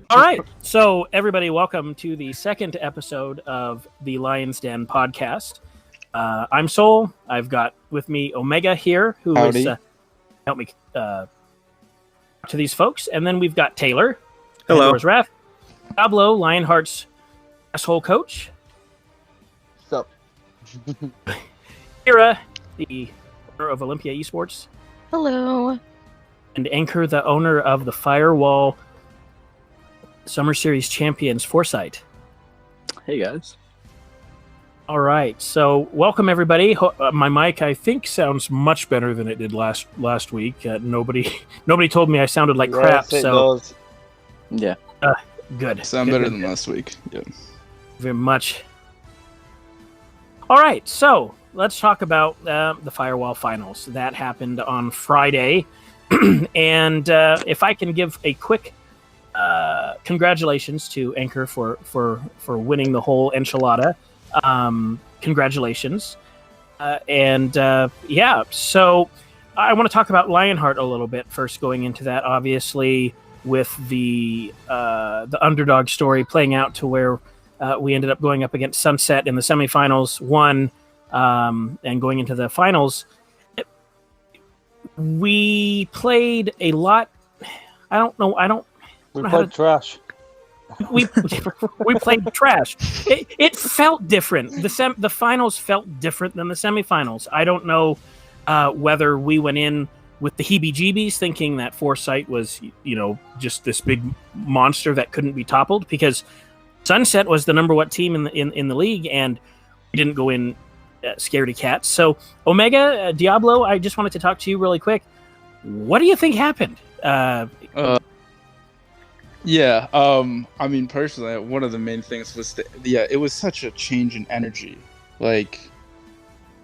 All right. So, everybody, welcome to the second episode of the Lion's Den podcast. I'm Soul. I've got with me Omega here, who is help me to these folks. And then we've got Taylor. Hello. Pandora's Wrath. Pablo, Lionhardt's asshole coach. Sup? Kira, the owner of Olympia eSports. Hello. And Anchor, the owner of the Firewall Summer Series champions, Foresight. Hey guys. All right, so welcome everybody. My mic, I think, sounds much better than it did last week. Nobody told me I sounded like crap. So does. Yeah. Good. Sound Good, better good, than good. last week. Yeah. Very much. All right, so let's talk about the Firewall Finals. That happened on Friday, and if I can give a quick congratulations to Anchor for winning the whole enchilada. Congratulations. Yeah, so I want to talk about Lionhardt a little bit first, going into that, obviously, with the underdog story playing out to where we ended up going up against Sunset in the semifinals, won, and going into the finals. We played a lot. We played trash. We played trash. It felt different. The finals felt different than the semifinals. I don't know whether we went in with the heebie-jeebies thinking that Foresight was, just this big monster that couldn't be toppled, because Sunset was the number one team in the league, and we didn't go in scaredy cats. So, Omega, Diablo, I just wanted to talk to you really quick. What do you think happened? Yeah. I mean, personally, one of the main things was it was such a change in energy. Like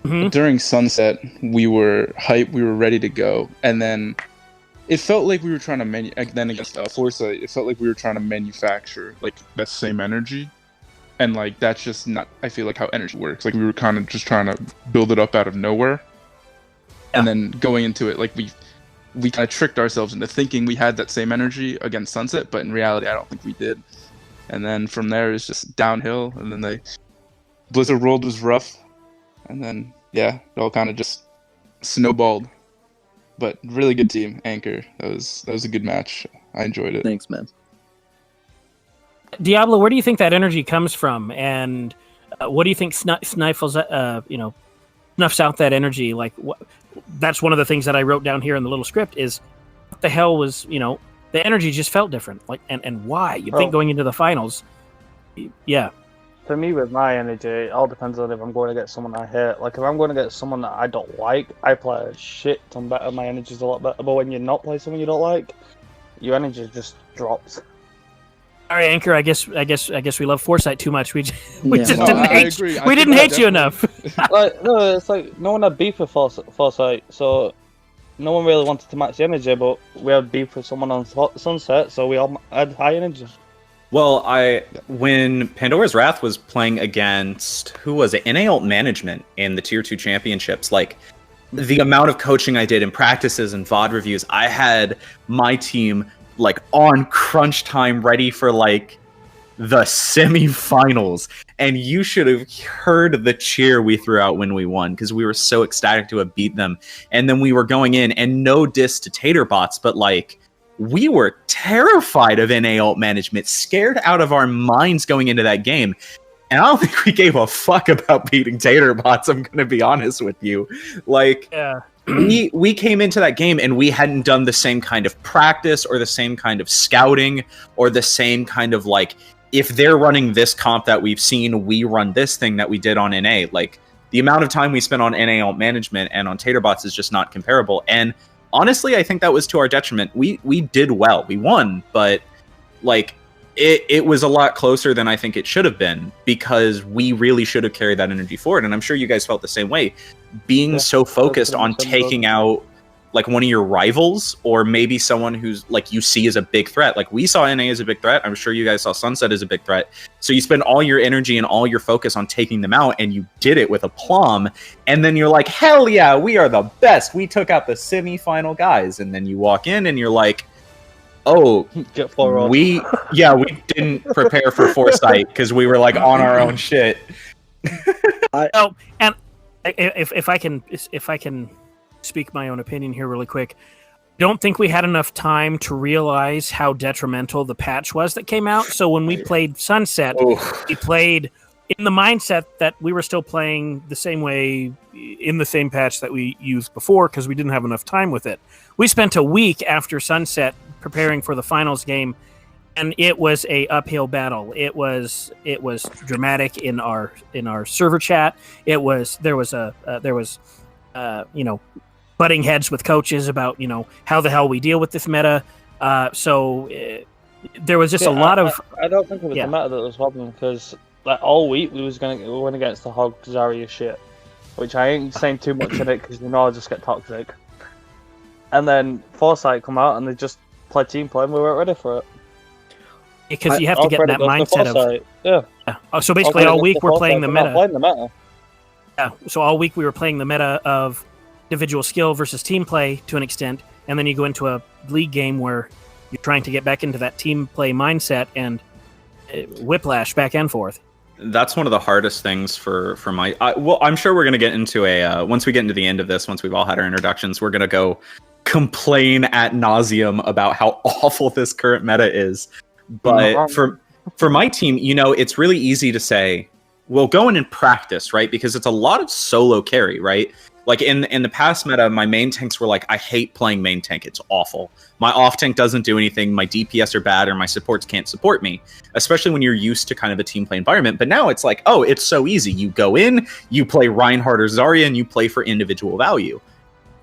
during Sunset, we were hyped, we were ready to go, and then it felt like we were trying to then against Foresight, it felt like we were trying to manufacture like that same energy, and like that's just not. I feel like how energy works. Like we were kind of just trying to build it up out of nowhere, and then going into it, like we kind of tricked ourselves into thinking we had that same energy against Sunset, but in reality, I don't think we did. And then from there, it's just downhill. And then Blizzard World was rough. And then, yeah, it all kind of just snowballed. But really good team, Anchor. That was a good match. I enjoyed it. Thanks, man. Diablo, where do you think that energy comes from? And what do you think snuffs out that energy? Like, that's one of the things that I wrote down here in the little script is what the hell was, the energy just felt different. Like, and why? You'd think going into the finals. Yeah. For me, with my energy, it all depends on if I'm going to get someone I hate. Like, if I'm going to get someone that I don't like, I play a shit ton better. My energy's a lot better. But when you're not playing someone you don't like, your energy just drops. All right, Anchor. I guess we love Foresight too much. We just No, didn't I hate. agree. We didn't hate you enough. No, it's like no one had beef with Foresight, so no one really wanted to match the energy. But we had beef with someone on Sunset, so we all had high energy. Well, when Pandora's Wrath was playing against, who was it? NA Alt Management in the Tier 2 Championships, like, the amount of coaching I did in practices and VOD reviews, I had my team, like, on crunch time ready for, like, the semifinals. And you should have heard the cheer we threw out when we won, because we were so ecstatic to have beat them. And then we were going in, and no diss to Taterbots, but, like, we were terrified of NA Alt Management, scared out of our minds going into that game. And I don't think we gave a fuck about beating Taterbots, I'm going to be honest with you. Like, Yeah. we came into that game and we hadn't done the same kind of practice or the same kind of scouting or the same kind of, like, if they're running this comp that we've seen, we run this thing that we did on NA. Like, the amount of time we spent on NA Alt Management and on Taterbots is just not comparable. And honestly, I think that was to our detriment. We did well. We won, but, like, it was a lot closer than I think it should have been, because we really should have carried that energy forward. And I'm sure you guys felt the same way. Being so focused on taking out, like, one of your rivals, or maybe someone who's, like, you see as a big threat. Like, we saw NA as a big threat. I'm sure you guys saw Sunset as a big threat. So you spend all your energy and all your focus on taking them out, and you did it with aplomb. And then you're like, hell yeah, we are the best. We took out the semi-final guys. And then you walk in and you're like, Oh, Get forward. we didn't prepare for foresight because we were like on our own shit. Oh, and if I can speak my own opinion here really quick, don't think we had enough time to realize how detrimental the patch was that came out. So when we played Sunset, we played in the mindset that we were still playing the same way in the same patch that we used before because we didn't have enough time with it. We spent a week after Sunset preparing for the finals game, and it was a uphill battle. It was dramatic in our server chat. There was butting heads with coaches about how the hell we deal with this meta. There was just a lot of. I don't think it was the meta that was the problem because all week we went against the Hog Zarya shit, which I ain't saying too much in it because I'll just get toxic. And then Foresight come out and they just played team play and we weren't ready for it. Because you have to get in that mindset of So basically, all week we're playing the meta. Yeah. So all week we were playing the meta of individual skill versus team play to an extent, and then you go into a league game where you're trying to get back into that team play mindset and whiplash back and forth. That's one of the hardest things for my. I'm sure we're gonna get into once we get into the end of this. Once we've all had our introductions, we're gonna go complain ad nauseum about how awful this current meta is. But for my team, it's really easy to say, well, go in and practice, right? Because it's a lot of solo carry, right? Like in the past meta, my main tanks were like, I hate playing main tank. It's awful. My off tank doesn't do anything. My DPS are bad, or my supports can't support me, especially when you're used to kind of a team play environment. But now it's like, oh, it's so easy. You go in, you play Lionhardt or Zarya, and you play for individual value,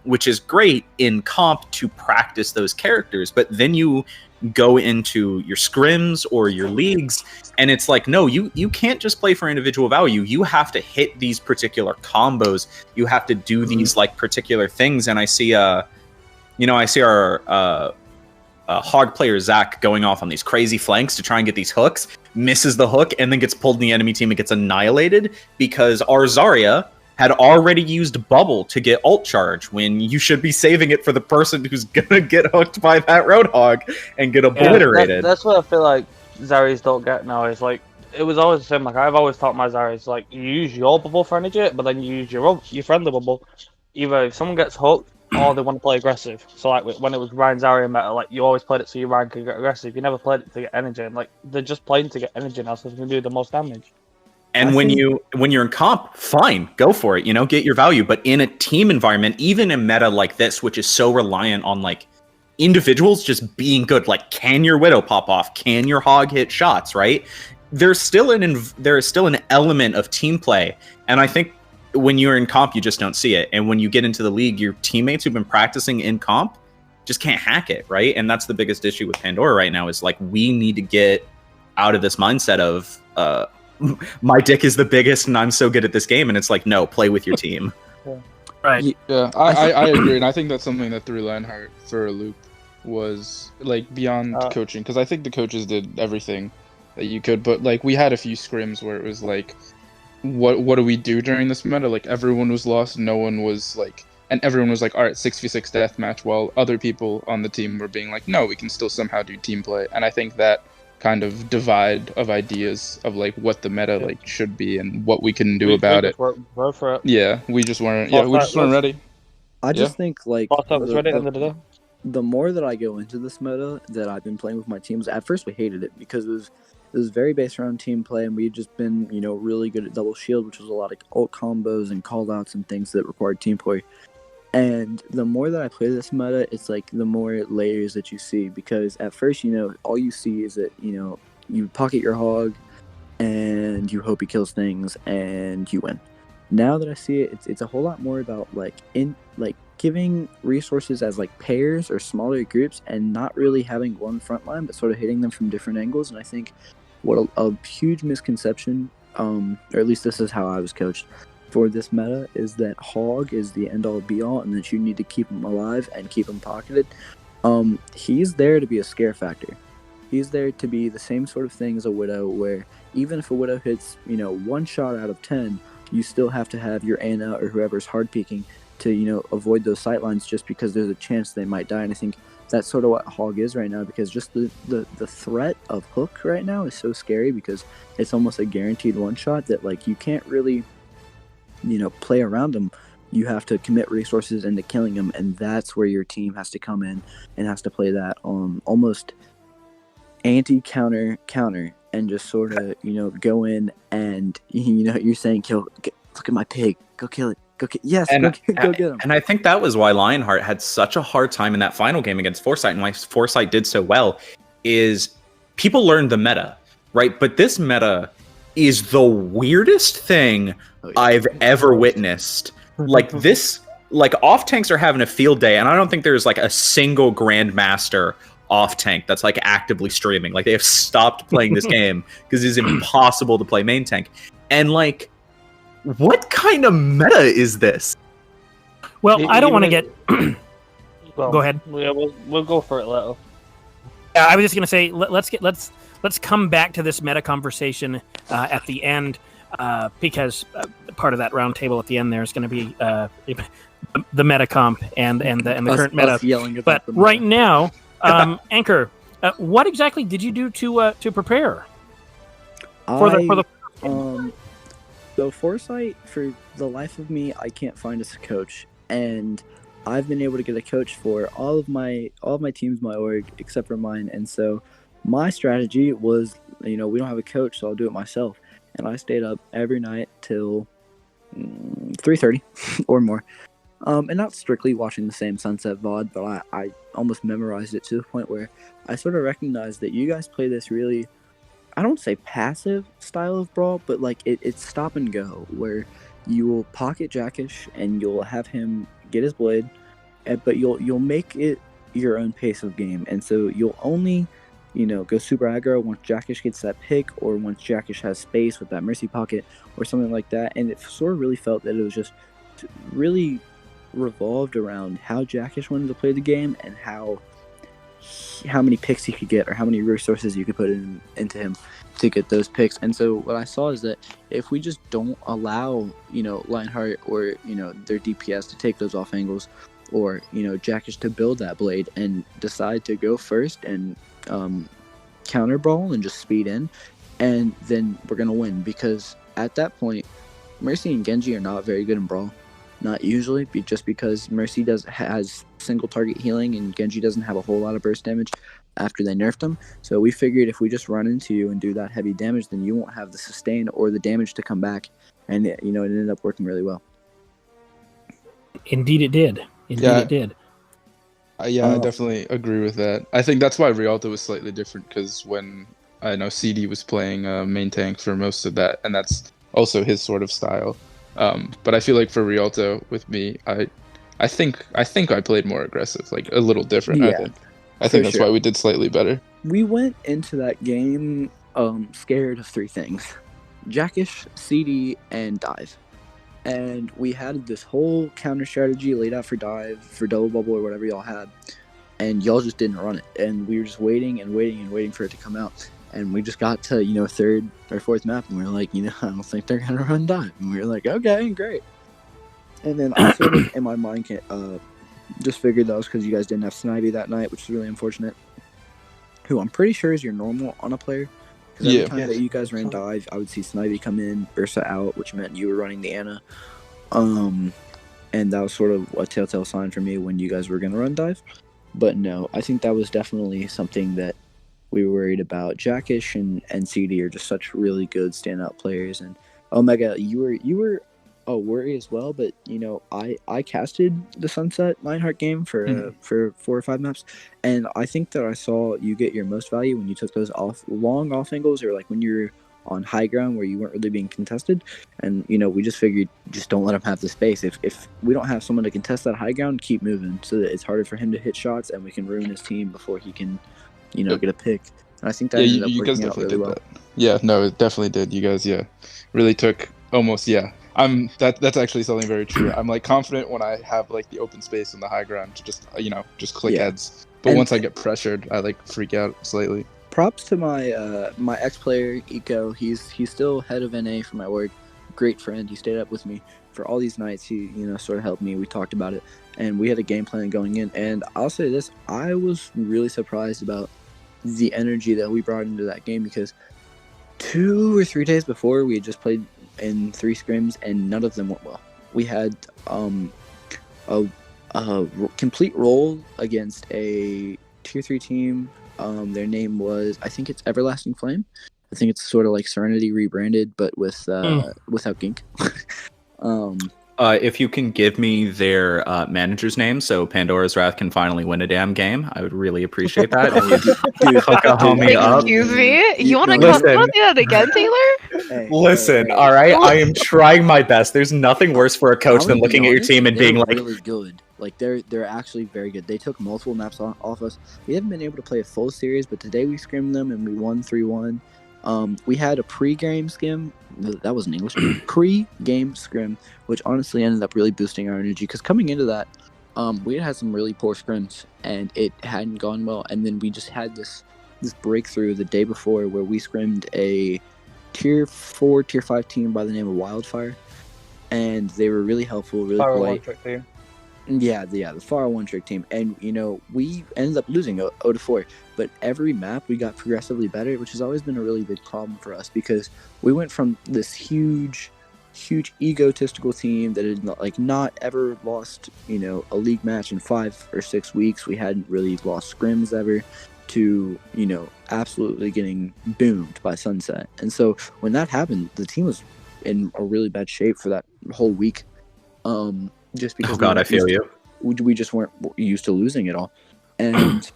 which is great in comp to practice those characters. But then you go into your scrims or your leagues, and it's like, no, you can't just play for individual value. You have to hit these particular combos. You have to do these like particular things. And I see our hog player Zach going off on these crazy flanks to try and get these hooks, misses the hook, and then gets pulled in the enemy team and gets annihilated because our Zarya had already used bubble to get ult charge when you should be saving it for the person who's gonna get hooked by that Roadhog and get obliterated. That's what I feel like Zaryas don't get now. Is like, it was always the same. Like, I've always taught my Zaryas, like, you use your bubble for energy, but then you use your friendly bubble. Either if someone gets hooked or they want to play aggressive. So like when it was Ryan Zarya meta, like, you always played it so your Ryan could get aggressive. You never played it to get energy. And like, they're just playing to get energy now, so they can do the most damage. And when you're in comp, fine, go for it, get your value. But in a team environment, even in meta like this, which is so reliant on like individuals just being good, like, can your Widow pop off? Can your Hog hit shots, right? There is still an element of team play. And I think when you're in comp, you just don't see it. And when you get into the league, your teammates who've been practicing in comp just can't hack it, right? And that's the biggest issue with Pandora right now is like, we need to get out of this mindset of, my dick is the biggest and I'm so good at this game, and it's like, no, play with your team. Right. Yeah, I agree, and I think that's something that threw Lionhardt for a loop was like beyond coaching, because I think the coaches did everything that you could, but like we had a few scrims where it was like, what do we do during this meta? Like everyone was lost, no one was like, and everyone was like, all right, 6v6 deathmatch, while other people on the team were being like, no, we can still somehow do team play. And I think that kind of divide of ideas of like what the meta like should be and what we can do about it. Yeah, we just weren't. Yeah, we just weren't ready. I just think like the more that I go into this meta that I've been playing with my teams, at first we hated it because it was very based around team play, and we'd just been really good at double shield, which was a lot of ult combos and callouts and things that required team play. And the more that I play this meta, it's like the more layers that you see, because at first, all you see is that, you pocket your Hog and you hope he kills things and you win. Now that I see it, it's a whole lot more about giving resources as like pairs or smaller groups and not really having one front line, but sort of hitting them from different angles. And I think what a huge misconception, or at least this is how I was coached, for this meta is that Hog is the end-all be-all and that you need to keep him alive and keep him pocketed. He's there to be a scare factor. He's there to be the same sort of thing as a Widow, where even if a Widow hits, one shot out of 10, you still have to have your Ana or whoever's hard peeking to avoid those sight lines just because there's a chance they might die. And I think that's sort of what Hog is right now, because just the threat of Hook right now is so scary, because it's almost a guaranteed one shot that like you can't really play around him. You have to commit resources into killing him, and that's where your team has to come in and has to play that almost anti-counter and just sort of go in and you're saying look at my pig, go kill it, yes, go get him. And I think that was why Lionhardt had such a hard time in that final game against Foresight, and why Foresight did so well is people learned the meta, right? But this meta is the weirdest thing I've ever witnessed. Like this, like off tanks are having a field day, and I don't think there's like a single grandmaster off tank that's like actively streaming. Like they have stopped playing this game because it's impossible to play main tank. And like, what kind of meta is this? Well, I don't want to get. Well, go ahead. Yeah, we'll go for it later. I was just going to say let's come back to this meta conversation at the end, because part of that round table at the end there is going to be the meta comp and the current meta. Yelling about but right now, Anchor, what exactly did you do to prepare for the? So Foresight, for the life of me, I can't find us a coach, and I've been able to get a coach for all of my teams, my org, except for mine. And so my strategy was, we don't have a coach, so I'll do it myself. And I stayed up every night till 3:30 or more, and not strictly watching the same Sunset VOD, but I almost memorized it to the point where I sort of recognized that you guys play this really, I don't say passive style of brawl, but like it's stop and go, where you will pocket Jackish and you'll have him get his blade, but you'll make it your own pace of game, and so you'll only go super aggro once Jackish gets that pick, or once Jackish has space with that Mercy pocket or something like that. And it sort of really felt that it was just really revolved around how Jackish wanted to play the game and how many picks he could get, or how many resources you could put into him to get those picks. And so what I saw is that if we just don't allow Lionhardt or their DPS to take those off angles, or Jackish to build that blade and decide to go first and counter brawl and just speed in, and then we're gonna win. Because at that point, Mercy and Genji are not very good in brawl. Not usually, just because Mercy has single target healing and Genji doesn't have a whole lot of burst damage after they nerfed him. So we figured if we just run into you and do that heavy damage, then you won't have the sustain or the damage to come back. And it ended up working really well. Indeed, it did. It did. I definitely agree with that. I think that's why Rialto was slightly different, because when I know CD was playing main tank for most of that, and that's also his sort of style. But I feel like for Rialto with me, I think I played more aggressive, like a little different. Yeah, I think that's why we did slightly better. We went into that game scared of three things: Jackish, CD, and Dive. And we had this whole counter strategy laid out for Dive, for double bubble, or whatever y'all had, and y'all just didn't run it. And we were just waiting for it to come out. And we just got to third or fourth map, and we were like, I don't think they're gonna run Dive. And we were like, okay, great. And then I sort of in my mind just figured that was because you guys didn't have Snivy that night, which is really unfortunate. Who I'm pretty sure is your normal on a player. Because every time that you guys ran Dive, I would see Snivy come in, Ursa out, which meant you were running the Ana. And that was sort of a telltale sign for me when you guys were going to run Dive. But no, I think that was definitely something that we were worried about. Jackish and CD are just such really good standout players. And Omega, you were a worry as well, but I casted the Sunset Lionhardt game for 4 or 5 maps, and I think that I saw you get your most value when you took those long off angles, or like when you're on high ground where you weren't really being contested. And we just figured, just don't let him have the space. If we don't have someone to contest that high ground, keep moving, so that it's harder for him to hit shots and we can ruin his team before he can get a pick. And I think that ended up you guys working out definitely really did well. that. Yeah, no, it definitely did. You guys really took almost that's actually something very true. I'm like confident when I have like the open space and the high ground to just click heads. But once I get pressured, I like freak out slightly. Props to my ex player Eco. He's still head of NA for my work. Great friend. He stayed up with me, for all these nights, he sort of helped me. We talked about it, and we had a game plan going in. And I'll say this: I was really surprised about the energy that we brought into that game, because 2 or 3 days before we had just played in 3 scrims and none of them went well. We had a complete roll against a tier 3 team. Their name was, I think it's Everlasting Flame. I think it's sort of like Serenity rebranded, but without Gink. If you can give me their manager's name, so Pandora's Wrath can finally win a damn game, I would really appreciate that. Dude, hook a homie up. Excuse me? You want to Listen. do that again, Taylor? Hey, Listen, hey. all right, I am trying my best. There's nothing worse for a coach I'm than gonna be looking at your honest, team and being they're like, really good. Like they're actually very good. They took multiple maps off us. We haven't been able to play a full series, but today we scrimmed them and we won 3-1. We had a pre-game scrim. That wasn't English. Pre-game scrim, which honestly ended up really boosting our energy, because coming into that, we had some really poor scrims and it hadn't gone well. And then we just had this breakthrough the day before where we scrimmed a tier 4, tier 5 team by the name of Wildfire, and they were really helpful, really polite. Trick team. Yeah, the far one trick team, and we ended up losing 0-4. But every map we got progressively better, which has always been a really big problem for us, because we went from this huge egotistical team that had not ever lost a league match in 5 or 6 weeks. We hadn't really lost scrims ever, to absolutely getting boomed by Sunset. And so when that happened, the team was in a really bad shape for that whole week. Just because I feel you. We just weren't used to losing it all, and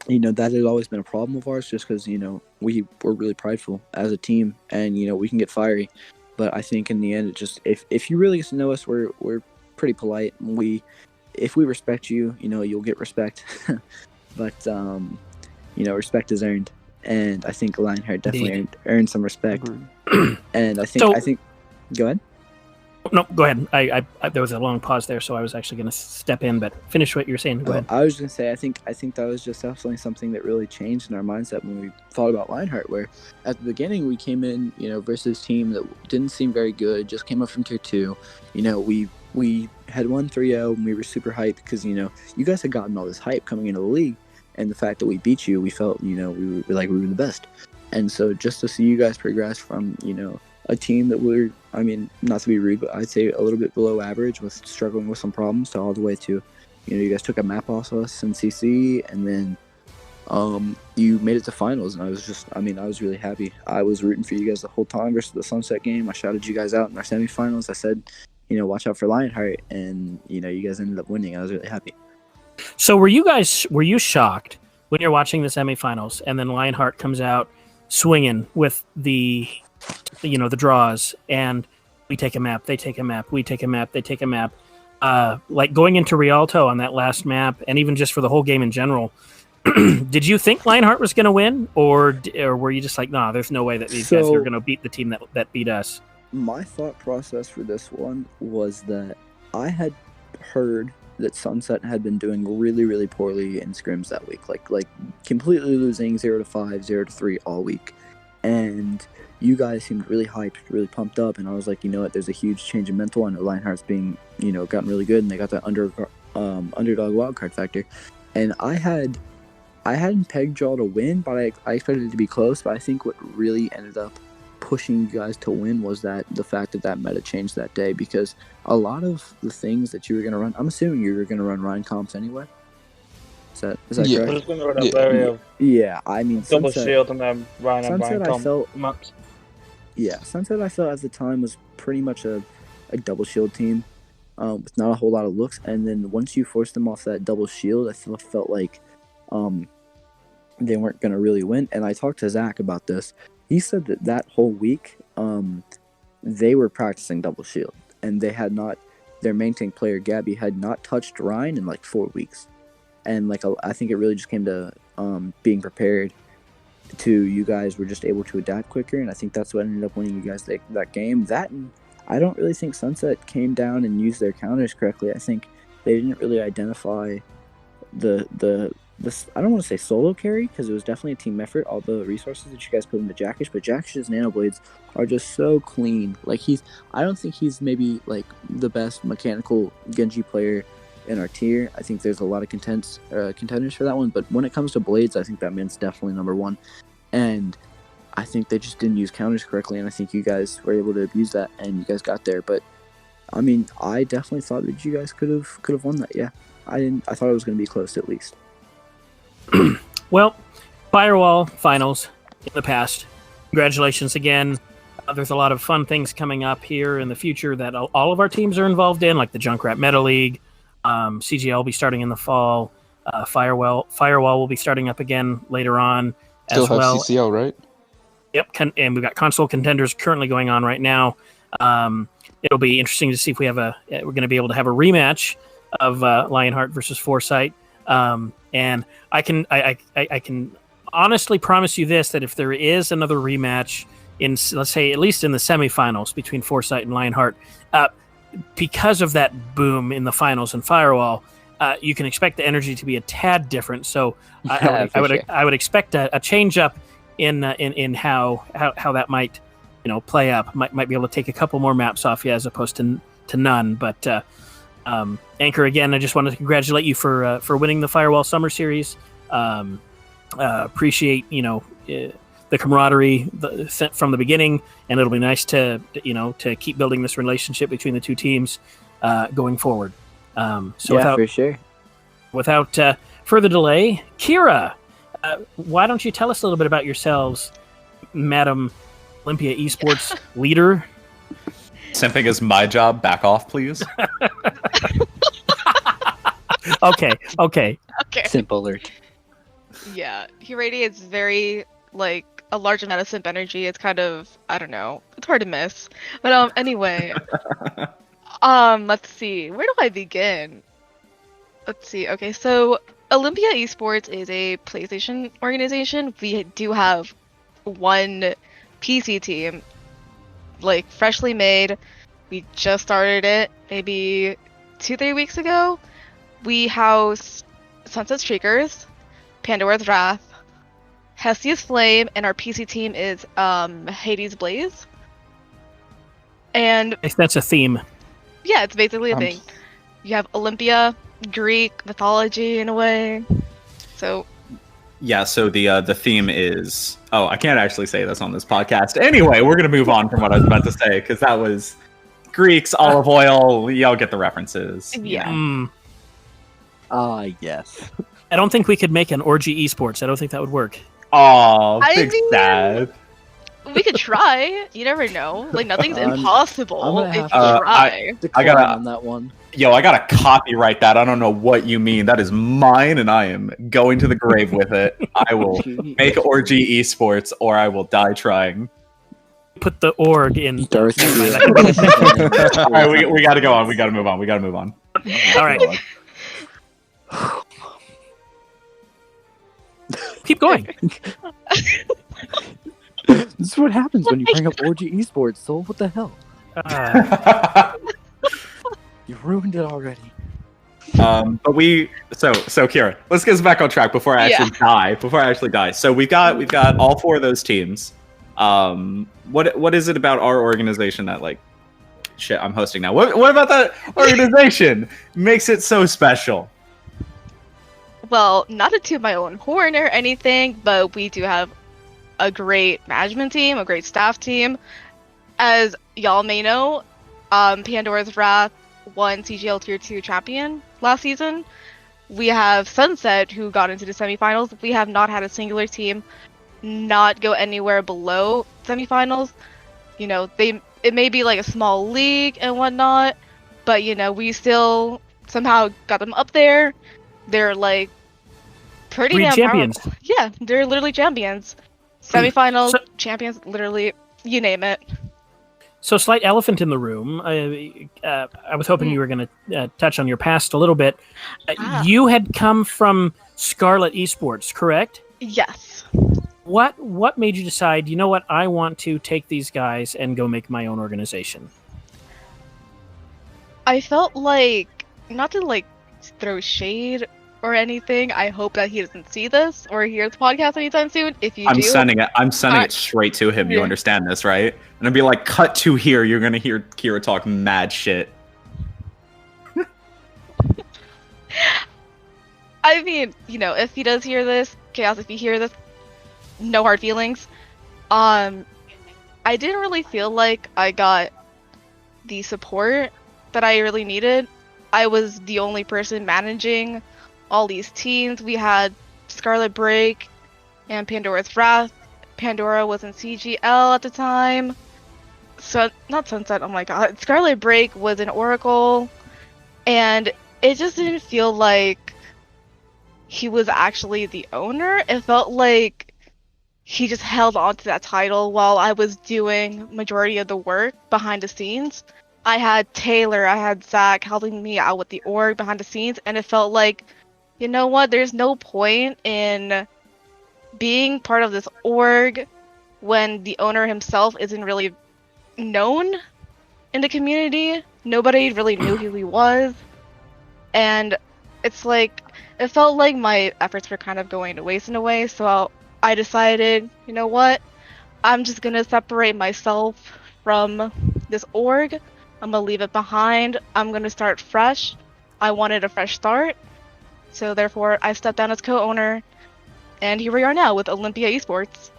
that had always been a problem of ours, just because we were really prideful as a team, and we can get fiery, but I think in the end, it just if you really get to know us, we're pretty polite, and if we respect you, you'll get respect, but respect is earned, and I think Lionhardt definitely earned some respect, and I think go ahead. No, go ahead. I there was a long pause there, so I was actually going to step in, but finish what you're saying. Go ahead. I was going to say, I think that was just definitely something that really changed in our mindset when we thought about Lionhardt, where at the beginning we came in, versus a team that didn't seem very good, just came up from tier 2. We had won 3-0 and we were super hyped because, you guys had gotten all this hype coming into the league, and the fact that we beat you, we felt, we were the best. And so just to see you guys progress from, a team that were, not to be rude, but I'd say a little bit below average, with struggling with some problems, to all the way to, you guys took a map off of us in CC, and then you made it to finals, and I was really happy. I was rooting for you guys the whole time versus the Sunset game. I shouted you guys out in our semifinals. I said, watch out for Lionheart, and you guys ended up winning. I was really happy. So were you shocked when you're watching the semifinals and then Lionheart comes out swinging with the draws, and we take a map, they take a map, we take a map, they take a map, like going into Rialto on that last map, and even just for the whole game in general, did you think Lionheart was going to win, or were you just like, nah, there's no way that these guys are going to beat the team that beat us? My thought process for this one was that I had heard that Sunset had been doing really, really poorly in scrims that week, like completely losing 0-5, 0-3 all week, and you guys seemed really hyped, really pumped up, and I was like, there's a huge change in mental. I know Lionheart's being, gotten really good, and they got that underdog wildcard factor, and I hadn't pegged y'all to win, but I expected it to be close. But I think what really ended up pushing you guys to win was the fact that meta changed that day, because a lot of the things that you were going to run, I'm assuming you were going to run Ryan comps anyway. Is that Yeah. correct? Yeah, double Sunset, shield and then Ryan and Sunset, Ryan I felt, maps. yeah, Sunset I felt at the time was pretty much a double shield team, with not a whole lot of looks. And then once you forced them off that double shield, I felt like they weren't going to really win. And I talked to Zach about this. He said that whole week they were practicing double shield, and they had not, their main tank player Gabby had not touched Ryan in like 4 weeks. And I think it really just came to being prepared to, you guys were just able to adapt quicker, and I think that's what ended up winning you guys that game. That, and I don't really think Sunset came down and used their counters correctly. I think they didn't really identify the this, I don't want to say solo carry because it was definitely a team effort. All the resources that you guys put into Jackish, but Jackish's Nano Blades are just so clean. Like I don't think he's maybe like the best mechanical Genji player in our tier. I think there's a lot of contenders for that one. But when it comes to blades, I think that man's definitely number one. And I think they just didn't use counters correctly, and I think you guys were able to abuse that, and you guys got there. But I mean, I definitely thought that you guys could have won that. Yeah, I thought it was going to be close at least. Well, Firewall finals in the past. Congratulations again. There's a lot of fun things coming up here in the future that all of our teams are involved in, like the Junkrat Meta League. CGL will be starting in the fall. Firewall will be starting up again later on Still as have well. CCL, right? Yep, and we've got console contenders currently going on right now. It'll be interesting to see if we're going to be able to have a rematch of Lionhardt versus Foresight. And I can honestly promise you this, that if there is another rematch in, let's say, at least in the semifinals between Foresight and Lionhardt, because of that boom in the finals and Firewall, you can expect the energy to be a tad different. So I would expect a change up in how that might play up. Might be able to take a couple more maps off you as opposed to none. But Anchor, again, I just wanted to congratulate you for winning the Firewall Summer Series. Appreciate the camaraderie from the beginning, and it'll be nice to keep building this relationship between the two teams going forward. For sure. Without further delay, Kira, why don't you tell us a little bit about yourselves, Madam Olympia eSports leader? Simping is my job. Back off, please. Okay. Okay. alert. Yeah, he radiates very a large amount of simp energy. It's kind of, I don't know, it's hard to miss. But anyway, let's see. Where do I begin? Let's see. Okay, so Olympia eSports is a PlayStation organization. We do have one PC team, freshly made. We just started it maybe 2-3 weeks ago. We house Sunset Streakers, Pandora's Wrath, Hestia's Flame, and our PC team is Hades Blaze. And that's a theme. Yeah, it's basically a thing. You have Olympia, Greek mythology in a way. So yeah, so the theme is... Oh, I can't actually say this on this podcast. Anyway, we're going to move on from what I was about to say, because that was Greeks, olive oil. Y'all get the references. Yeah. Yes. I don't think we could make an orgy esports. I don't think that would work. Oh, big sad. We could try. You never know. Nothing's impossible if you try. I gotta on that one. Yo, I gotta copyright that. I don't know what you mean. That is mine, and I am going to the grave with it. I will make orgy esports, or I will die trying. Put the org in. All right, we gotta go on. We gotta move on. All right. Keep going. This is what happens when you bring up orgy esports, Soul. What the hell? You ruined it already. But so Kira, let's get us back on track before I actually die. So we've got all four of those teams. What is it about our organization that shit, I'm hosting now. What about that organization makes it so special? Well, not to toot my own horn or anything, but we do have a great management team, a great staff team. As y'all may know, Pandora's Wrath won CGL Tier 2 champion last season. We have Sunset, who got into the semifinals. We have not had a singular team not go anywhere below semifinals. It may be a small league and whatnot, but we still somehow got them up there. They're pretty damn champions. powerful. Yeah, they're literally champions. Semifinals, champions, literally, you name it. So, slight elephant in the room. I was hoping you were going to touch on your past a little bit. You had come from Scarlet Esports, correct? Yes. What made you decide, you know what, I want to take these guys and go make my own organization? I felt not to throw shade, or anything. I hope that he doesn't see this or hear the podcast anytime soon. If you I'm do, sending it straight to him. You Yeah. understand this, right? And I'd be like, cut to here. You're gonna hear Kira talk mad shit. I mean, if he does hear this, Chaos, if you hear this, no hard feelings. I didn't really feel like I got the support that I really needed. I was the only person managing all these teams. We had Scarlet Break and Pandora's Wrath. Pandora was in CGL at the time. So, not Sunset, oh my god. Scarlet Break was in Oracle. And it just didn't feel like he was actually the owner. It felt like he just held on to that title while I was doing majority of the work behind the scenes. I had Taylor, I had Zach helping me out with the org behind the scenes, and it felt like, you know what, there's no point in being part of this org when the owner himself isn't really known in the community. Nobody really knew who he was. And it's like, it felt like my efforts were kind of going to waste in a way, so I decided, you know what, I'm just gonna separate myself from this org. I'm gonna leave it behind. I'm gonna start fresh. I wanted a fresh start, so therefore I stepped down as co-owner, and here we are now with Olympia eSports.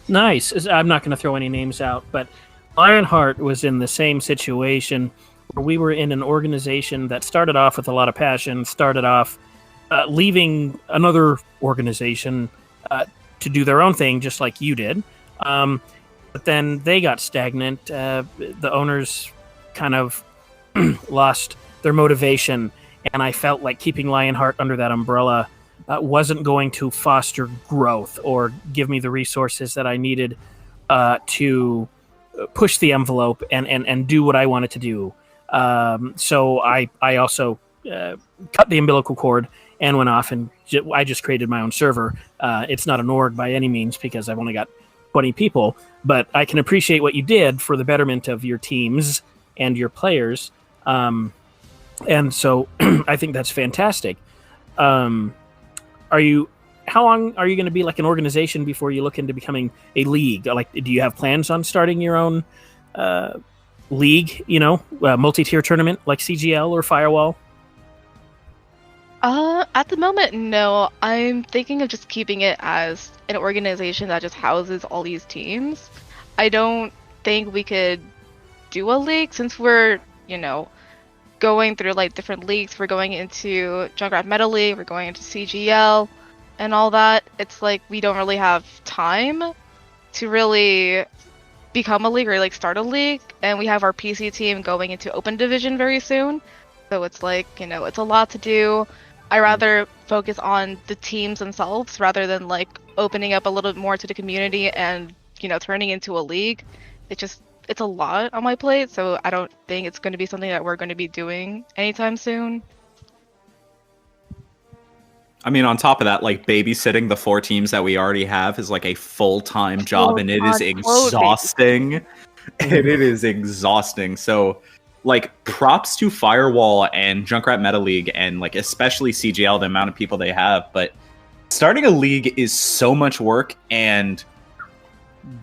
Nice. I'm not going to throw any names out, but Lionhardt was in the same situation where we were in an organization that started off with a lot of passion, started off leaving another organization to do their own thing, just like you did. But then they got stagnant. The owners kind of lost their motivation, and I felt like keeping Lionhardt under that umbrella wasn't going to foster growth or give me the resources that I needed to push the envelope and do what I wanted to do. So I also cut the umbilical cord and went off, and I just created my own server. It's not an org by any means because I've only got 20 people, but I can appreciate what you did for the betterment of your teams and your players. And so I think that's fantastic. How long are you going to be like an organization before you look into becoming a league? Like, do you have plans on starting your own league, multi-tier tournament like CGL or Firewall? At the moment, no. I'm thinking of just keeping it as an organization that just houses all these teams. I don't think we could do a league since we're, going through like different leagues. We're going into Junkrat Meta League, we're going into CGL and all that. It's like we don't really have time to really become a league or like start a league, and we have our PC team going into Open Division very soon. So it's like, it's a lot to do. I rather focus on the teams themselves rather than like opening up a little bit more to the community and, turning into a league. It's a lot on my plate, so I don't think it's going to be something that we're going to be doing anytime soon. I mean, on top of that, like babysitting the 4 teams that we already have is like a full-time job, and it is exhausting. And it is exhausting. So, like, props to Firewall and Junkrat Meta League, and like especially CGL, the amount of people they have. But starting a league is so much work, and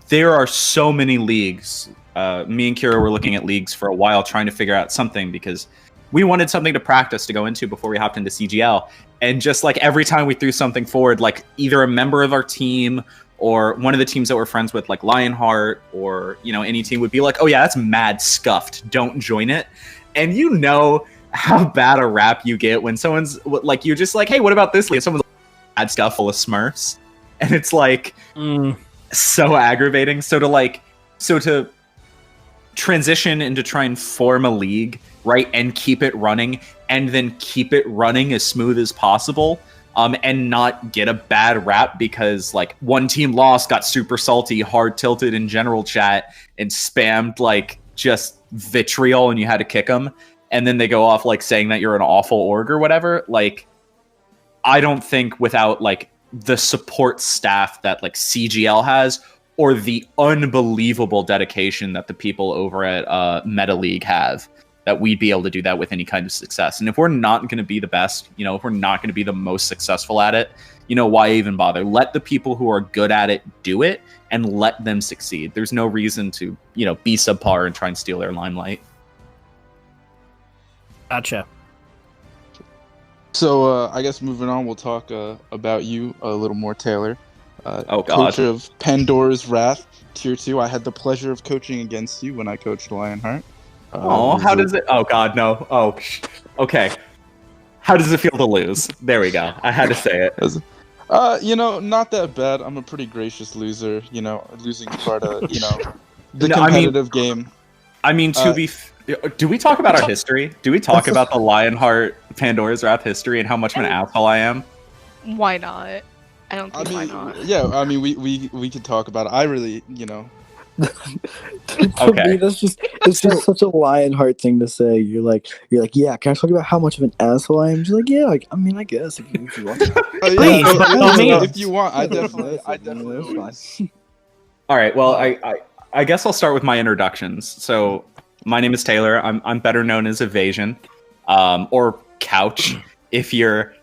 there are so many leagues. Me and Kira were looking at leagues for a while, trying to figure out something because we wanted something to practice to go into before we hopped into CGL. And just like every time we threw something forward, like either a member of our team or one of the teams that we're friends with, like Lionhardt or, any team would be like, oh yeah, that's mad scuffed, don't join it. And how bad a rap you get when someone's like, you're just like, hey, what about this league? And someone's like, mad scuff full of Smurfs. And it's like, so aggravating. So to transition and to try and form a league, right, and keep it running, and then keep it running as smooth as possible, and not get a bad rap because like one team lost, got super salty, hard tilted in general chat, and spammed like just vitriol, and you had to kick them, and then they go off like saying that you're an awful org or whatever. Like, I don't think without like the support staff that like CGL has, or the unbelievable dedication that the people over at Meta League have, that we'd be able to do that with any kind of success. And if we're not going to be the best, if we're not going to be the most successful at it, why even bother? Let the people who are good at it do it and let them succeed. There's no reason to, be subpar and try and steal their limelight. Gotcha. So I guess moving on, we'll talk about you a little more, Taylor. Coach of Pandora's Wrath, Tier 2. I had the pleasure of coaching against you when I coached Lionhardt. How does it... Oh, God, no. Oh, okay. How does it feel to lose? There we go. I had to say it. Not that bad. I'm a pretty gracious loser. Losing part of, the competitive game. I mean, do we talk about our history? Do we talk about the Lionhardt Pandora's Wrath history and how much of an asshole I am? Why not? I don't think why not. Yeah, I mean, we could talk about it. I really, For me, it's just such a Lionheart thing to say. You're like, yeah. Can I talk about how much of an asshole I am? Just like, yeah. I mean, I guess if you want. If you want, I definitely. All right. Well, I guess I'll start with my introductions. So, my name is Taylor. I'm better known as Evasion, or Couch, if you're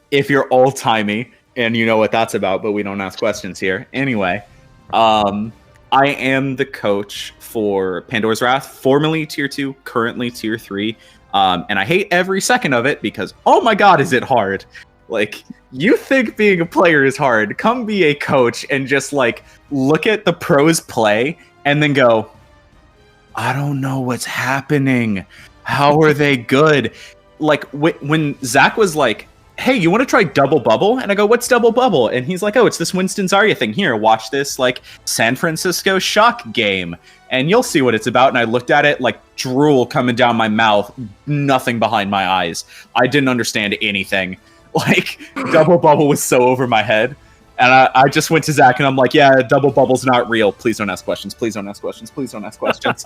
old timey and you know what that's about. But we don't ask questions here. Anyway, I am the coach for Pandora's Wrath, formerly Tier 2, currently Tier 3. And I hate every second of it because, oh my god, is it hard. Like, you think being a player is hard. Come be a coach and just, look at the pros play and then go, I don't know what's happening. How are they good? Like, when Zach was like, hey, you want to try Double Bubble? And I go, what's Double Bubble? And he's like, oh, it's this Winston Zarya thing. Here, watch this, San Francisco Shock game, and you'll see what it's about. And I looked at it, drool coming down my mouth, nothing behind my eyes. I didn't understand anything. Double Bubble was so over my head. And I just went to Zach, and I'm like, yeah, Double Bubble's not real. Please don't ask questions. Please don't ask questions. Please don't ask questions.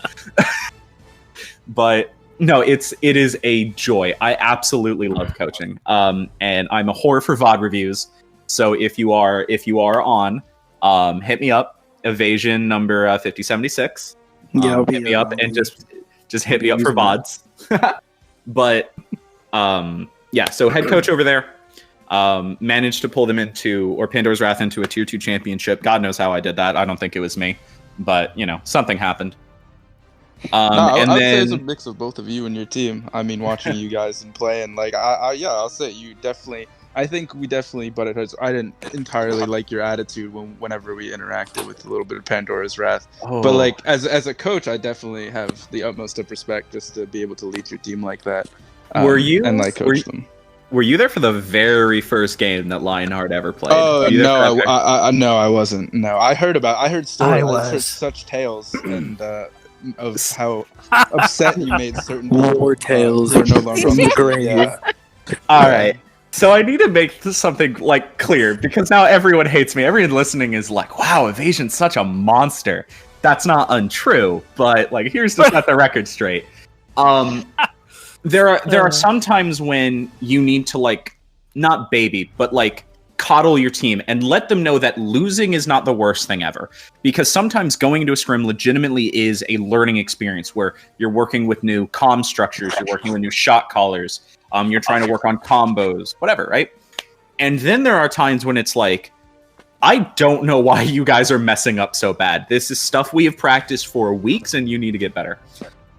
But... no, it is a joy. I absolutely love coaching. And I'm a whore for VOD reviews. So if you are on, hit me up. Evasion number 5076. Yeah, hit me up and just hit me up for VODs. But yeah, so head coach over there. Managed to pull them or Pandora's Wrath into a Tier 2 championship. God knows how I did that. I don't think it was me. But, something happened. I'd say it's a mix of both of you and your team. I mean, watching you guys and play, and I'll say you definitely. I think we definitely butted heads. I didn't entirely like your attitude whenever we interacted with a little bit of Pandora's Wrath. Oh. But as a coach, I definitely have the utmost of respect just to be able to lead your team like that. Were you and coach them? Were you there for the very first game that Lionhardt ever played? Oh no, I wasn't. No, I heard stories. I heard such tales and. Of how upset you made certain war tales are no longer from the grave. Yeah. All right, so I need to make something clear because now everyone hates me. Everyone listening is like, "Wow, Evasion's such a monster." That's not untrue, but here's to set the record straight. There are some times when you need to not baby, but coddle your team and let them know that losing is not the worst thing ever, because sometimes going into a scrim legitimately is a learning experience where you're working with new comm structures, you're working with new shot callers, you're trying to work on combos, whatever, right? And then there are times when it's I don't know why you guys are messing up so bad. This is stuff we have practiced for weeks and you need to get better.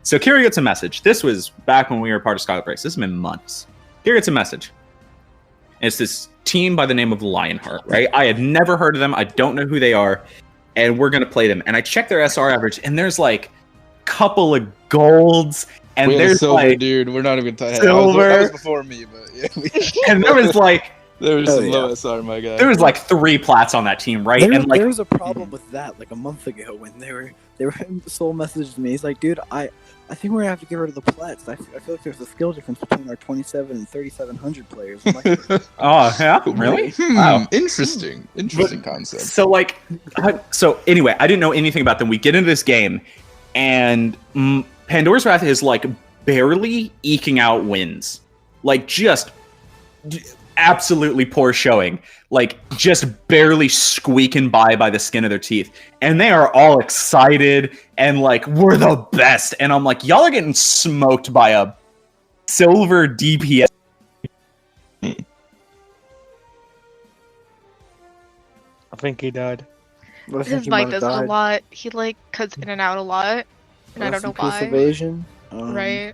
So Kira gets a message. This was back when we were part of Skylar Brace. This has been months. Kira gets a message. And it's this team by the name of Lionhardt, right? I had never heard of them. I don't know who they are. And we're going to play them. And I check their SR average, and there's couple of golds. And there's silver, dude. We're not even talking. Silver. That was before me, but yeah. And there was there was some low SR, my guy. There was 3 plats on that team, right? There was a problem with that a month ago when they were Soul messaged me. He's like, dude, I think we're gonna have to get rid of the plats. I feel like there's a skill difference between our 27 and 3700 players. I'm like, oh yeah, really? Wow, interesting concept. So anyway, I didn't know anything about them. We get into this game, and Pandora's Wrath is barely eking out wins, just absolutely poor showing, just barely squeaking by the skin of their teeth, and they are all excited and we're the best, and I'm y'all are getting smoked by a silver DPS. I think he died. I think His he might mic have does it a died. lot. He like cuts in and out a lot, and I Rest don't in know peace, why. Evasion. Right?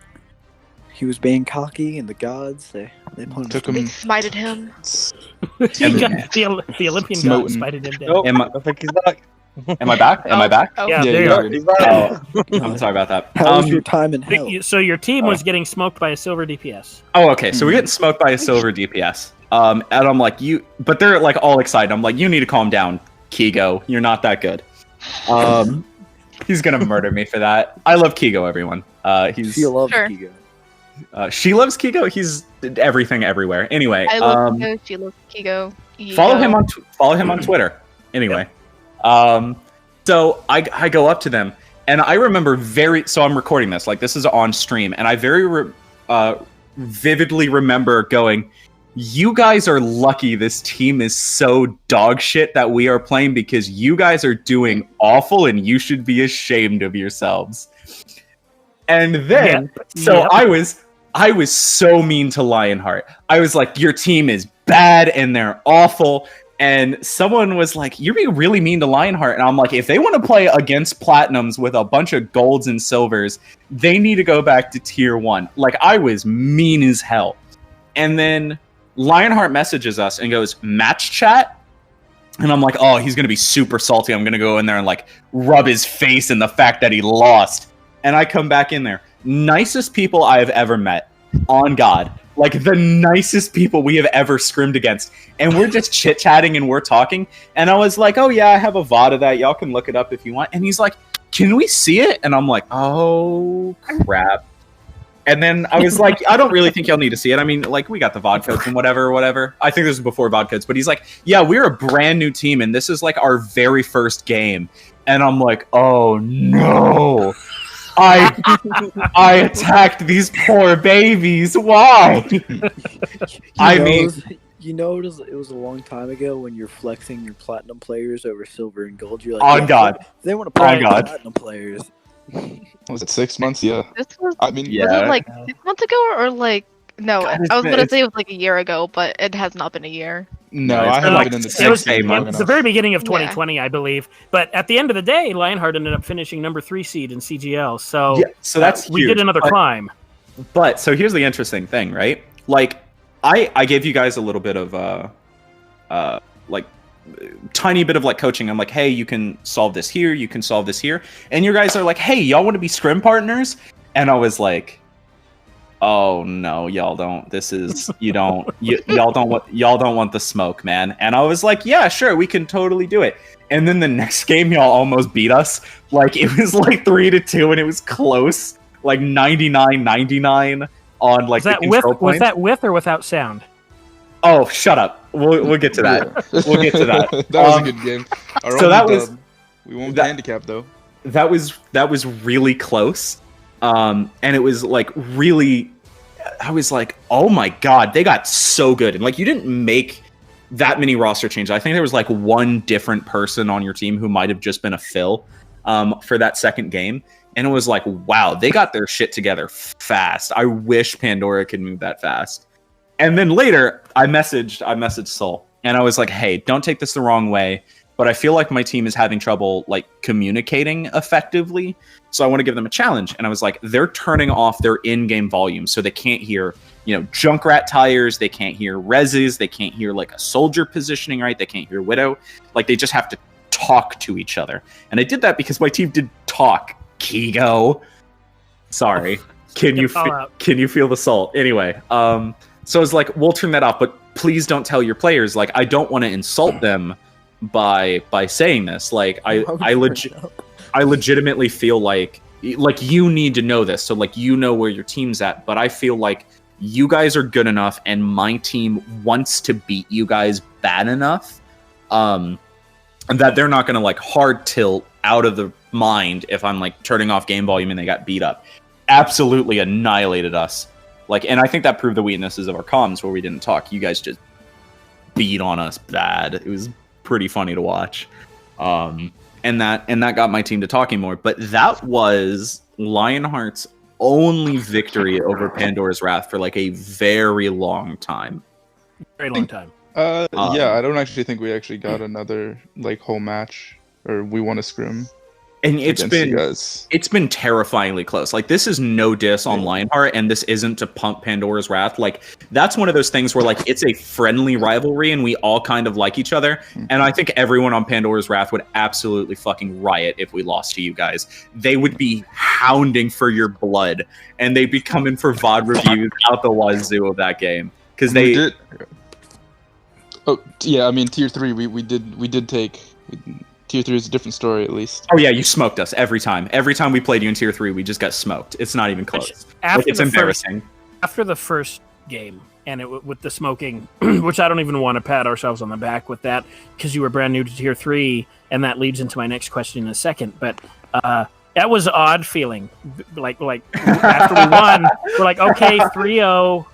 He was being cocky, and the gods they punished Took him. They him. smited him. the Olympian god Smoten. spited him down. Oh, Am I, I think he's back. am I back? Am I back? Oh, Yeah, Yeah, there you you're are. good. He's back. Oh, I'm sorry about that. How was your time in hell? So your team was getting smoked by a silver DPS. Oh, okay. So we're getting smoked by a silver DPS. And I'm like, but they're like all excited. I'm like, you need to calm down, Kigo. You're not that good. He's gonna murder me for that. I love Kigo, everyone. She loves Sure. Kigo. She loves Kigo. He's everything everywhere. Anyway, I love Kigo. She loves Kigo. follow him on Twitter. Anyway, so I go up to them and I remember so I'm recording this, like this is on stream, and I very vividly remember going, you guys are lucky this team is so dog shit that we are playing, because you guys are doing awful and you should be ashamed of yourselves. And then I was so mean to Lionhardt. I was like, your team is bad and they're awful. And someone was like, you're being really mean to Lionhardt. And I'm like, if they want to play against Platinums with a bunch of golds and silvers, they need to go back to tier 1. Like, I was mean as hell. And then Lionhardt messages us and goes, match chat? And I'm like, oh, he's going to be super salty. I'm going to go in there and like rub his face in the fact that he lost. And I come back in there. Nicest people I have ever met. On God. Like, the nicest people we have ever scrimmed against. And we're just chit-chatting and we're talking. And I was like, oh yeah, I have a VOD of that. Y'all can look it up if you want. And he's like, can we see it? And I'm like, oh, crap. And then I was like, I don't really think y'all need to see it. I mean, like, we got the VOD codes and whatever. I think this was before VOD codes. But he's like, yeah, we're a brand new team. And this is like our very first game. And I'm like, oh no. I attacked these poor babies. Why? It was a long time ago when you're flexing your platinum players over silver and gold. You're like, on God. They want to play God. platinum players. Was it 6 months? Yeah. This was, I mean, was it like 6 months ago or like no? God, I was gonna it's- say it was like a year ago, but it has not been a year. no, No, it's I been haven't like been in the 6 same eight game long months. It's the enough. very beginning of Yeah. 2020, I believe. But at the end of the day, Lionheart ended up finishing number 3 seed in CGL. So, Yeah, so that's we huge. did another climb. But so here's the interesting thing, right? Like, I gave you guys a little bit of like tiny bit of like coaching. I'm like, hey, you can solve this here, you can solve this here, and you guys are like, hey, y'all want to be scrim partners? And I was like, oh no, y'all don't. This is y'all don't want the smoke, man. And I was like, yeah, sure, we can totally do it. And then the next game, y'all almost beat us. Like, it was like 3-2, and it was close. Like 99-99 on like the control Was points. that with or without sound? Oh, shut up. We'll get to that. We'll get to that. That was a good game. Our so only that was- dub. We won't that- handicap though. That was really close. And it was like really, I was like, oh my God, they got so good. And like, you didn't make that many roster changes. I think there was like one different person on your team who might have just been a fill for that second game. And it was like, wow, they got their shit together fast. I wish Pandora could move that fast. And then later, I messaged Soul, and I was like, hey, don't take this the wrong way, but I feel like my team is having trouble like communicating effectively. So I want to give them a challenge. And I was like, they're turning off their in-game volume, so they can't hear, Junkrat tires, they can't hear reses, they can't hear like a soldier positioning right, they can't hear Widow. Like, they just have to talk to each other. And I did that because my team did talk. Kigo. Sorry. Can you feel the salt? Anyway, so I was like, we'll turn that off, but please don't tell your players. Like, I don't want to insult them by saying this. Like, I legitimately feel like you need to know this, so like where your team's at. But I feel like you guys are good enough, and my team wants to beat you guys bad enough, and that they're not going to like hard tilt out of the mind if I'm like turning off game volume and they got beat up. Absolutely annihilated us. Like, and I think that proved the weaknesses of our comms where we didn't talk. You guys just beat on us bad. It was pretty funny to watch. And that got my team to talking more. But that was Lionheart's only victory over Pandora's Wrath for like a very long time. Very long time. Yeah, I don't actually think we actually got another like whole match, or we won a scrim. And it's been terrifyingly close. Like, this is no diss on Lionhardt, and this isn't to pump Pandora's Wrath. Like, that's one of those things where, like, it's a friendly rivalry, and we all kind of like each other. And I think everyone on Pandora's Wrath would absolutely fucking riot if we lost to you guys. They would be hounding for your blood, and they'd be coming for VOD reviews out the wazoo of that game. Because they... did. Oh, yeah, I mean, Tier 3, we did take... Tier 3 is a different story, at least. Oh yeah, you smoked us every time. Every time we played you in Tier 3, we just got smoked. It's not even close. It's embarrassing. After the first game, and with the smoking, which I don't even want to pat ourselves on the back with that, because you were brand new to Tier 3, and that leads into my next question in a second, but that was an odd feeling. Like after we won, we're like, okay, 3-0,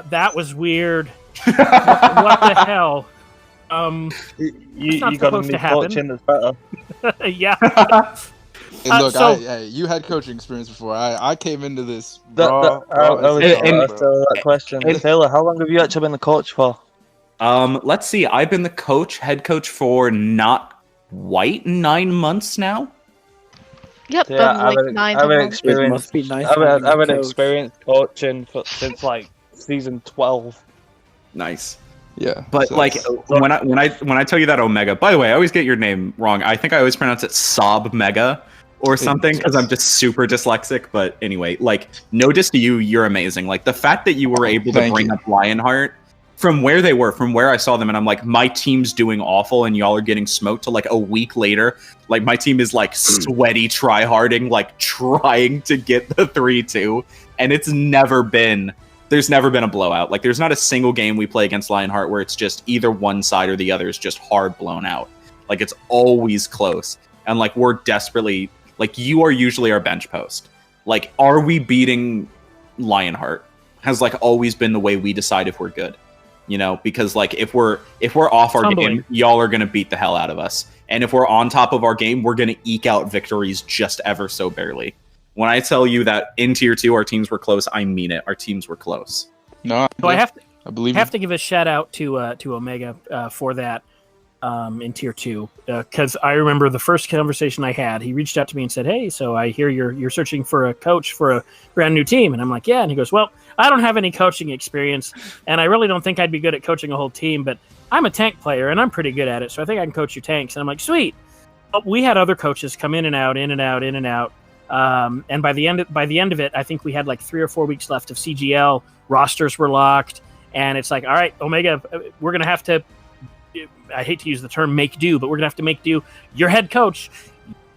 that was weird. What the hell? You got a new coaching that's better. Yeah. And look, you had coaching experience before. I came into this raw. That question, Taylor, how long have you actually been the coach for? Let's see. I've been the head coach for not quite 9 months now. Yep, Yeah, like 9 I've months. It must be nice. I've been experienced coaching since like season 12. Nice. Yeah, but so like when I tell you that Omega, by the way, I always get your name wrong. I think I always pronounce it Sob Mega or something because I'm just super dyslexic. But anyway, like, no diss to you, you're amazing. Like, the fact that you were able to bring up Lionhardt from where they were, from where I saw them, and I'm like, my team's doing awful, and y'all are getting smoked. To like a week later, like my team is like sweaty, try-harding, like trying to get the 3-2, and there's never been a blowout. Like, there's not a single game we play against Lionhardt where it's just either one side or the other is just hard blown out. Like, it's always close. And, like, we're desperately... Like, you are usually our bench post. Like, are we beating Lionhardt? Has, like, always been the way we decide if we're good. You know? Because, like, if we're off our game, y'all are going to beat the hell out of us. And if we're on top of our game, we're going to eke out victories just ever so barely. When I tell you that in Tier 2 our teams were close, I mean it. Our teams were close. No, so I have to give a shout out to Omega for that in Tier 2, because I remember the first conversation I had. He reached out to me and said, "Hey, so I hear you're searching for a coach for a brand new team," and I'm like, "Yeah." And he goes, "Well, I don't have any coaching experience, and I really don't think I'd be good at coaching a whole team, but I'm a tank player and I'm pretty good at it, so I think I can coach your tanks." And I'm like, "Sweet." Well, we had other coaches come in and out. And by the end of it, I think we had like 3 or 4 weeks left of CGL. Rosters were locked, and it's like, all right, Omega, we're gonna have to. I hate to use the term "make do," but we're gonna have to make do. Your head coach,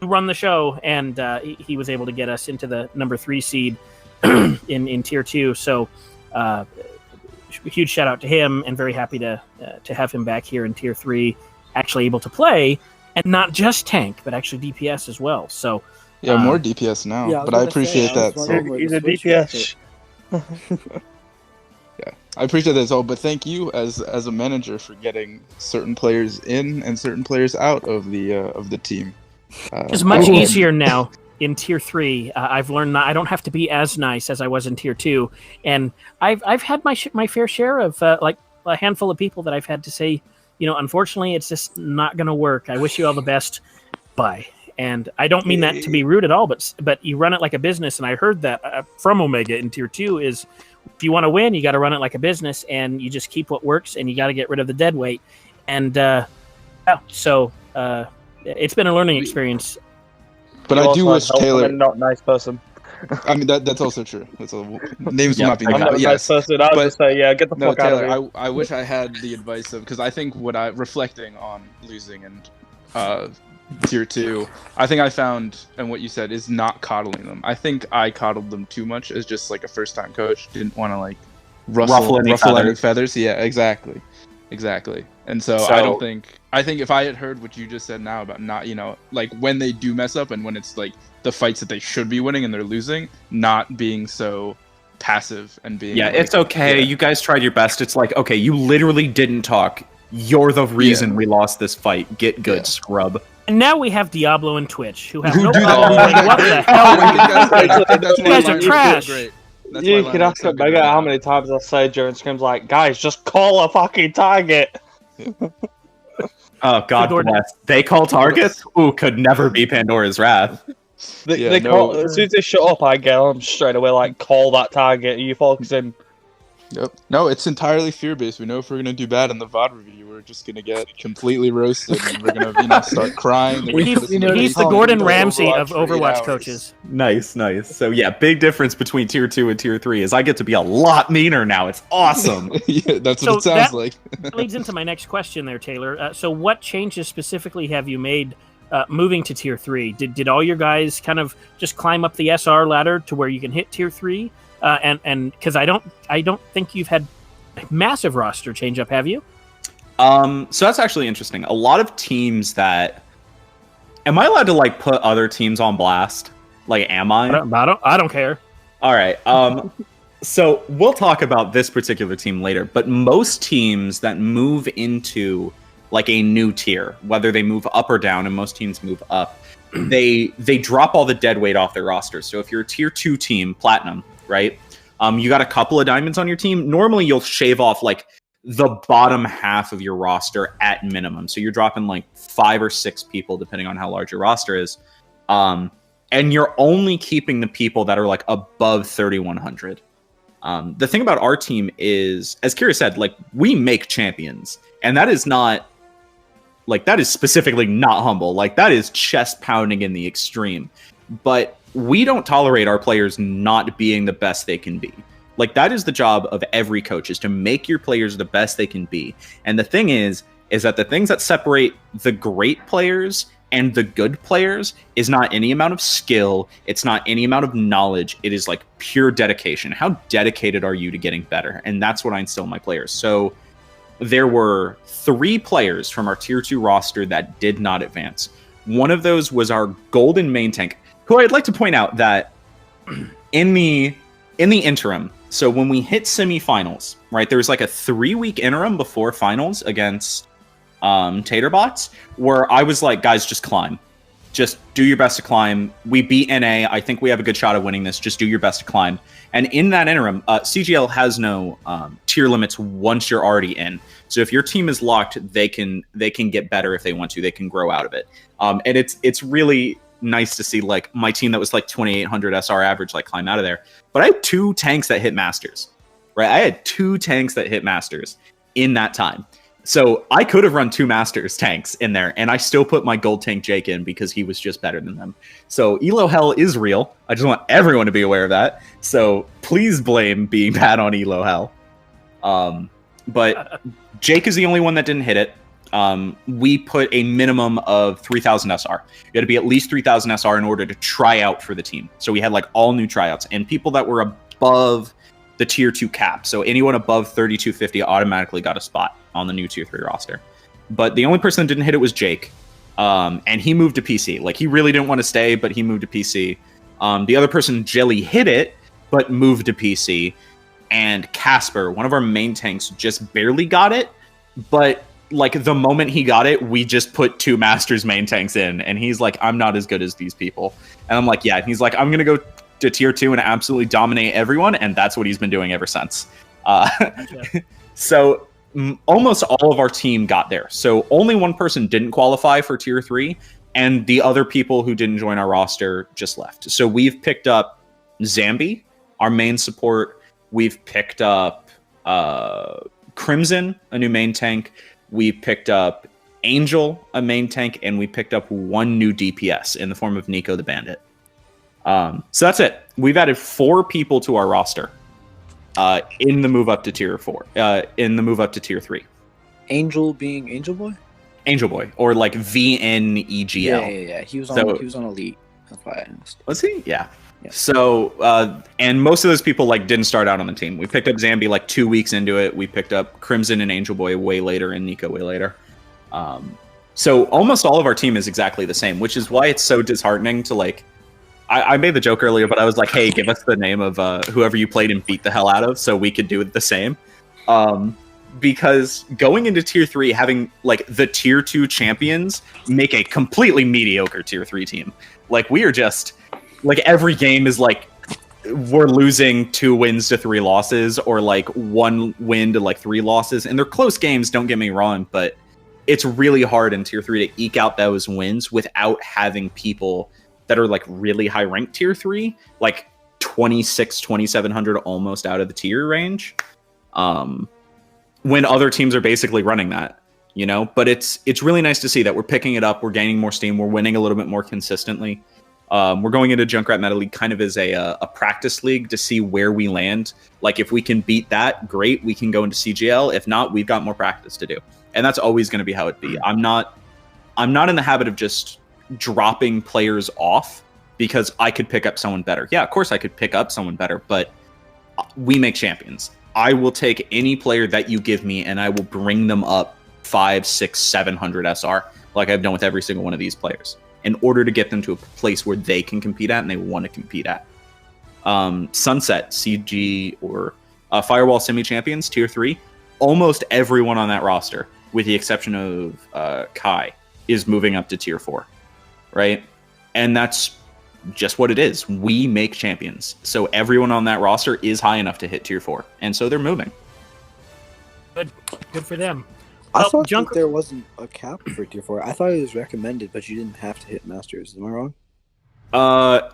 you run the show, and he was able to get us into the number 3 seed in Tier 2. So, huge shout out to him, and very happy to have him back here in Tier 3, actually able to play, and not just tank, but actually DPS as well. So. Yeah, more DPS now, yeah, but I appreciate that. He's a DPS. Yeah, I appreciate that as well. But thank you as a manager for getting certain players in and certain players out of the team. It's much easier now in Tier 3. I've learned I don't have to be as nice as I was in Tier 2, and I've had my fair share of like a handful of people that I've had to say, unfortunately, it's just not going to work. I wish you all the best. Bye. And I don't mean that to be rude at all, but you run it like a business. And I heard that from Omega in Tier 2 is if you want to win, you got to run it like a business, and you just keep what works, and you got to get rid of the dead weight. And so it's been a learning experience. But I do wish Taylor... I'm not a nice person. I mean, that's also true. Names will not be... I'm not a nice person. I would just say, get the fuck out Taylor, of here. I wish I had the advice of... Because I think reflecting on losing and... Tier 2, I think I found, and what you said, is not coddling them. I think I coddled them too much as just like a first-time coach. Didn't want to like ruffle any feathers. Yeah, exactly. And so I don't think... I think if I had heard what you just said now about not, like when they do mess up and when it's like the fights that they should be winning and they're losing, not being so passive and being... Yeah, like, it's okay. Yeah. You guys tried your best. It's like, okay, you literally didn't talk. You're the reason we lost this fight. Get good, scrub. And now we have Diablo and Twitch, who have Who no do that? problem. Like, what the hell? I think that's You why guys are Lionhardt trash. so great. That's You why can Lionhardt's ask so it good bigger right how now. many times I say during scrims, like, guys, just call a fucking target. Oh God Gordon. bless. They call targets. Ooh, could never be Pandora's Wrath. They call, as soon as they shut up, I get them straight away, like, call that target. Are you focusing? Yep. No, it's entirely fear-based. We know if we're gonna do bad in the VOD review, we're just gonna get completely roasted, and we're gonna start crying. They're gonna He's, put us in the he's the basement, Gordon we're gonna Ramsay Overwatch of for 8 Overwatch hours. coaches. Nice. So yeah, big difference between tier 2 and tier 3 is I get to be a lot meaner now. It's awesome. Yeah, that's So what it sounds that- like. Leads into my next question there, Taylor. So what changes specifically have you made moving to tier 3? Did all your guys kind of just climb up the SR ladder to where you can hit tier 3? And because I don't think you've had massive roster change up, have you? So that's actually interesting. A lot of teams that am I allowed to like put other teams on blast? Like, am I? I don't care. All right. So we'll talk about this particular team later, but most teams that move into like a new tier, whether they move up or down, and most teams move up, they drop all the dead weight off their roster. So if you're a tier 2 team, platinum, right? You got a couple of diamonds on your team. Normally you'll shave off like the bottom half of your roster at minimum. So you're dropping like 5 or 6 people, depending on how large your roster is. And you're only keeping the people that are like above 3,100. The thing about our team is, as Kira said, like we make champions, and that is not like, that is specifically not humble. Like that is chest pounding in the extreme, but we don't tolerate our players not being the best they can be. Like that is the job of every coach, is to make your players the best they can be. And the thing is that the things that separate the great players and the good players is not any amount of skill. It's not any amount of knowledge. It is like pure dedication. How dedicated are you to getting better? And that's what I instill in my players. So there were 3 players from our tier 2 roster that did not advance. One of those was our golden main tank, who I'd like to point out that in the interim, so when we hit semifinals, right, there was like a 3-week interim before finals against Taterbots, where I was like, guys, just climb. Just do your best to climb. We beat NA. I think we have a good shot of winning this. Just do your best to climb. And in that interim, CGL has no tier limits once you're already in. So if your team is locked, they can get better if they want to. They can grow out of it. And it's really nice to see like my team that was like 2,800 SR average like climb out of there. But I had 2 tanks that hit masters, right? I had 2 tanks that hit masters in that time. So I could have run 2 masters tanks in there, and I still put my gold tank Jake in because he was just better than them. So Elo Hell is real. I just want everyone to be aware of that. So please blame being bad on Elo Hell. But Jake is the only one that didn't hit it. We put a minimum of 3,000 SR. You had to be at least 3,000 SR in order to try out for the team. So we had like all new tryouts, and people that were above the tier 2 cap. So anyone above 3,250 automatically got a spot on the new tier 3 roster. But the only person that didn't hit it was Jake. And he moved to PC. Like he really didn't want to stay, but he moved to PC. The other person, Jelly, hit it, but moved to PC. And Casper, one of our main tanks, just barely got it. But like the moment he got it, we just put 2 Masters main tanks in. And he's like, I'm not as good as these people. And I'm like, yeah. And he's like, I'm going to go to tier 2 and absolutely dominate everyone. And that's what he's been doing ever since. So almost all of our team got there. So only one person didn't qualify for tier 3. And the other people who didn't join our roster just left. So we've picked up Zambi, our main support. We've picked up Crimson, a new main tank. We picked up Angel, a main tank, and we picked up 1 new DPS in the form of Nico the Bandit. So that's it. We've added 4 people to our roster in the move up to tier 4. In the move up to tier 3. Angel being Angel Boy? Angel Boy, or like VNEGL. Yeah. He was on Elite. That's why I asked. Was he? Yeah. Yeah. So, and most of those people like didn't start out on the team. We picked up Zambi like 2 weeks into it. We picked up Crimson and Angel Boy way later, and Nico way later. So almost all of our team is exactly the same, which is why it's so disheartening to like. I made the joke earlier, but I was like, hey, give us the name of whoever you played and beat the hell out of, so we could do the same. because going into tier 3, having like the tier 2 champions make a completely mediocre tier 3 team. Like we are just like every game is like we're losing 2 wins to 3 losses, or like 1 win to like 3 losses, and they're close games, don't get me wrong, but it's really hard in tier 3 to eke out those wins without having people that are like really high ranked tier 3, like 2,700 almost out of the tier range, when other teams are basically running that, you know. But it's really nice to see that we're picking it up, we're gaining more steam, we're winning a little bit more consistently. We're going into Junkrat Meta League kind of as a practice league to see where we land. Like, if we can beat that, great, we can go into CGL. If not, we've got more practice to do. And that's always going to be how it be. I'm not in the habit of just dropping players off because I could pick up someone better. Yeah, of course I could pick up someone better, but we make champions. I will take any player that you give me and I will bring them up 500, 600, 700 SR, like I've done with every single one of these players, in order to get them to a place where they can compete at and they want to compete at. Sunset, CG, or Firewall semi-champions, tier 3, almost everyone on that roster, with the exception of Kai, is moving up to tier 4, right? And that's just what it is. We make champions. So everyone on that roster is high enough to hit tier 4. And so they're moving. Good for them. I thought that there wasn't a cap for tier 4. I thought it was recommended, but you didn't have to hit Masters. Am I wrong?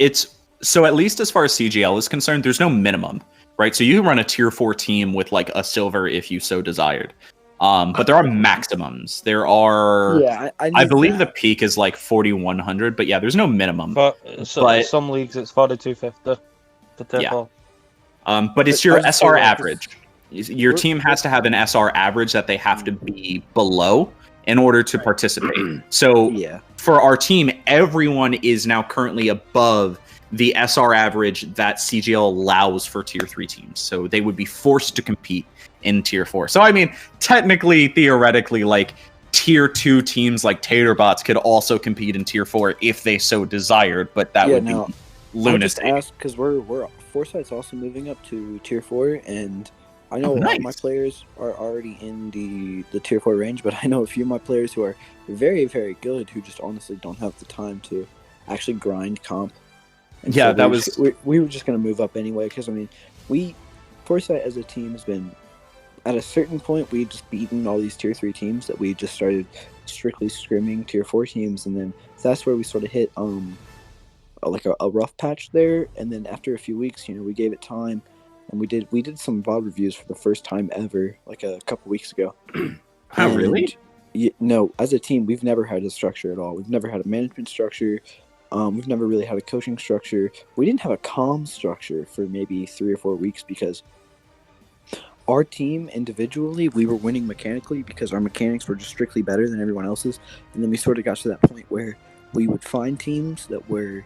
It's so, at least as far as CGL is concerned, there's no minimum, right? So you can run a tier 4 team with like a silver if you so desired. But there are maximums. There are, yeah, I believe the peak is like 4,100, but yeah, there's no minimum. But some leagues it's 4,250 for tier 4. But it's your SR average. Your team has to have an SR average that they have to be below in order to participate. So for our team, everyone is now currently above the SR average that CGL allows for tier 3 teams. So they would be forced to compete in tier 4. So I mean, technically, theoretically, like tier 2 teams like Taterbots could also compete in tier 4 if they so desired, but that would be lunatic. I just asked because we're Foresight's also moving up to tier 4, and I know a lot of my players are already in the tier 4 range, but I know a few of my players who are very, very good who just honestly don't have the time to actually grind comp. And yeah, so we were just going to move up anyway, because I mean, Foresight as a team has been, at a certain point, we just beaten all these tier 3 teams that we just started strictly scrimming tier 4 teams, and then that's where we sort of hit like a rough patch there. And then after a few weeks, we gave it time, and we did some VOD reviews for the first time ever, like a couple weeks ago. Oh, really? No, as a team, we've never had a structure at all. We've never had a management structure. We've never really had a coaching structure. We didn't have a comm structure for maybe 3 or 4 weeks because our team individually, we were winning mechanically because our mechanics were just strictly better than everyone else's. And then we sort of got to that point where we would find teams that were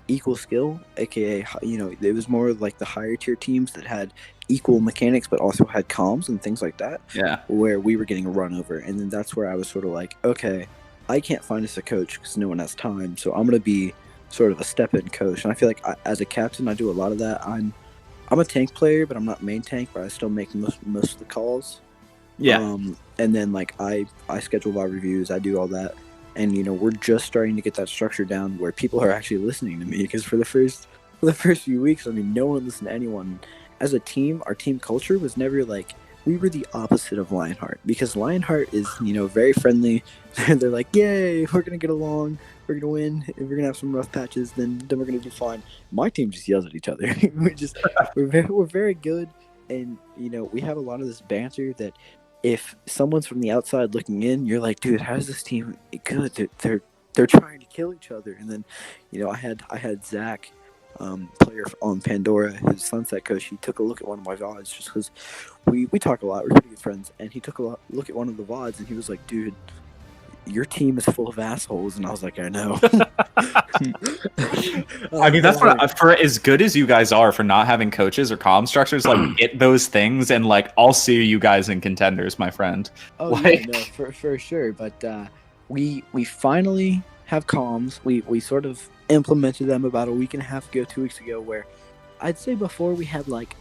equal skill, aka it was more like the higher tier teams that had equal mechanics but also had comms and things like that, where we were getting a run over. And then that's where I was sort of like, okay, I can't find us a coach because no one has time, so I'm going to be sort of a step-in coach. And I feel like as a captain, I do a lot of that. I'm a tank player, but I'm not main tank, but I still make most of the calls. Yeah. And then like I schedule live reviews, I do all that. And we're just starting to get that structure down where people are actually listening to me, because for the first few weeks, I mean, no one listened to anyone. As a team, our team culture was never like, we were the opposite of Lionhardt, because Lionhardt is, very friendly. They're like, yay, we're going to get along, we're going to win, if we're going to have some rough patches, then we're going to do fine. My team just yells at each other. we're very good, and, we have a lot of this banter that if someone's from the outside looking in, you're like, dude, how's this team good? They're trying to kill each other. And then, I had Zach, player on Pandora, who's Sunset coach. He took a look at one of my VODs just because we talk a lot. We're pretty good friends, and he took a look at one of the VODs, and he was like, dude, your team is full of assholes. And I was like, I know. I mean, that's what, for as good as you guys are for not having coaches or comm structures, like, get those things, and like, I'll see you guys in contenders, my friend. Oh, like, yeah, no, for sure. But we finally have comms. We sort of implemented them about a week and a half ago, 2 weeks ago, where I'd say before we had like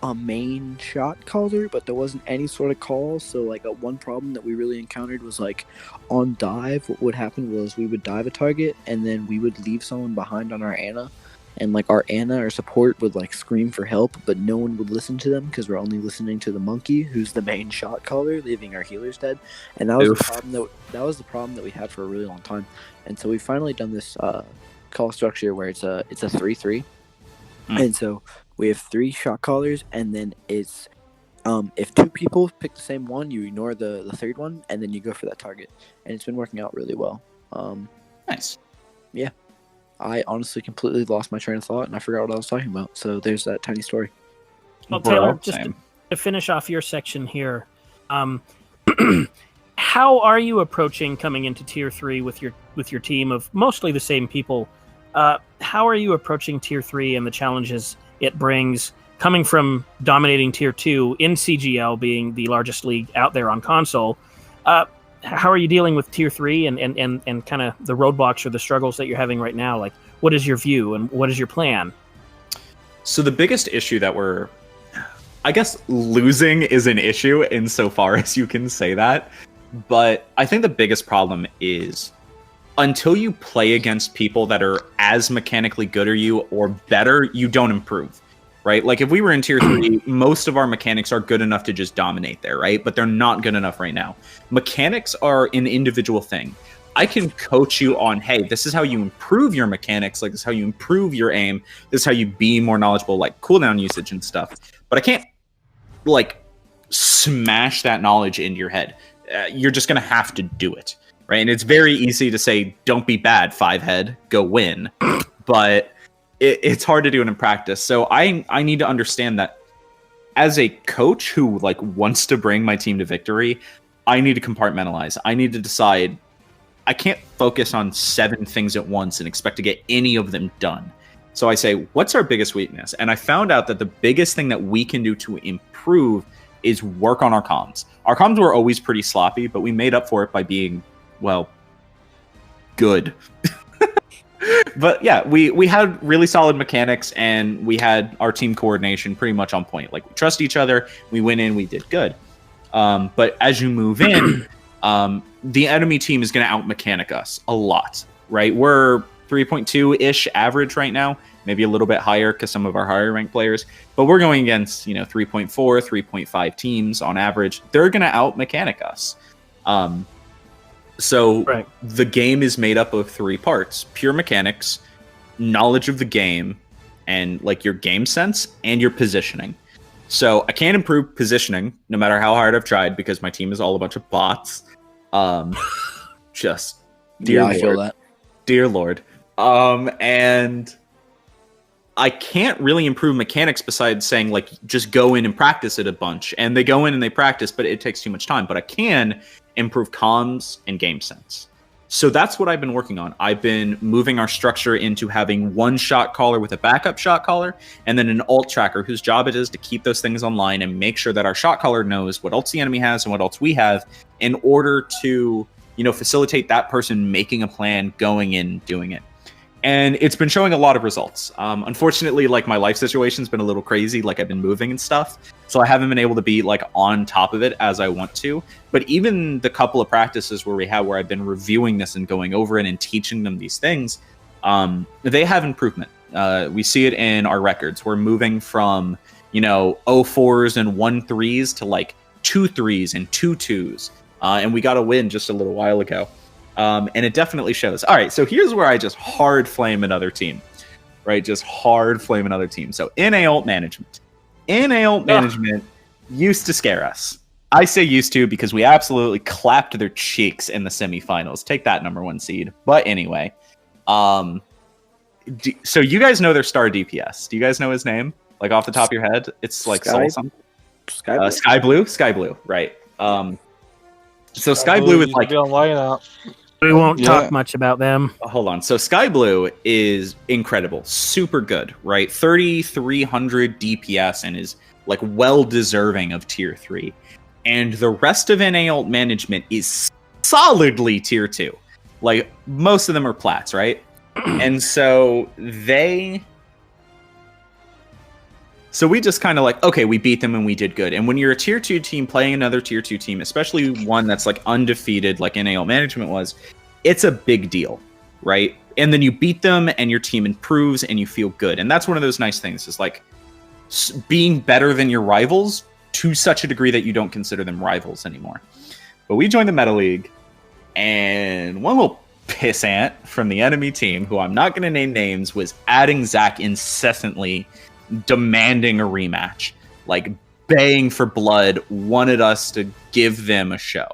a main shot caller, but there wasn't any sort of call. So like one problem that we really encountered was like on dive, what would happen was we would dive a target and then we would leave someone behind on our Ana, and like our Ana or support would like scream for help, but no one would listen to them because we're only listening to the monkey, who's the main shot caller, leaving our healers dead. And that was the problem the problem that we had for a really long time. And so we finally done this call structure where it's a 3-3. And so we have 3 shot callers, and then it's if 2 people pick the same one, you ignore the third one, and then you go for that target. And it's been working out really well. Nice. Yeah. I honestly completely lost my train of thought, and I forgot what I was talking about. So there's that tiny story. Well, Taylor, just to finish off your section here, how are you approaching coming into Tier 3 with your team of mostly the same people? How are you approaching Tier 3 and the challenges it brings, coming from dominating Tier 2 in CGL, being the largest league out there on console? How are you dealing with Tier 3 and kind of the roadblocks or the struggles that you're having right now? Like, what is your view and what is your plan? So the biggest issue that I guess losing is an issue insofar as you can say that. But I think the biggest problem is until you play against people that are as mechanically good as you or better, you don't improve. Right? Like if we were in Tier 3, most of our mechanics are good enough to just dominate there, right? But they're not good enough right now. Mechanics are an individual thing. I can coach you on, hey, this is how you improve your mechanics, like this is how you improve your aim, this is how you be more knowledgeable, like cooldown usage and stuff. But I can't, like, smash that knowledge into your head. You're just going to have to do it, right? And it's very easy to say, don't be bad, 5-head, go win. But it's hard to do it in practice. So I need to understand that as a coach who like wants to bring my team to victory, I need to compartmentalize. I need to decide I can't focus on 7 things at once and expect to get any of them done. So I say, what's our biggest weakness? And I found out that the biggest thing that we can do to improve is work on our comms. Our comms were always pretty sloppy, but we made up for it by being, well, good. But yeah, we had really solid mechanics and we had our team coordination pretty much on point. Like we trust each other, we went in, we did good. But as you move in, the enemy team is going to out-mechanic us a lot, right? We're 3.2-ish average right now, maybe a little bit higher because some of our higher ranked players, but we're going against 3.4, 3.5 teams on average. They're going to out-mechanic us. So right. The game is made up of 3 parts: pure mechanics, knowledge of the game, and like your game sense and your positioning. So I can't improve positioning no matter how hard I've tried because my team is all a bunch of bots. Just dear Lord. I feel that. Dear Lord. And I can't really improve mechanics besides saying like just go in and practice it a bunch. And they go in and they practice, but it takes too much time. But I can improve comms and game sense. So that's what I've been working on. I've been moving our structure into having 1 shot caller with a backup shot caller, and then an ult tracker whose job it is to keep those things online and make sure that our shot caller knows what ults the enemy has and what ults we have in order to, facilitate that person making a plan, going in, doing it. And it's been showing a lot of results. Unfortunately, like my life situation's been a little crazy, like I've been moving and stuff. So I haven't been able to be like on top of it as I want to. But even the couple of practices where I've been reviewing this and going over it and teaching them these things, they have improvement. We see it in our records. We're moving from, 0-4s and 1-3s to like 2-3s and 2-2s. And we got a win just a little while ago. And it definitely shows. All right, so here's where I just hard flame another team, right? Just hard flame another team. So NA ult management. NA ult management used to scare us. I say used to because we absolutely clapped their cheeks in the semifinals. Take that, number 1 seed. But anyway, so you guys know their star DPS. Do you guys know his name? Like off the top of your head? It's like Sky Blue? Sky Blue, right. So Sky Blue is like... We won't talk much about them. Hold on. So Sky Blue is incredible. Super good, right? 3,300 DPS and is like well deserving of tier 3. And the rest of NA ult management is solidly tier 2. Like most of them are plats, right? And so they So we just kind of like, okay, we beat them and we did good. And when you're a tier 2 team playing another tier 2 team, especially one that's like undefeated like NAL management was, it's a big deal, right? And then you beat them and your team improves and you feel good. And that's one of those nice things, is like being better than your rivals to such a degree that you don't consider them rivals anymore. But we joined the Meta League, and one little pissant from the enemy team, who I'm not going to name names, was adding Zach incessantly, demanding a rematch, like baying for blood, wanted us to give them a show,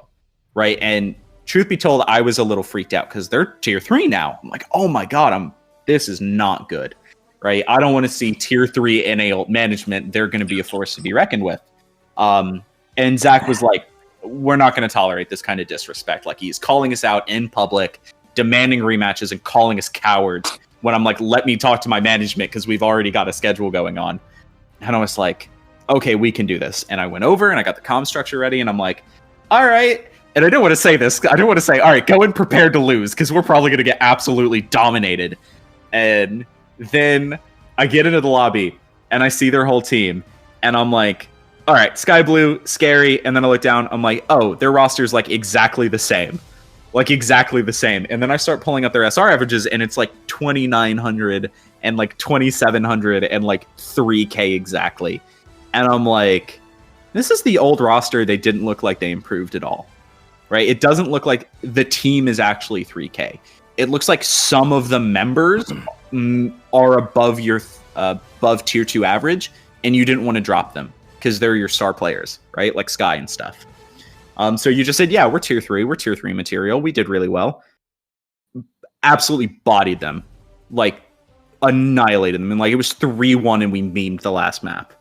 right? And truth be told, I was a little freaked out because they're tier 3 now. I'm like, oh my god, this is not good, right? I don't want to see tier 3 NAL management. They're going to be a force to be reckoned with. And Zach was like, we're not going to tolerate this kind of disrespect. Like, he's calling us out in public, demanding rematches, and calling us cowards. When I'm like, let me talk to my management because we've already got a schedule going on. And I was like, okay, we can do this. And I went over and I got the comm structure ready, and I'm like, all right. And I didn't want to say this. I didn't want to say, all right, go in prepared to lose, because we're probably going to get absolutely dominated. And then I get into the lobby and I see their whole team, and I'm like, all right, Sky Blue, scary. And then I look down, I'm like, oh, their roster's like exactly the same. Like exactly the same. And then I start pulling up their SR averages, and it's like 2,900 and like 2,700 and like 3K exactly. And I'm like, this is the old roster. They didn't look like they improved at all, right? It doesn't look like the team is actually 3K. It looks like some of the members are above your above tier 2 average, and you didn't want to drop them because they're your star players, right? Like Sky and stuff. So you just said, yeah, we're tier 3. We're tier 3 material. We did really well. Absolutely bodied them. Like, annihilated them. And like, it was 3-1 and we memed the last map.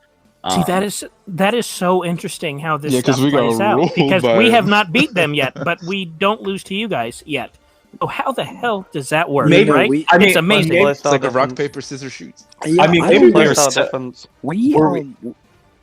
See, that is so interesting how this stuff we plays got out. Because rolled we by have not beat them yet, but we don't lose to you guys yet. So how the hell does that work, Maybe, right? I mean, it's amazing. maybe It's like a rock, paper, scissors, shoot. Yeah, I mean, I maybe don't know. there's...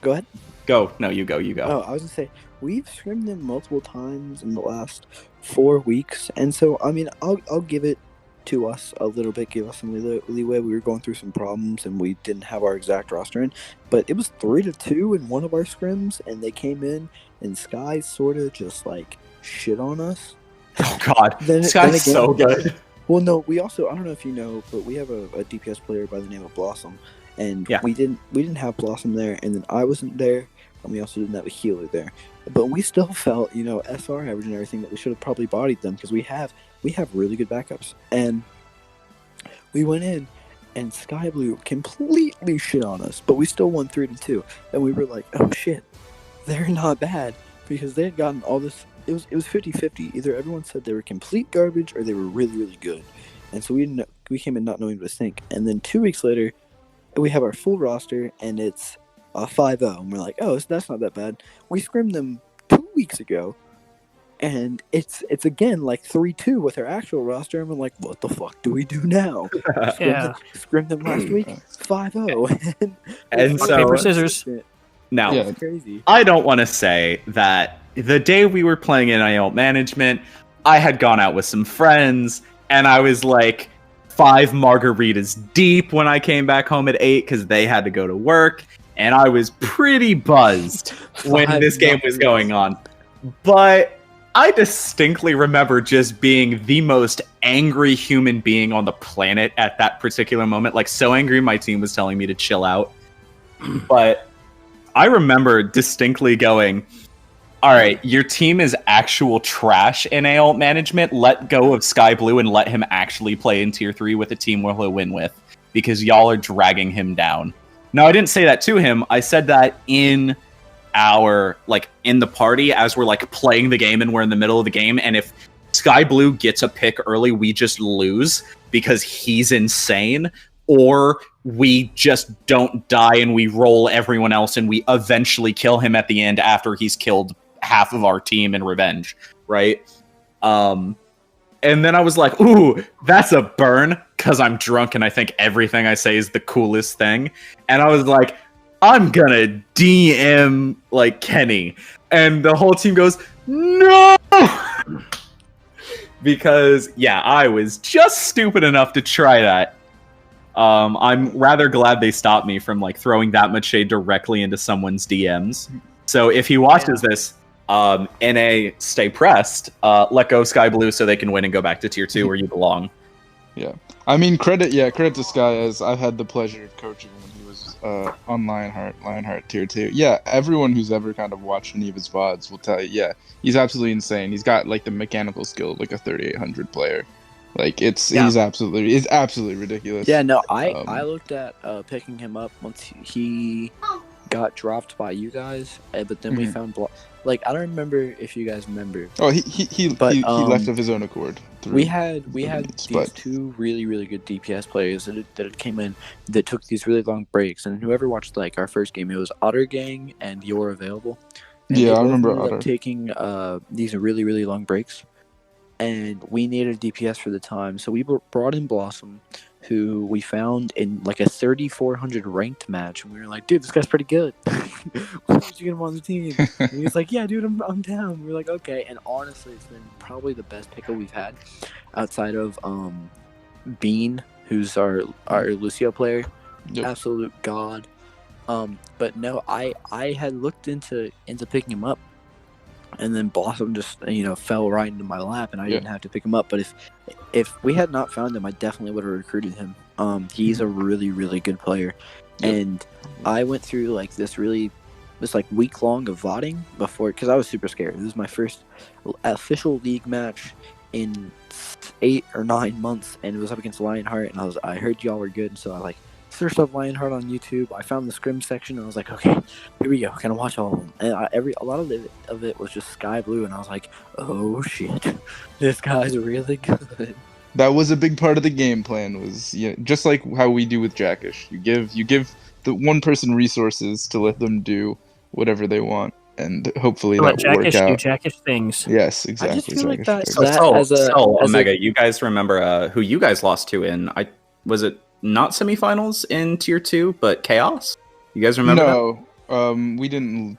Go ahead. Go. No, you go. Oh, I was gonna say, we've scrimmed them multiple times in the last 4 weeks, and so I mean, I'll give it to us a little bit, give us some leeway. We were going through some problems, and we didn't have our exact roster in, but it was 3-2 in one of our scrims, and they came in, and Sky sort of just like shit on us. Oh God, Sky's so good. Well, no, we also, I don't know if you know, but we have a DPS player by the name of Blossom, and yeah. we didn't have Blossom there, and then I wasn't there, and we also didn't have a healer there. But we still felt, SR average and everything, that we should have probably bodied them, because we have really good backups. And we went in, and Sky Blue completely shit on us, but we still won 3-2. And we were like, oh shit, they're not bad, because they had gotten all this. It was 50-50. Either everyone said they were complete garbage or they were really, really good. And so we came in not knowing what to think. And then 2 weeks later, we have our full roster, and it's a 5-0. And we're like, oh, that's not that bad. We scrimmed them 2 weeks ago, and it's again like 3-2 with our actual roster. And we're like, what the fuck do we do now? Scrimmed them last week, 5-0. and so paper, scissors. Now, yeah, crazy. I don't want to say that the day we were playing NIL management, I had gone out with some friends, and I was like 5 margaritas deep when I came back home at 8 because they had to go to work, and I was pretty buzzed when this game was going on. But I distinctly remember just being the most angry human being on the planet at that particular moment. Like, so angry my team was telling me to chill out. But I remember distinctly going, all right, your team is actual trash in NAL management. Let go of Sky Blue and let him actually play in Tier 3 with a team where he'll win with, because y'all are dragging him down. No, I didn't say that to him. I said that in in the party as we're like playing the game and we're in the middle of the game. And if Sky Blue gets a pick early, we just lose because he's insane. Or we just don't die and we roll everyone else and we eventually kill him at the end after he's killed half of our team in revenge, right? And then I was like, ooh, that's a burn, because I'm drunk and I think everything I say is the coolest thing. And I was like, I'm gonna DM like Kenny. And the whole team goes, no! Because, yeah, I was just stupid enough to try that. I'm rather glad they stopped me from like throwing that much shade directly into someone's DMs. So if he watches this, NA, stay pressed. Let go Sky Blue so they can win and go back to tier 2 where you belong. Yeah, I mean credit to Sky, as I've had the pleasure of coaching him when he was on Lionhardt tier 2. Yeah, everyone who's ever kind of watched any of his VODs will tell you, yeah, he's absolutely insane. He's got like the mechanical skill of like a 3800 player. Like it's absolutely ridiculous. Yeah, no, I looked at picking him up once he got dropped by you guys, but then we found like I don't remember if you guys remember. Oh, he left of his own accord. We had these two really good DPS players that came in that took these really long breaks, and whoever watched like our first game, it was Otter Gang and You're Available. And yeah, I remember Otter taking these really long breaks, and we needed DPS for the time, so we brought in Blossom, who we found in like a 3400 ranked match, and we were like, dude, this guy's pretty good. Why don't you get him on the team? And he's like, yeah, dude, I'm down. We were like, okay. And honestly, it's been probably the best pickup we've had outside of Bean, who's our Lucio player. Yep. Absolute god. But no, I had looked into picking him up, and then Blossom just fell right into my lap, and I didn't have to pick him up. But if we had not found him, I definitely would have recruited him. He's a really good player. Yep. And I went through like this week long of VODing before, because I was super scared. This was my first official league match in 8 or 9 months, and it was up against Lionhardt, and I heard y'all were good, and so I like searched up Lionhardt on YouTube. I found the scrim section, and I was like, okay, here we go. Gonna watch all of them. And a lot of it was just Sky Blue, and I was like, oh shit, this guy's really good. That was a big part of the game plan. Was just like how we do with Jackish. You give the one person resources to let them do whatever they want, and hopefully that will work out. Do Jackish things. Yes, exactly. I just feel like that. So Omega, you guys remember who you guys lost to in? Was it not semifinals in tier 2, but Chaos? You guys remember? No, we didn't.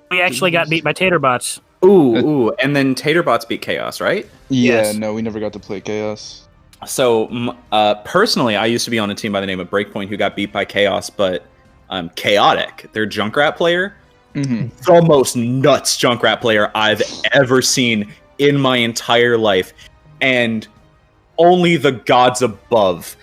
We actually got beat by Taterbots. Ooh, and then Taterbots beat Chaos, right? Yeah, Yes. No, we never got to play Chaos. So, personally, I used to be on a team by the name of Breakpoint who got beat by Chaos, but Chaotic, their Junkrat player, the most nuts Junkrat player I've ever seen in my entire life, and only the gods above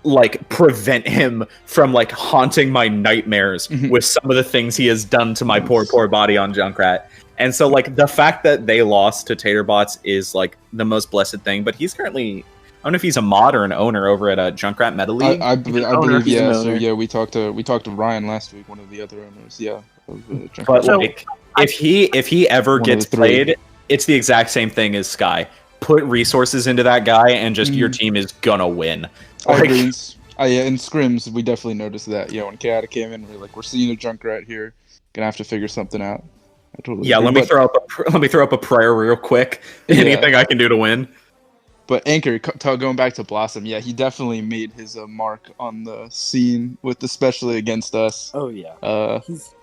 like prevent him from like haunting my nightmares with some of the things he has done to my poor body on Junkrat. And so like the fact that they lost to Taterbots is like the most blessed thing, but he's currently, I don't know if he's a mod or an owner over at Junkrat Meta League. I believe yeah. So yeah, we talked to Ryan last week, one of the other owners. Yeah. But like, if he ever gets played, it's the exact same thing as Sky. Put resources into that guy, and just your team is gonna win. Like, yeah, in scrims, we definitely noticed that. Yeah, when Chaotic came in, we're seeing a Junkrat here. Gonna have to figure something out. I totally agree. Let me throw up a prayer real quick. Anything I can do to win. But Anchor, going back to Blossom, yeah, he definitely made his mark on the scene, with especially against us. Oh yeah. He's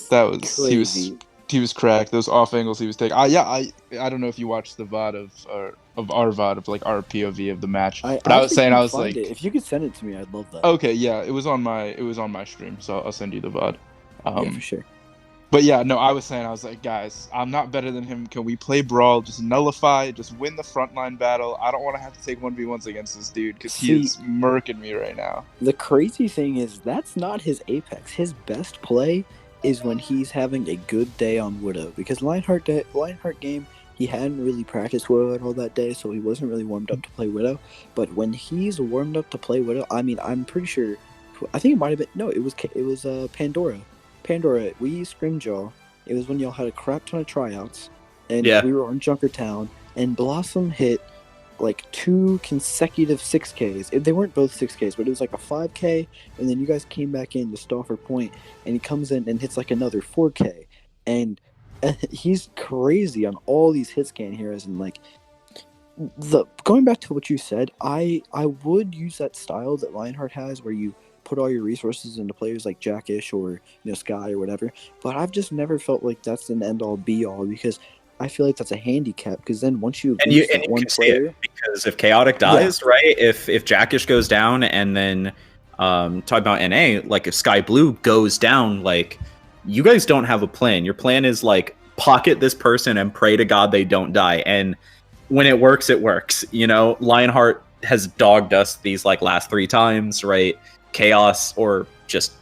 crazy. He was cracked. Those off angles he was taking. I don't know if you watched the VOD of our VOD of like our POV of the match. I was like, if you could send it to me, I'd love that. Okay, yeah, it was on my stream, so I'll send you the VOD. Yeah, for sure. But yeah, no, I was like, guys, I'm not better than him. Can we play Brawl? Just nullify, just win the frontline battle. I don't want to have to take 1v1s against this dude, because he is murking me right now. The crazy thing is, that's not his apex. His best play is when he's having a good day on Widow, because Lionhardt game, he hadn't really practiced Widow at all that day, so he wasn't really warmed up to play Widow. But when he's warmed up to play Widow, I mean, I'm pretty sure, I think it might have been, no, it was Pandora. We used Scrimjaw. It was when y'all had a crap ton of tryouts, and we were on Junkertown, and Blossom hit like 2 consecutive 6Ks. They weren't both 6Ks, but it was like a 5K, and then you guys came back in to stall for point, and he comes in and hits like another 4K, and he's crazy on all these hit scan heroes. And like, going back to what you said, I would use that style that Lionhardt has, where you put all your resources into players like Jackish or Sky or whatever, but I've just never felt like that's an end all be all, because I feel like that's a handicap, because then once you lose that one player, because if Chaotic dies, right? If Jackish goes down, and then talk about NA, like if Sky Blue goes down, like you guys don't have a plan. Your plan is like pocket this person and pray to God they don't die. And when it works, it works. You know, Lionhardt has dogged us these like last 3 times, right? Chaos or just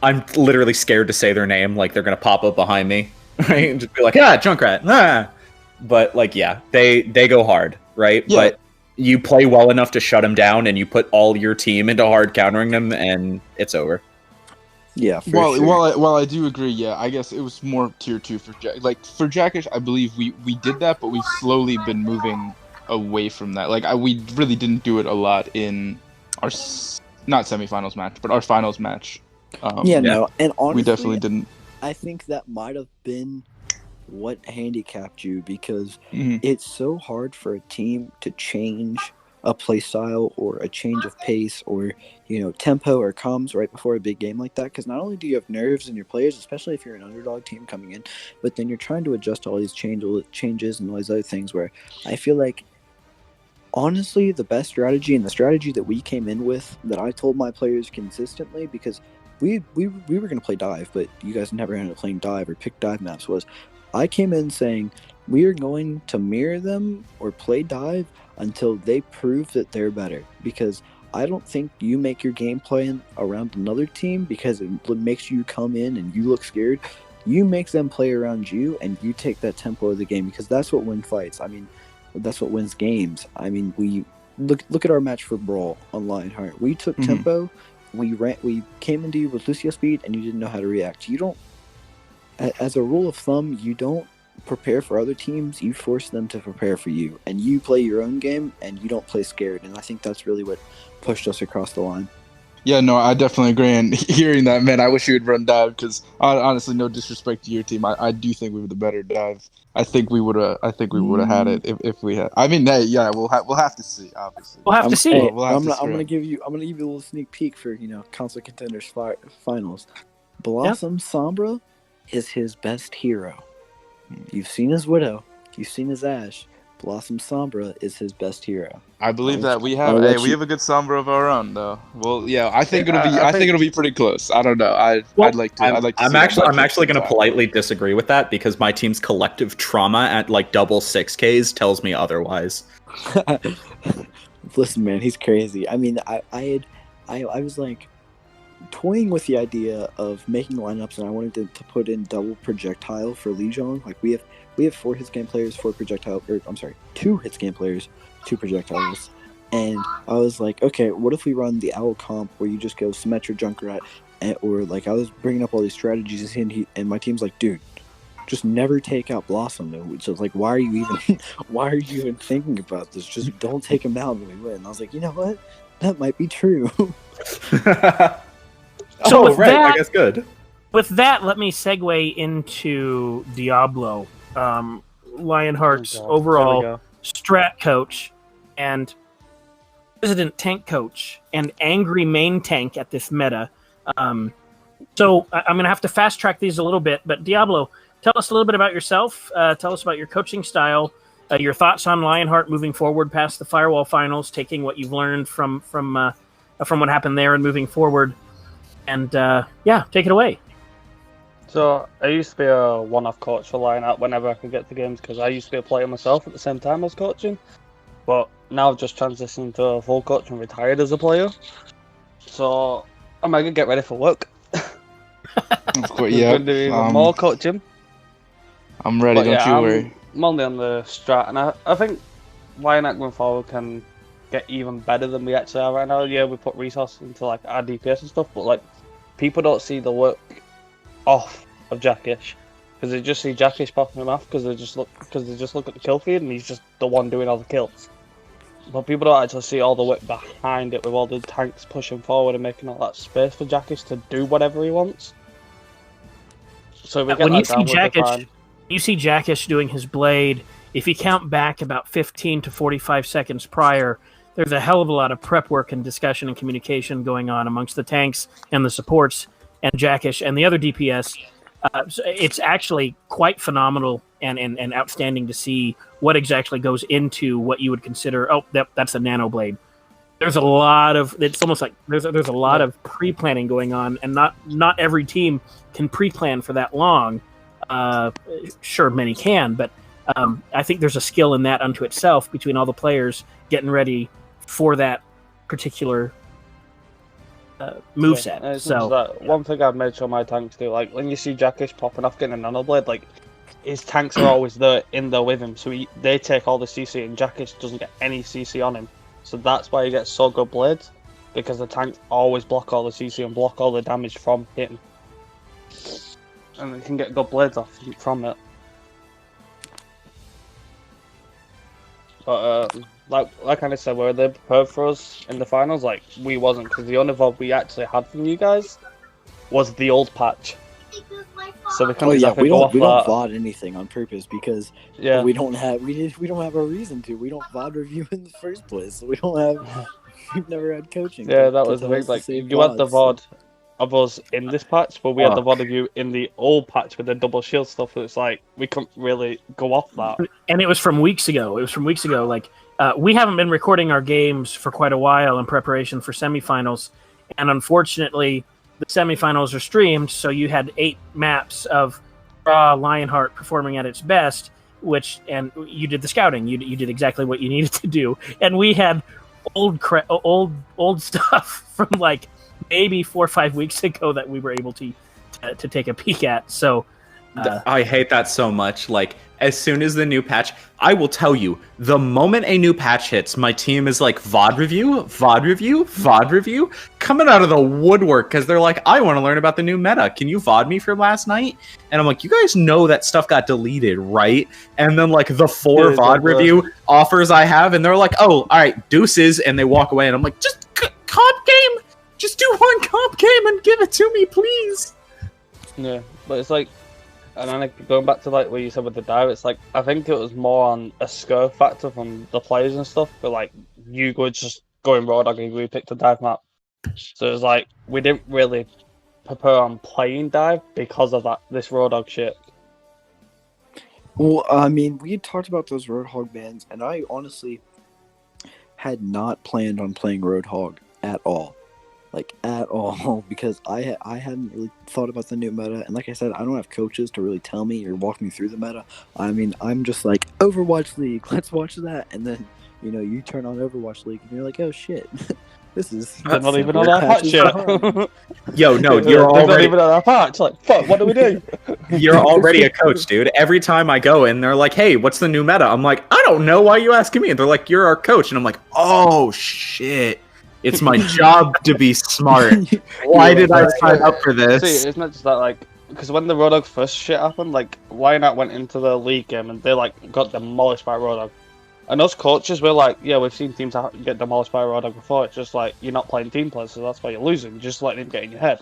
I'm literally scared to say their name, like they're gonna pop up behind me, right? And just be like, Junkrat, But like, yeah, they go hard, right? Yeah. But you play well enough to shut them down, and you put all your team into hard countering them, and it's over. Yeah. While I do agree, yeah, I guess it was more tier 2 for for Jackish. I believe we did that, but we've slowly been moving away from that. Like we really didn't do it a lot in our not semifinals match, but our finals match. No, and honestly, we definitely didn't. I think that might have been what handicapped you, because it's so hard for a team to change a play style or a change of pace or tempo or comms right before a big game like that, because not only do you have nerves in your players, especially if you're an underdog team coming in, but then you're trying to adjust to all these changes and all these other things, where I feel like honestly the best strategy, and the strategy that we came in with, that I told my players consistently, because we were going to play dive, but you guys never ended up playing dive or pick dive maps, was I came in saying we are going to mirror them or play dive until they prove that they're better, because I don't think you make your game plan around another team because it makes you come in and you look scared. You make them play around you, and you take that tempo of the game, because that's what wins fights. I mean, that's what wins games. I mean, we look at our match for Brawl on Lionheart. We took tempo. We came into you with Lucio speed, and you didn't know how to react. You don't, as a rule of thumb, you don't prepare for other teams. You force them to prepare for you, and you play your own game, and you don't play scared. And I think that's really what pushed us across the line. Yeah, no, I definitely agree. And hearing that, man, I wish you would run dive, because honestly, no disrespect to your team, I do think we were the better dive. I think we would have had it if we had. I mean, hey, yeah, we'll have to see. Obviously, we'll have to see. Hey, I'm gonna give you a little sneak peek for console contenders finals. Blossom Sombra is his best hero. You've seen his Widow. You've seen his Ashe. Blossom Sombra is his best hero. I believe that we have a good Sombra of our own, though. Well, yeah, I think it'll be pretty close. I don't know. I'd like to. I'm actually going to politely disagree with that, because my team's collective trauma at like double 6Ks tells me otherwise. Listen, man, he's crazy. I mean, I was like toying with the idea of making lineups, and I wanted to put in double projectile for Lijiang. Like we have 4 hits game players, 2 hits game players, 2 projectiles. And I was like, okay, what if we run the Owl comp where you just go Symmetra Junkrat, or like I was bringing up all these strategies, and my team's like, dude, just never take out Blossom. So it's like, why are you even thinking about this? Just don't take him out and we win. And I was like, you know what? That might be true. So I guess good. With that, let me segue into Diablo. Lionheart's overall strat coach and resident tank coach and angry main tank at this meta. So I'm going to have to fast track these a little bit, but Diablo, tell us a little bit about yourself. Tell us about your coaching style, your thoughts on Lionhardt moving forward past the Firewall finals, taking what you've learned from what happened there and moving forward. And take it away. So I used to be a one-off coach for Lionheart whenever I could get to games, because I used to be a player myself at the same time I was coaching. But now I've just transitioned to a full coach and retired as a player. So I'm going to get ready for work. Yeah, do even more coaching. I'm ready, don't you worry. I'm only on the strat, and I think Lionheart going forward can get even better than we actually are right now. Yeah, we put resources into like our DPS and stuff, but like people don't see the work off of Jackish, because they just see Jackish popping him off because they just look at the kill feed and he's just the one doing all the kills. But people don't actually see all the work behind it, with all the tanks pushing forward and making all that space for Jackish to do whatever he wants. So when you see Jackish doing his blade, if you count back about 15 to 45 seconds prior, there's a hell of a lot of prep work and discussion and communication going on amongst the tanks and the supports and Jackish and the other DPS. So it's actually quite phenomenal and outstanding to see what exactly goes into what you would consider. Oh, that's a nano blade. There's a lot of. It's almost like there's a lot of pre-planning going on, and not every team can pre-plan for that long. Sure, many can, but I think there's a skill in that unto itself between all the players getting ready for that particular moveset. So one thing I've made sure my tanks do, like when you see Jackish popping off getting a nano blade, like his tanks are always there in there with him, so they take all the CC, and Jackish doesn't get any CC on him. So that's why he gets so good blades, because the tanks always block all the CC and block all the damage from hitting, and they can get good blades off from it. But like I said, were they prepared for us in the finals? Like we wasn't, because the only VOD we actually had from you guys was the old patch. So we can't we don't that. VOD anything on purpose because we don't have a reason to. We don't VOD review in the first place. So we've never had coaching. Yeah, that was the thing. Like you had the VOD of us in this patch, but we had the VOD of you in the old patch with the double shield stuff. So it's like we couldn't really go off that. And it was from weeks ago. Like we haven't been recording our games for quite a while in preparation for semifinals, and unfortunately, the semifinals are streamed, so you had 8 maps of raw Lionhardt performing at its best, and you did the scouting. You did exactly what you needed to do, and we had old stuff from like maybe 4 or 5 weeks ago that we were able to take a peek at. So I hate that so much. Like, as soon as the new patch, I will tell you, the moment a new patch hits, my team is like, VOD review, coming out of the woodwork, because they're like, I want to learn about the new meta. Can you VOD me from last night? And I'm like, you guys know that stuff got deleted, right? And then, like, the 4 VOD review offers I have, and they're like, oh, all right, deuces, and they walk away, and I'm like, just comp game! Just do one comp game and give it to me, please! Yeah, but it's like, and then going back to like what you said with the dive, it's like I think it was more on a scare factor from the players and stuff. But like you were just going raw dogging, we picked a dive map, so it was like we didn't really prepare on playing dive because of this raw dog shit. Well, I mean, we had talked about those Roadhog bans, and I honestly had not planned on playing Roadhog at all. Like, at all, because I hadn't really thought about the new meta, and like I said, I don't have coaches to really tell me or walk me through the meta. I mean, I'm just like, Overwatch League, let's watch that, and then, you turn on Overwatch League, and you're like, oh shit, this is... They're not even on our patch yet. Yo, no, you're already... not even on our patch, like, fuck, what do we do? You're already a coach, dude. Every time I go in, they're like, hey, what's the new meta? I'm like, I don't know, why are you asking me? And they're like, you're our coach, and I'm like, oh, shit. It's my job to be smart. Why did I sign up for this? See, it's not just that, like, because when the Roadhog first shit happened, like, Lionhardt went into the league game and they, like, got demolished by Roadhog. And us coaches were like, yeah, we've seen teams get demolished by Roadhog before. It's just like, you're not playing team players, so that's why you're losing. You're just letting him get in your head.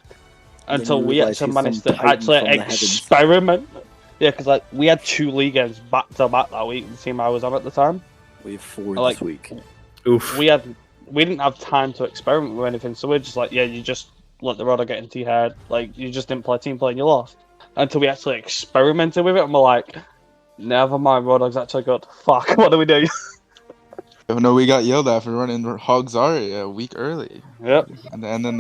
Until we actually managed to actually experiment. Yeah, because, like, we had 2 league games back-to-back that week, the team I was on at the time. We have 4 like, this week. Oof. We didn't have time to experiment with anything, so we're just like, yeah, you just let the Roadhog get into your head. Like, you just didn't play team play and you lost. Until we actually experimented with it, and we're like, never mind, Roadhog's actually good. Fuck, what do we do? Oh, no, we got yelled at for running Hog Zarya a week early. Yep. And then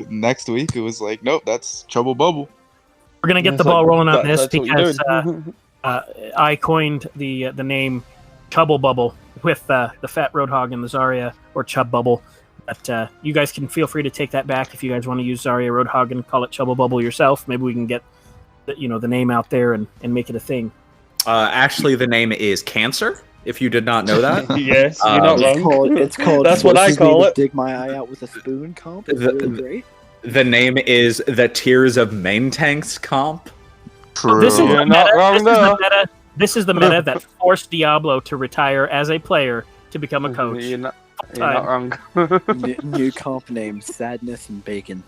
next week, it was like, nope, that's Trouble Bubble. We're going to get the ball rolling on this because I coined the name Trouble Bubble with the Fat Roadhog and the Zarya, or Chub Bubble. But you guys can feel free to take that back if you guys want to use Zarya Roadhog and call it Chubble Bubble yourself. Maybe we can get the name out there and make it a thing. Actually, the name is Cancer, if you did not know that. Yes, you're not wrong. It's called That's what I call it. Dig my eye out with a spoon comp. It's really great. The name is the Tears of Main Tanks comp. True. This is You're not wrong though. This is the meta that forced Diablo to retire as a player to become a coach. You're not wrong. New comp name, Sadness and Bacon.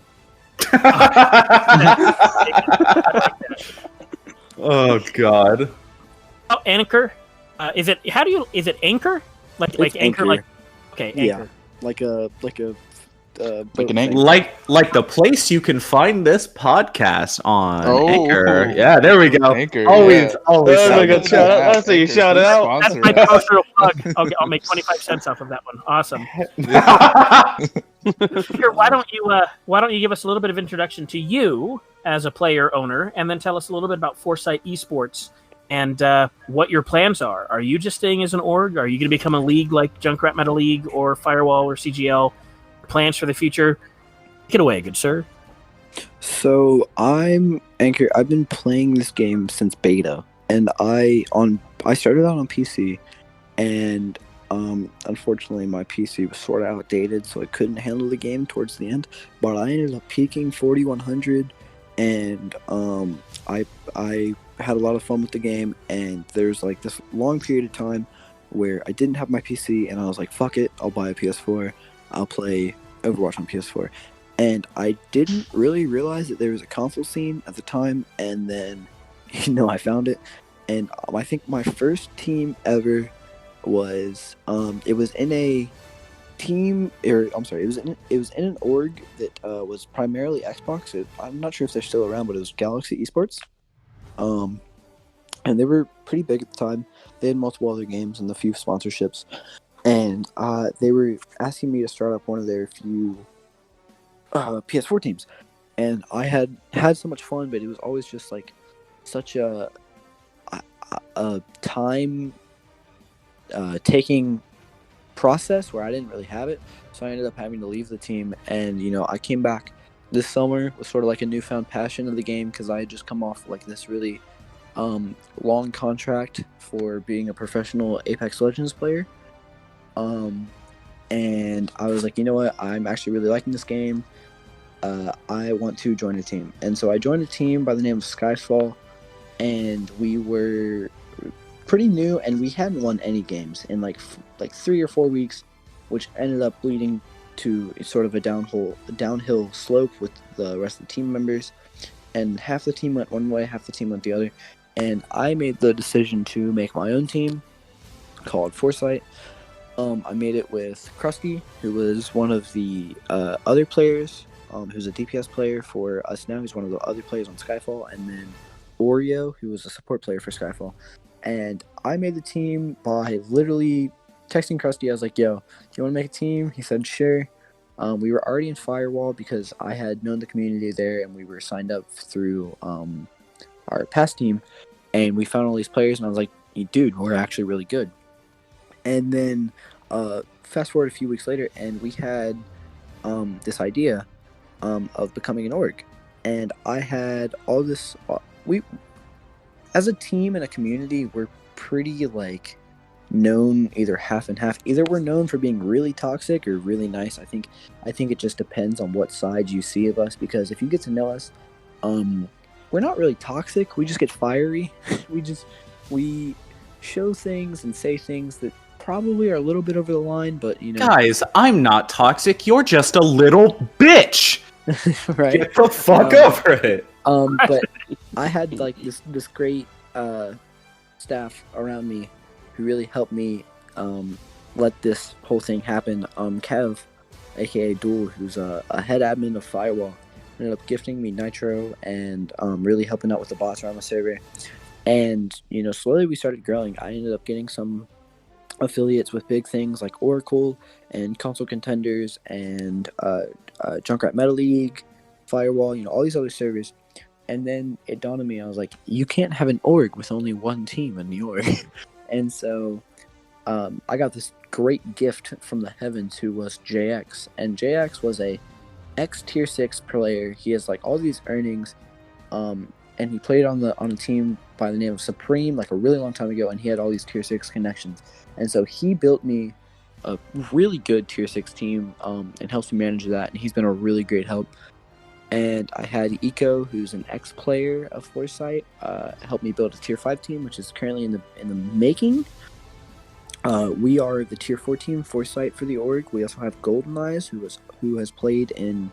Oh God. Oh, Anchor. Is it Anchor? Like It's Anchor? Anchor. Like okay, Anchor. Yeah, like a Like an Anchor. Like the place you can find this podcast on Oh, Anchor. Yeah, there we go. Anchor, always, yeah. always. That's a sound good good. shout out. That's how you shout it out. That's my personal plug. I'll make 25 cents off of that one. Awesome. Here, why don't you give us a little bit of introduction to you as a player owner, and then tell us a little bit about Foresight Esports and what your plans are. Are you just staying as an org? Are you going to become a league like Junkrat Meta League or Firewall or CGL? Plans for the future? Take it away, good sir. So I'm Anchor. I've been playing this game since beta, and I started out on PC, and unfortunately my PC was sort of outdated, so I couldn't handle the game towards the end. But I ended up peaking 4100, and I had a lot of fun with the game. And there's like this long period of time where I didn't have my PC, and I was like, "Fuck it, I'll buy a PS4. I'll play Overwatch on PS4." And I didn't really realize that there was a console scene at the time, and then, I found it. And I think my first team ever was, it was in a team, it was in an org that was primarily Xbox. I'm not sure if they're still around, but it was Galaxy Esports. And they were pretty big at the time. They had multiple other games and a few sponsorships. And they were asking me to start up one of their few PS4 teams. And I had so much fun, but it was always just like such a time taking process where I didn't really have it. So I ended up having to leave the team. And, I came back this summer with sort of like a newfound passion of the game, because I had just come off like this really long contract for being a professional Apex Legends player. And I was like, you know what? I'm actually really liking this game. I want to join a team. And so I joined a team by the name of Skyfall, and we were pretty new, and we hadn't won any games in like 3 or 4 weeks, which ended up leading to sort of a downhill slope with the rest of the team members. And half the team went one way, half the team went the other. And I made the decision to make my own team called Foresight. I made it with Krusty, who was one of the other players, who's a DPS player for us now. He's one of the other players on Skyfall. And then Oreo, who was a support player for Skyfall. And I made the team by literally texting Krusty. I was like, yo, do you want to make a team? He said, sure. We were already in Firewall because I had known the community there, and we were signed up through our past team. And we found all these players, and I was like, dude, we're actually really good. And then fast forward a few weeks later, and we had this idea of becoming an org. And I had all this... we, as a team and a community, we're pretty, known either half and half. Either we're known for being really toxic or really nice. I think it just depends on what side you see of us, because if you get to know us, we're not really toxic. We just get fiery. we show things and say things that probably are a little bit over the line, but Guys, I'm not toxic. You're just a little bitch. Right? Get the fuck over it. But I had this great staff around me who really helped me let this whole thing happen. Kev, aka Duel, who's a head admin of Firewall, ended up gifting me Nitro and really helping out with the bots around the server. And slowly we started growing. I ended up getting some affiliates with big things like Oracle and Console Contenders and Junkrat Meta League, Firewall, all these other servers. And then it dawned on me, I was like, you can't have an org with only one team in the org. And so I got this great gift from the heavens, who was JX. And JX was a ex-tier 6 player. He has all these earnings. And he played on a team by the name of Supreme a really long time ago, and he had all these tier 6 connections. And so he built me a really good tier 6 team and helps me manage that, and he's been a really great help. And I had Eco, who's an ex-player of Foresight, help me build a tier 5 team, which is currently in the making. We are the tier 4 team, Foresight, for the org. We also have Golden Eyes, who has played in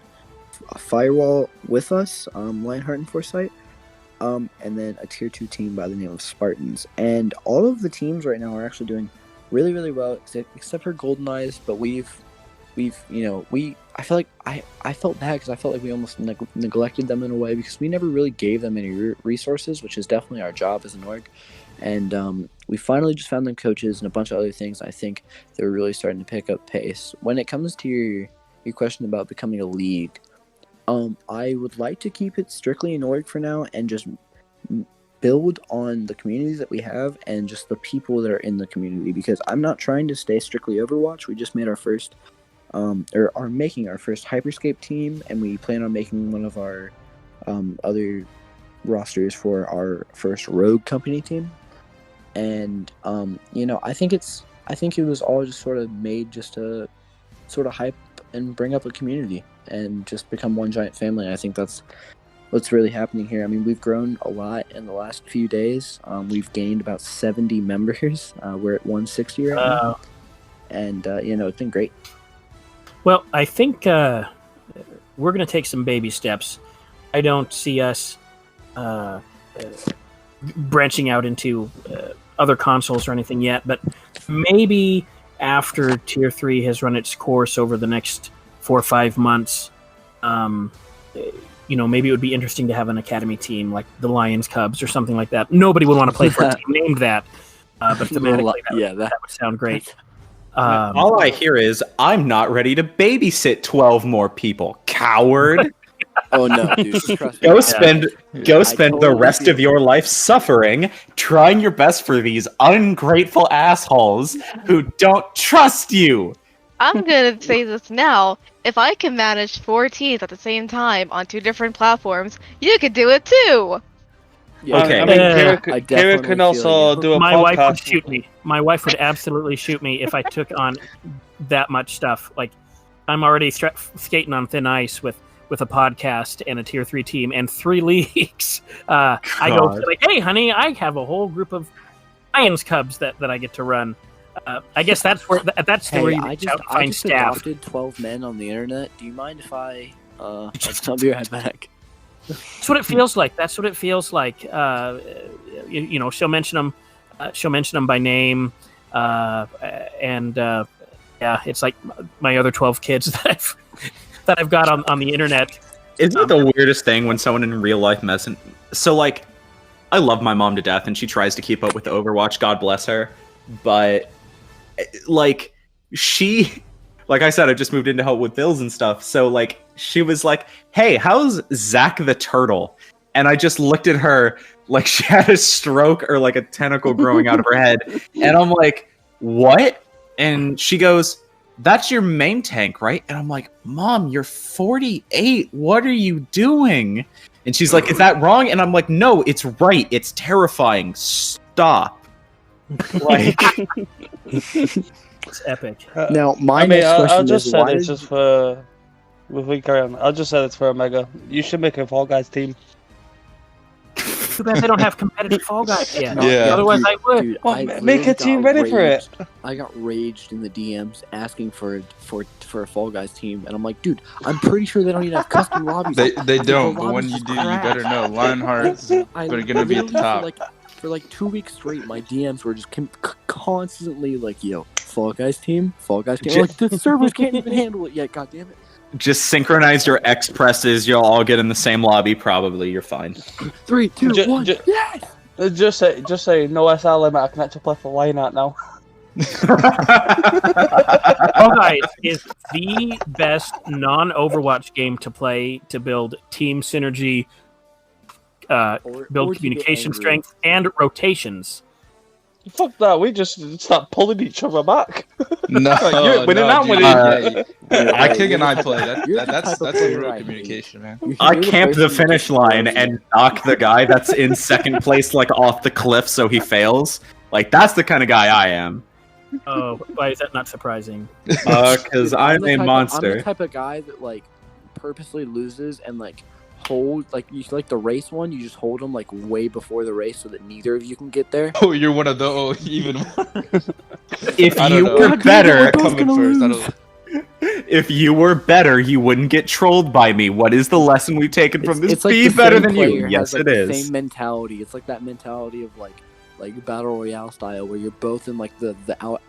Firewall with us, Lionhardt and Foresight. And then a tier 2 team by the name of Spartans. And all of the teams right now are actually doing really, really well, except for Golden Eyes. But we've we've I feel like I felt bad because I felt like we almost neglected them in a way because we never really gave them any resources, which is definitely our job as an org. And we finally just found them coaches and a bunch of other things. I think they're really starting to pick up pace. When it comes to your question about becoming a league, I would like to keep it strictly an org for now and just build on the communities that we have and just the people that are in the community, because I'm not trying to stay strictly Overwatch. We just made our first or are making our first Hyperscape team, and we plan on making one of our other rosters for our first Rogue company team. And I think it was all just sort of made just to sort of hype and bring up a community and just become one giant family. And I think that's what's really happening here. I mean, we've grown a lot in the last few days. We've gained about 70 members. We're at 160 right now, and it's been great. Well, I think we're going to take some baby steps. I don't see us branching out into other consoles or anything yet, but maybe after Tier 3 has run its course over the next 4 or 5 months, maybe it would be interesting to have an academy team like the Lions Cubs or something like that. Nobody would want to play for a team named that, but thematically that would sound great. All I hear is, I'm not ready to babysit 12 more people, coward. Oh no, dude! Trust me. Go spend the rest of your life suffering, trying your best for these ungrateful assholes who don't trust you. I'm gonna say this now. If I can manage 4 teams at the same time on 2 different platforms, you could do it too. Yeah, Okay. I mean, Kira can also do a My podcast. wife would shoot me. My wife would absolutely shoot me if I took on that much stuff. Like, I'm already skating on thin ice with a podcast and a Tier 3 team and 3 leagues. I go like, hey, honey, I have a whole group of Lions Cubs that I get to run. I guess that's where where you I find just staff. adopted 12 men on the internet. Do you mind if I I'll be right back? That's what it feels like. That's what it feels like. She'll mention them. She'll mention them by name, it's like my other 12 kids that I've got on the internet. Isn't it the weirdest thing when someone in real life messes? So, like, I love my mom to death, and she tries to keep up with the Overwatch. God bless her. But, like, like I said, I just moved in to help with bills and stuff. So, like, she was like, hey, how's Zach the Turtle? And I just looked at her like she had a stroke or like a tentacle growing out of her head. And I'm like, what? And she goes, that's your main tank, right? And I'm like, Mom, you're 48. What are you doing? And she's like, is that wrong? And I'm like, no, it's right. It's terrifying. Stop. Like, It's epic. Now, my next question I'll just is, say why this just for. If we carry on, I'll just say this for Omega. You should make a Fall Guys team. Too bad they don't have competitive Fall Guys yet. Yeah. Otherwise, I would. Dude, Well, I make a literally team got ready for it. I got raged in the DMs asking for a Fall Guys team, and I'm like, dude, I'm pretty sure they don't even have custom lobbies. They don't, but lobbies when you is do, you trash. better know. Lionhardt's gonna be at the top. For like 2 weeks straight, my DMs were just constantly like, yo, Fall Guys team. I'm like, the servers can't even handle it yet, god damn it. just synchronize your X presses. You'll all get in the same lobby. Probably, you're fine. 3, 2, 1. Yes. Just say no SR limit. I can actually play for Lionhardt now. Fall Guys is the best non-Overwatch game to play to build team synergy, build or communication angry. strength, and rotations. Fuck that. We just start pulling each other back. No, You're winning that one. I kick and I play. You're the That's type of a player real I hate. communication, man. I You're the camp the person who finish just line throws and knock the guy that's in second place like off the cliff so he fails. Like, that's the kind of guy I am. Oh, why is that not surprising? Because Dude, I'm the a type monster. I'm the type of guy that like purposely loses and like hold like you like the race one. You just hold them like way before the race so that neither of you can get there. Oh, you're one of the even. If I don't you know. were God damn it, better, we're coming first. I don't. if you were better, you wouldn't get trolled by me. What is the lesson we've taken from this? It's like Be the better same than you. player Yes, has, like, it the is. Same mentality. It's like that mentality of like battle royale style where you're both in like the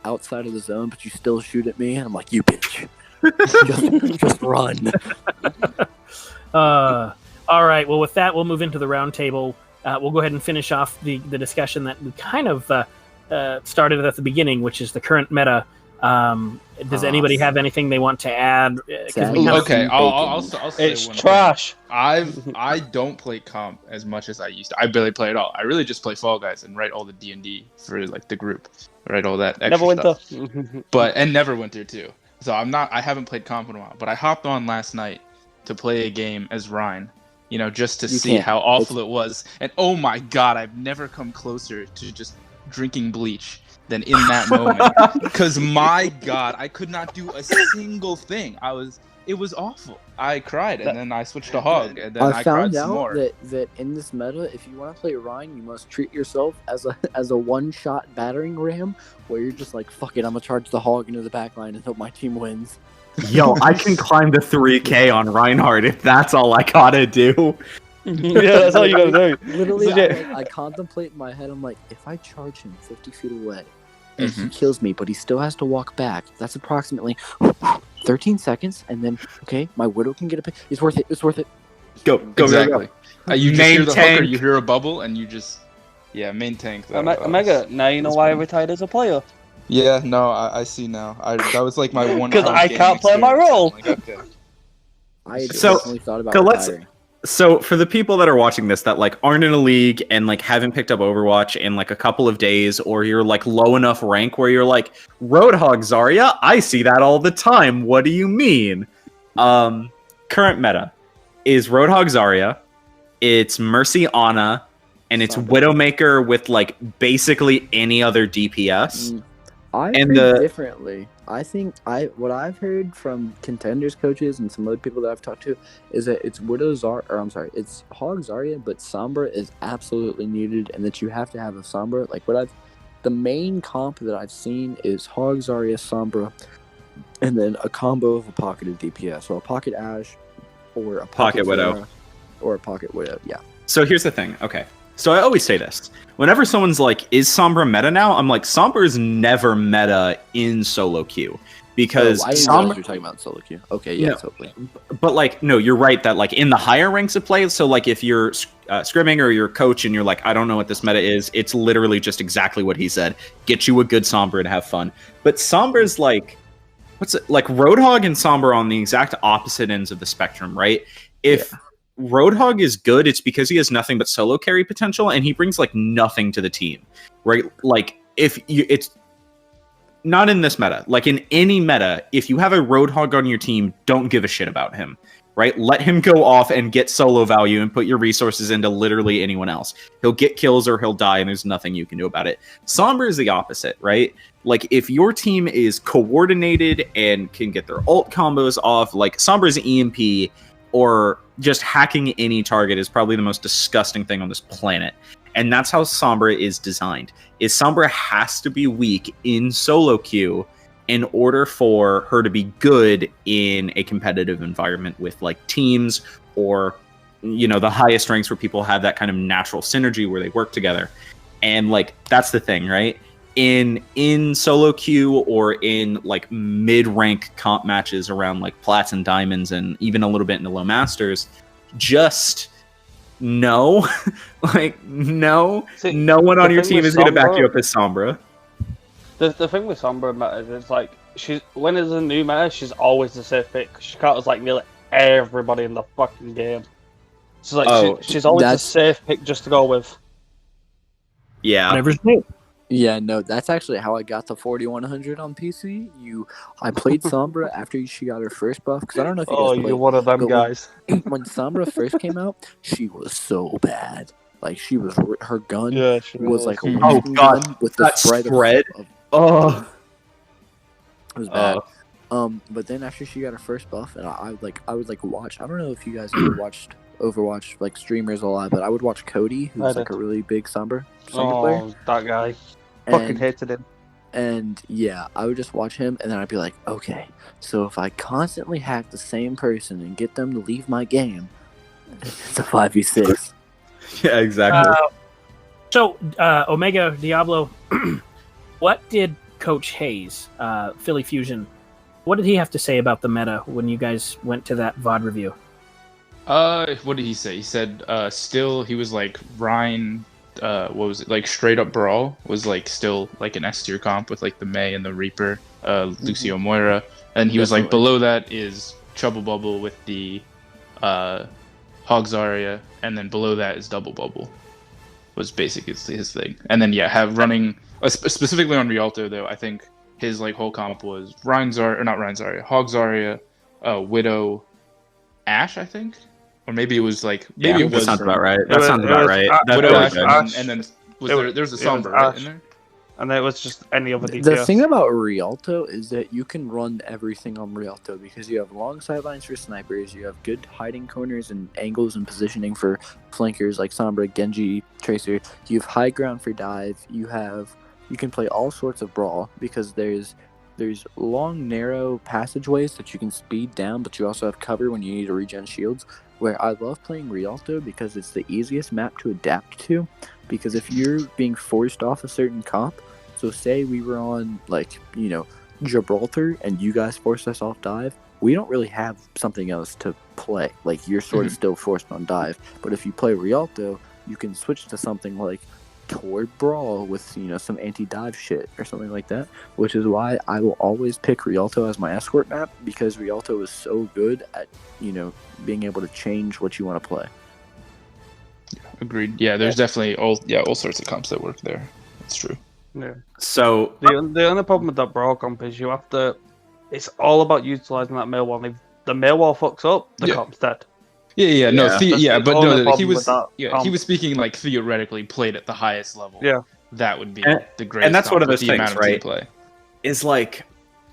outside of the zone, but you still shoot at me, and I'm like, you bitch. just run. All right. Well, with that, we'll move into the roundtable. We'll go ahead and finish off the discussion that we kind of started at the beginning, which is the current meta. Does anybody have anything they want to add? Okay, I'll say It's one trash. thing. I don't play comp as much as I used to. I barely play at all. I really just play Fall Guys and write all the D&D for like the group, write all that extra stuff. And Neverwinter too. So I haven't played comp in a while, but I hopped on last night to play a game as Ryan. Just to see how awful it was. And oh my god, I've never come closer to just drinking bleach than in that moment. Because my god, I could not do a single thing. It was awful. I cried, and then I switched to Hog, and then I cried some more. I found out that in this meta, if you want to play Ryan, you must treat yourself as a one-shot battering ram, where you're just like, fuck it, I'm gonna charge the Hog into the backline and hope my team wins. Yo, I can climb the 3K on Lionhardt if that's all I gotta do. Yeah, that's all you gotta do. Literally, I contemplate in my head, I'm like, if I charge him 50 feet away, and he kills me, but he still has to walk back, that's approximately 13 seconds, and then, okay, my Widow can get a pick. It's worth it, it's worth it. Go, exactly. You just main hear the tank. hooker, you hear a bubble, and you just... Yeah, main tank. Omega, now you know why I retired as a player. Yeah, no, I see now. That was like my one. Because I can't play my role. Like, okay. I had So- definitely thought about let's- retiring. So for the people that are watching this that like aren't in a league and like haven't picked up Overwatch in like a couple of days, or you're like low enough rank where you're like, Roadhog Zarya, I see that all the time. What do you mean? Current meta is Roadhog Zarya, it's Mercy Ana, and it's Widowmaker with like basically any other DPS. I And heard differently. I think what I've heard from contenders coaches and some other people that I've talked to is that it's it's Hog Zarya, but Sombra is absolutely needed, and that you have to have a Sombra. Like the main comp that I've seen is Hog Zarya, Sombra, and then a combo of a pocketed DPS, so a pocket Ashe or a Pocket Widow. Pharah, or a pocket Widow. Yeah. So here's the thing. Okay. So I always say this. Whenever someone's like, is Sombra meta now? I'm like, Sombra is never meta in solo queue. Because I didn't know what you're talking about in solo queue. Okay, yeah, totally. But like, no, you're right that like in the higher ranks of play, so like if you're scrimming or you're coach and you're like, I don't know what this meta is, it's literally just exactly what he said. Get you a good Sombra and have fun. But Sombra's like, what's it? Like Roadhog and Sombra are on the exact opposite ends of the spectrum, right? If Roadhog is good, it's because he has nothing but solo carry potential, and he brings like nothing to the team, right? Like it's not in this meta, like in any meta, if you have a Roadhog on your team, don't give a shit about him, right? Let him go off and get solo value and put your resources into literally anyone else. He'll get kills or he'll die, and there's nothing you can do about it. Sombra is the opposite, right? Like if your team is coordinated and can get their ult combos off, like Sombra's EMP or just hacking any target is probably the most disgusting thing on this planet. And that's how Sombra is designed. Sombra has to be weak in solo queue in order for her to be good in a competitive environment with like teams or, the highest ranks where people have that kind of natural synergy where they work together. And like, that's the thing, right? In solo queue or in like mid-rank comp matches around like plats and diamonds and even a little bit into low masters, just no, no one on your team is going to back you up as Sombra. The thing with Sombra meta is like when there's a new meta, she's always the safe pick. She counters like nearly everybody in the fucking game. So like she's always a safe pick just to go with. Yeah. Never seen. Yeah, no, that's actually how I got the 4100 on PC. I played Sombra after she got her first buff, because I don't know if you guys played. You're one of them guys. When Sombra first came out, she was so bad. Like, her gun was like a gun with the spread. It was bad. But then after she got her first buff, and I would watch. I don't know if you guys ever watched Overwatch like streamers a lot, but I would watch Cody, who's like a really big Sombra player. That guy. Fucking hated him. And yeah, I would just watch him, and then I'd be like, okay, so if I constantly hack the same person and get them to leave my game, it's a 5v6. Yeah, exactly. So, Omega Diablo, what did Coach Hayes, Philly Fusion, What did he have to say about the meta when you guys went to that VOD review? What did he say? He said, still, he was like, Ryan, what was it? Like, straight up Brawl was like still like an S tier comp with like the Mei and the Reaper, Lucio Moira. And he was like, below that is Trouble Bubble with the Hog Zarya. And then below that is Double Bubble, was basically his thing. And then, yeah, have running, specifically on Rialto, though, I think his like whole comp was Hog Zarya, Widow, Ashe, I think. Or maybe it was like that sounds about right. That sounds about right. Widow, Ashe, and then there's a Sombra right in there. And then it was just any other DPS. The thing about Rialto is that you can run everything on Rialto because you have long sidelines for snipers, you have good hiding corners and angles and positioning for flankers like Sombra, Genji, Tracer. You have high ground for dive. You can play all sorts of Brawl because there's long, narrow passageways that you can speed down, but you also have cover when you need to regen shields. Where I love playing Rialto because it's the easiest map to adapt to. Because if you're being forced off a certain comp, so say we were on, like, you know, Gibraltar and you guys forced us off dive, we don't really have something else to play. Like, you're sort of still forced on dive. But if you play Rialto, you can switch to something like Toward Brawl with, you know, some anti-dive shit or something like that, which is why I will always pick Rialto as my escort map, because Rialto is so good at, you know, being able to change what you want to play. Agreed. Yeah, there's definitely all sorts of comps that work there. That's true. Yeah. So the only problem with that Brawl comp is you have to. It's all about utilizing that mail wall. If the mail wall fucks up, the comp's dead. Yeah. He was he was speaking like theoretically played at the highest level. Yeah, that would be the greatest. And that's one of those things, right? Play. Is like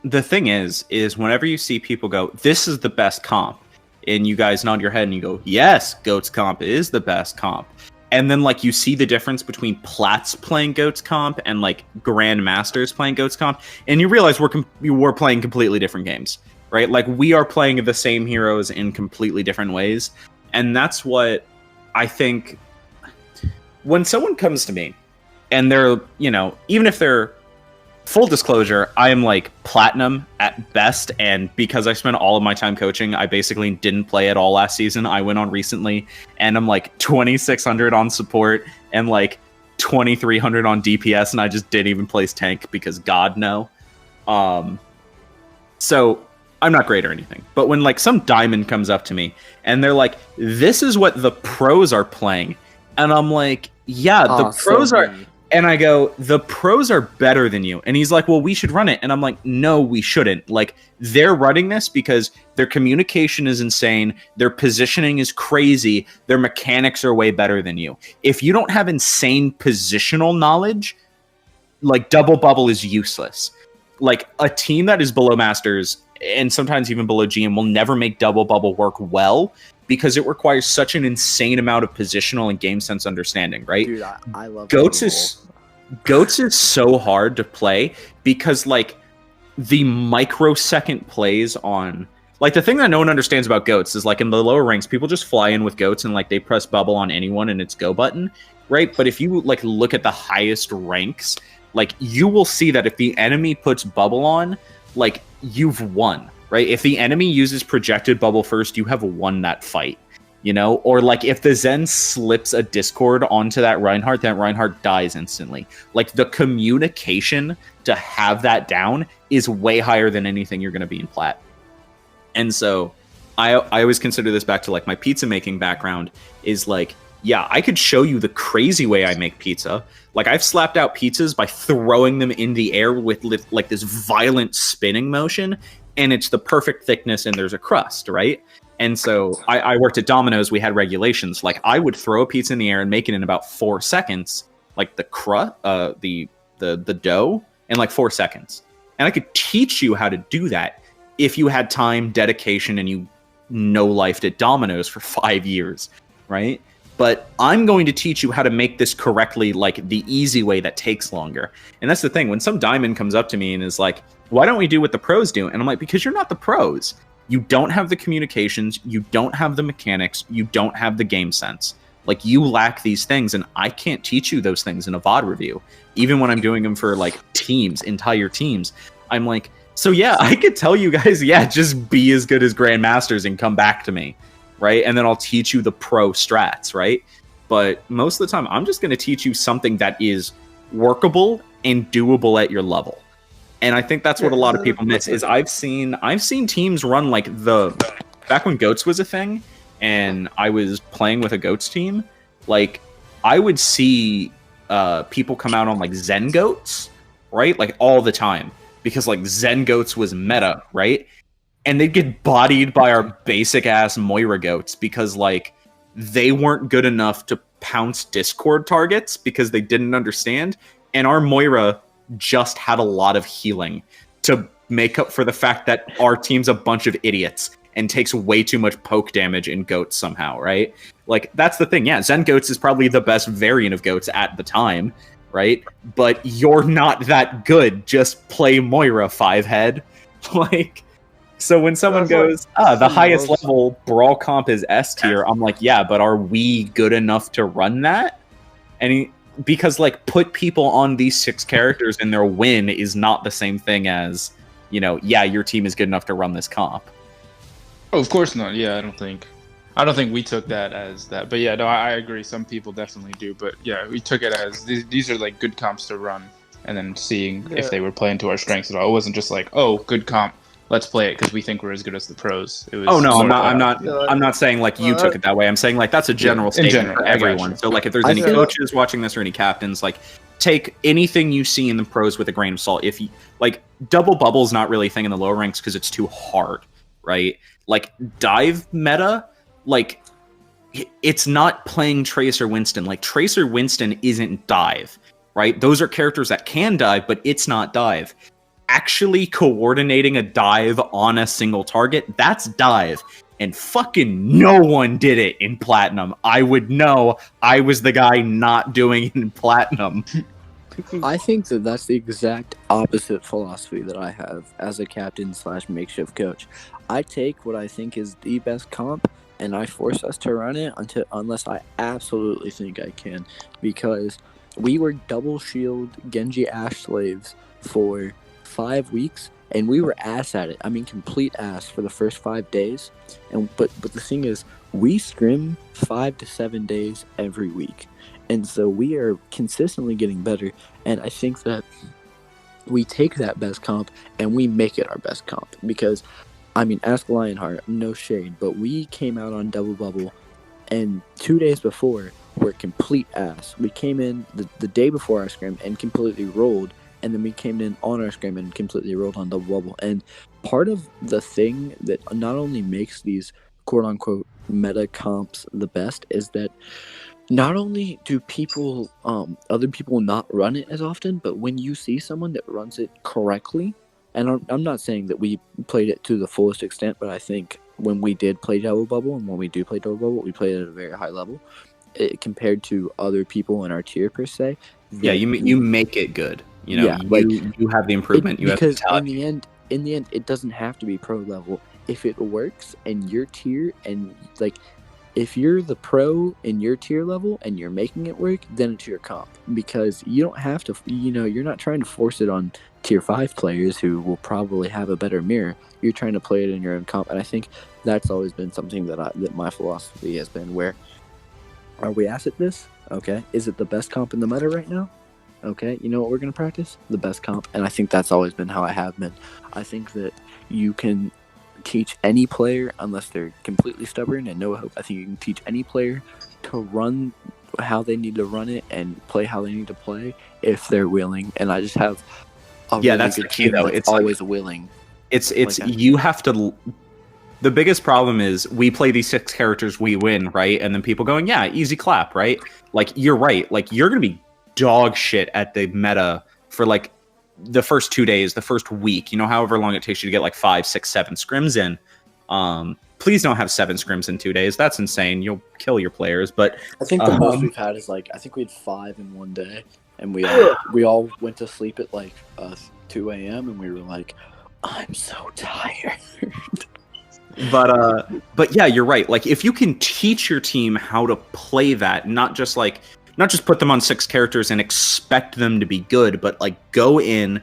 the thing is whenever you see people go, "This is the best comp," and you guys nod your head and you go, "Yes, Goats comp is the best comp." And then like you see the difference between Plats playing Goats comp and like Grandmasters playing Goats comp, and you realize we're playing completely different games. Right? Like, we are playing the same heroes in completely different ways. And that's what I think when someone comes to me and they're, you know, even if they're full disclosure, I am like platinum at best. And because I spent all of my time coaching, I basically didn't play at all last season. I went on recently and I'm like 2,600 on support and like 2,300 on DPS. And I just didn't even place tank because God, no. So I'm not great or anything, but when like some diamond comes up to me and they're like, "This is what the pros are playing," and I'm like, "Yeah, the pros are," and I go, "The pros are better than you," and he's like, "Well, we should run it," and I'm like, "No, we shouldn't. Like, they're running this because their communication is insane, their positioning is crazy, their mechanics are way better than you. If you don't have insane positional knowledge, like Double Bubble is useless. Like, a team that is below Masters and sometimes even below GM will never make Double Bubble work well because it requires such an insane amount of positional and game sense understanding, right?" Dude, I love Goats is so hard to play because like the microsecond plays on, like, the thing that no one understands about Goats is like in the lower ranks, people just fly in with Goats and like they press bubble on anyone and it's go button, right? But if you like look at the highest ranks, like you will see that if the enemy puts bubble on, like, you've won, right? If the enemy uses projected bubble first, you have won that fight, you know? Or like if the Zen slips a Discord onto that Reinhardt dies instantly. Like, the communication to have that down is way higher than anything you're going to be in plat. And so I always consider this back to like my pizza making background is like, yeah, I could show you the crazy way I make pizza. Like, I've slapped out pizzas by throwing them in the air with like this violent spinning motion, and it's the perfect thickness and there's a crust, right? And so I worked at Domino's, we had regulations. Like, I would throw a pizza in the air and make it in about 4 seconds, like the crust, the dough, in like 4 seconds. And I could teach you how to do that if you had time, dedication, and you no-lifed at Domino's for 5 years, right? But I'm going to teach you how to make this correctly, like the easy way that takes longer. And that's the thing. When some diamond comes up to me and is like, "Why don't we do what the pros do?" And I'm like, because you're not the pros. You don't have the communications. You don't have the mechanics. You don't have the game sense. Like, you lack these things, and I can't teach you those things in a VOD review. Even when I'm doing them for like teams, entire teams, I'm like, So yeah, I could tell you guys, yeah, just be as good as Grandmasters and come back to me, right? And then I'll teach you the pro strats, right? But most of the time, I'm just going to teach you something that is workable and doable at your level. And I think that's what a lot of people miss. Is I've seen teams run like back when Goats was a thing, and I was playing with a Goats team. Like I would see people come out on like Zen Goats, right? Like all the time. Because like Zen Goats was meta, right? And they'd get bodied by our basic ass Moira Goats because like they weren't good enough to pounce Discord targets because they didn't understand. And our Moira just had a lot of healing to make up for the fact that our team's a bunch of idiots and takes way too much poke damage in Goats somehow, right? Like that's the thing. Yeah, Zen Goats is probably the best variant of Goats at the time. Right? But you're not that good. Just play Moira 5-head. Like, so when someone goes, the highest level Brawl comp is S tier, I'm like, yeah, but are we good enough to run that? Because, like, put people on these 6 characters and their win is not the same thing as, you know, yeah, your team is good enough to run this comp. Oh, of course not. Yeah, I don't think we took that as that. But yeah, no, I agree. Some people definitely do. But yeah, we took it as these are like good comps to run, and then seeing if they were playing to our strengths at all. It wasn't just like, oh, good comp, let's play it because we think we're as good as the pros. It was I'm not saying like you took it that way. I'm saying like that's a general statement for everyone. So like if there's any coaches watching this or any captains, like take anything you see in the pros with a grain of salt. If you like double bubble is not really a thing in the lower ranks because it's too hard, right? Like dive meta. Like, it's not playing Tracer Winston. Like, Tracer Winston isn't dive, right? Those are characters that can dive, but it's not dive. Actually coordinating a dive on a single target, that's dive. And fucking no one did it in Platinum. I would know. I was the guy not doing it in Platinum. I think that that's the exact opposite philosophy that I have as a captain / makeshift coach. I take what I think is the best comp, and I force us to run it unless I absolutely think I can, because we were double shield Genji Ashe slaves for 5 weeks, and we were ass at it. I mean, complete ass for the first 5 days. But the thing is, we scrim 5 to 7 days every week, and so we are consistently getting better. And I think that we take that best comp and we make it our best comp, because I mean, ask Lionhardt, no shade, but we came out on double bubble, and 2 days before, we're complete ass. We came in the day before our scrim and completely rolled, and then we came in on our scrim and completely rolled on double bubble. And part of the thing that not only makes these quote-unquote meta comps the best is that not only do people, other people not run it as often, but when you see someone that runs it correctly, and I'm not saying that we played it to the fullest extent, but I think when we did play double bubble, and when we do play double bubble, we played it at a very high level compared to other people in our tier per se. Yeah, you make it good. You know, you have the improvement. Because in the end, it doesn't have to be pro level. If it works and your tier, and like, if you're the pro in your tier level and you're making it work, then it's your comp, because you don't have to. You know, you're not trying to force it on tier 5 players who will probably have a better mirror. You're trying to play it in your own comp, and I think that's always been something that my philosophy has been. Where are we ass at this? Okay, is it the best comp in the meta right now? Okay, you know what we're gonna practice? The best comp, and I think that's always been how I have been. I think that you can teach any player, unless they're completely stubborn and no hope. I think you can teach any player to run how they need to run it and play how they need to play if they're willing. And I just have that's the key though. It's always like, willing. It's you have to. The biggest problem is we play these 6 characters, we win, right? And then people going, yeah, easy clap, right? Like, you're right. Like, you're gonna be dog shit at the meta for like the first 2 days, the first week, you know, however long it takes you to get like 5, 6, 7 scrims in. Please don't have 7 scrims in 2 days. That's insane. You'll kill your players. But I think the most we've had is like, I think we had 5 in one day, and we all went to sleep at like 2 a.m. and we were like, I'm so tired. But yeah, you're right. Like, if you can teach your team how to play that, not just put them on 6 characters and expect them to be good, but like go in,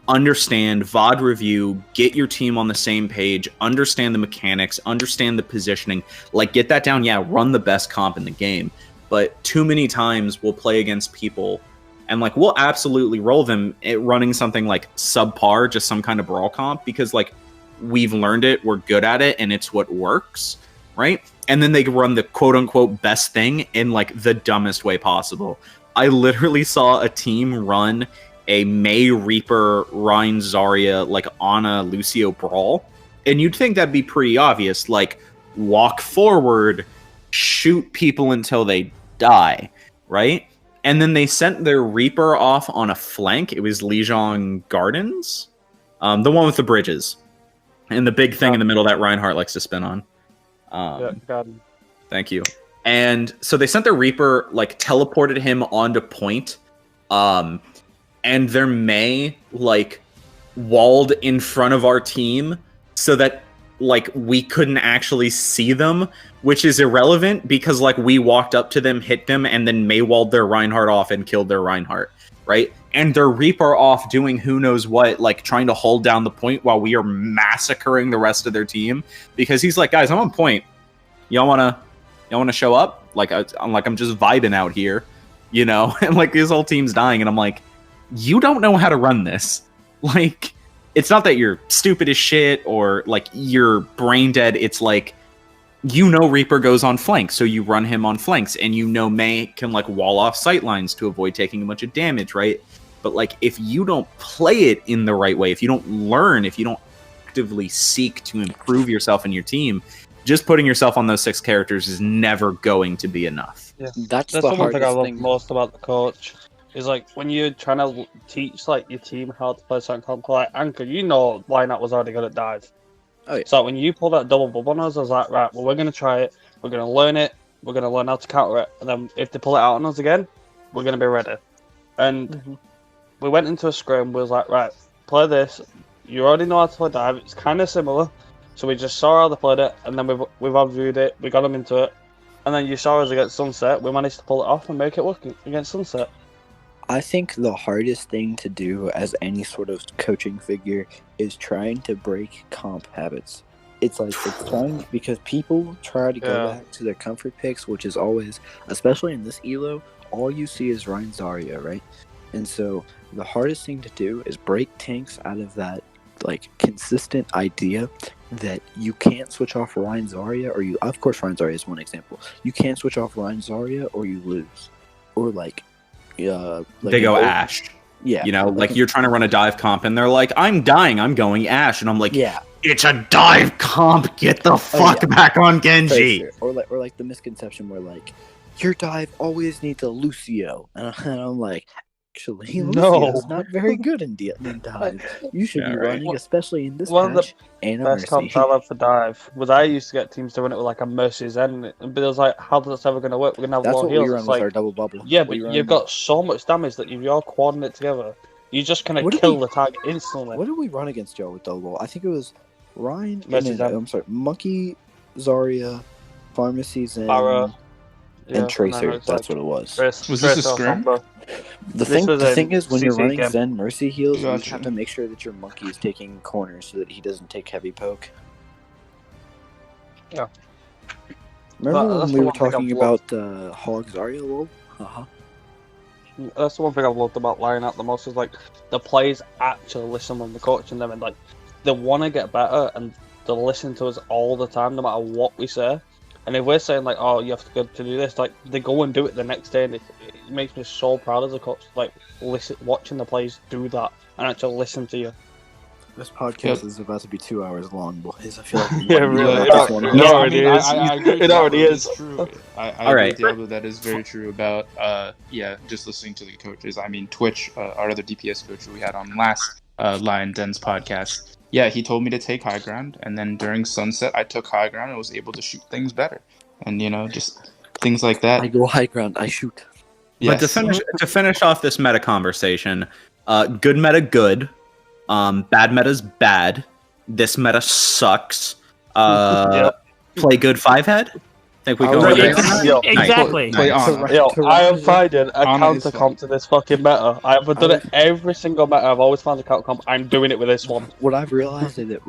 understand, VOD review, get your team on the same page, understand the mechanics, understand the positioning, like get that down. Yeah, run the best comp in the game. But too many times we'll play against people and like we'll absolutely roll them running something like subpar, just some kind of brawl comp, because like we've learned it, we're good at it, and it's what works, right? And then they run the quote-unquote best thing in like the dumbest way possible. I literally saw a team run a May Reaper, Rhine Zarya, like Ana Lucio brawl, and you'd think that'd be pretty obvious, like walk forward, shoot people until they die, right? And then they sent their Reaper off on a flank. It was Lijiang Gardens, the one with the bridges. And the big thing in the middle that Reinhardt likes to spin on. Garden. Thank you. And so they sent their Reaper, like, teleported him onto point. And their Mei, like, walled in front of our team so that, like, we couldn't actually see them, which is irrelevant because, like, we walked up to them, hit them, and then Mei walled their Reinhardt off and killed their Reinhardt, right? And their Reaper off doing who knows what, like trying to hold down the point while we are massacring the rest of their team, because he's like, guys, I'm on point. Y'all wanna show up? Like I'm just vibing out here, you know? And like his whole team's dying, and I'm like, you don't know how to run this. Like, it's not that you're stupid as shit or like you're brain dead. It's like, you know, Reaper goes on flanks, so you run him on flanks, and you know Mei can like wall off sight lines to avoid taking a bunch of damage, right? But like, if you don't play it in the right way, if you don't learn, if you don't actively seek to improve yourself and your team, just putting yourself on those 6 characters is never going to be enough. Yeah. That's the one thing I love thing. most about the coach. Is like when you're trying to teach like your team how to play certain comp, like Anchor, you know, Lionhardt was already good at dive. Oh, yeah. So when you pull that double bubble on us, I was like, right, well, we're gonna try it. We're gonna learn it. We're gonna learn how to counter it, and then if they pull it out on us again, we're gonna be ready. And we went into a scrim. We was like, right, play this. You already know how to play dive. It's kind of similar. So we just saw how they played it, and then we've reviewed it. We got them into it, and then you saw us against Sunset. We managed to pull it off and make it work against Sunset. I think the hardest thing to do as any sort of coaching figure is trying to break comp habits. It's like it's trying, because people try to go back to their comfort picks, which is always, especially in this elo, all you see is Rhine Zarya, right? And so the hardest thing to do is break tanks out of that like consistent idea that you can't switch off Rhine Zarya, or you, of course Rhine Zarya is one example. You can't switch off Rhine Zarya or you lose. Or like they go Ash. Yeah. You know, like you're trying to run a dive comp and they're like, I'm dying, I'm going Ash. And I'm like, yeah, it's a dive comp. Get the fuck back on Genji. Sure. Or like the misconception where like your dive always needs a Lucio. And I'm like, actually, Lucio's not very good in dive. You should be running, especially in this match, and best comps I love for dive was I used to get teams to run it with like a Mercy Zen, but it was like, how does this ever going to work? We're going to have low heals. We run with our double bubble. Yeah, but you've got so much damage that if you're coordinate together, you just kind of kill the target instantly. What did we run against Joe with double bubble? I think it was Ryan. I'm sorry, Monkey, Zarya, Pharmacy Zen, and Tracer. That's what it was. Was this a scrim? The thing is, when you're running Zen Mercy heals, you have to make sure that your monkey is taking corners so that he doesn't take heavy poke. Yeah. Remember when we were talking about Hog Zarya lol? That's the one thing I've loved about Lionhardt the most, is like the players actually listen when we're coaching them, and like they want to get better and they listen to us all the time, no matter what we say. And if we're saying like, oh, you have to go to do this, like they go and do it the next day, and it makes me so proud as a coach. Like watching the players do that and actually listen to you. This podcast is about to be 2 hours long, boys. I feel like I agree. It already is. It's true. I all right, agree, Diablo, that is very true about just listening to the coaches. I mean, Twitch, our other DPS coach we had on last Lion Den's podcast. Yeah, he told me to take high ground, and then during Sunset, I took high ground and was able to shoot things better. And, you know, just things like that. I go high ground, I shoot. Yes. But to finish off this meta conversation, good meta, good. Bad meta's bad. This meta sucks. Play good 5-head. Think we I go was with ready. this? Yo, Exactly. Play Nice. on. Yo, I am Horizon- finding a Honor is counter fun. comp to this fucking meta. I've done it every single meta. I've always found a counter comp. I'm doing it with this one. What I've realized is that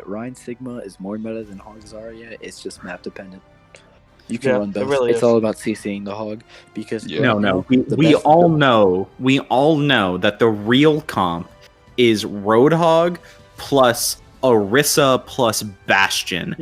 Ryan Sigma is more meta than Hog Zarya. It's just map dependent. You can Yeah, run it both. really It's is. all about CCing the Hog because Yeah. No. the We best- all know that the real comp is Roadhog plus Orisa plus Bastion.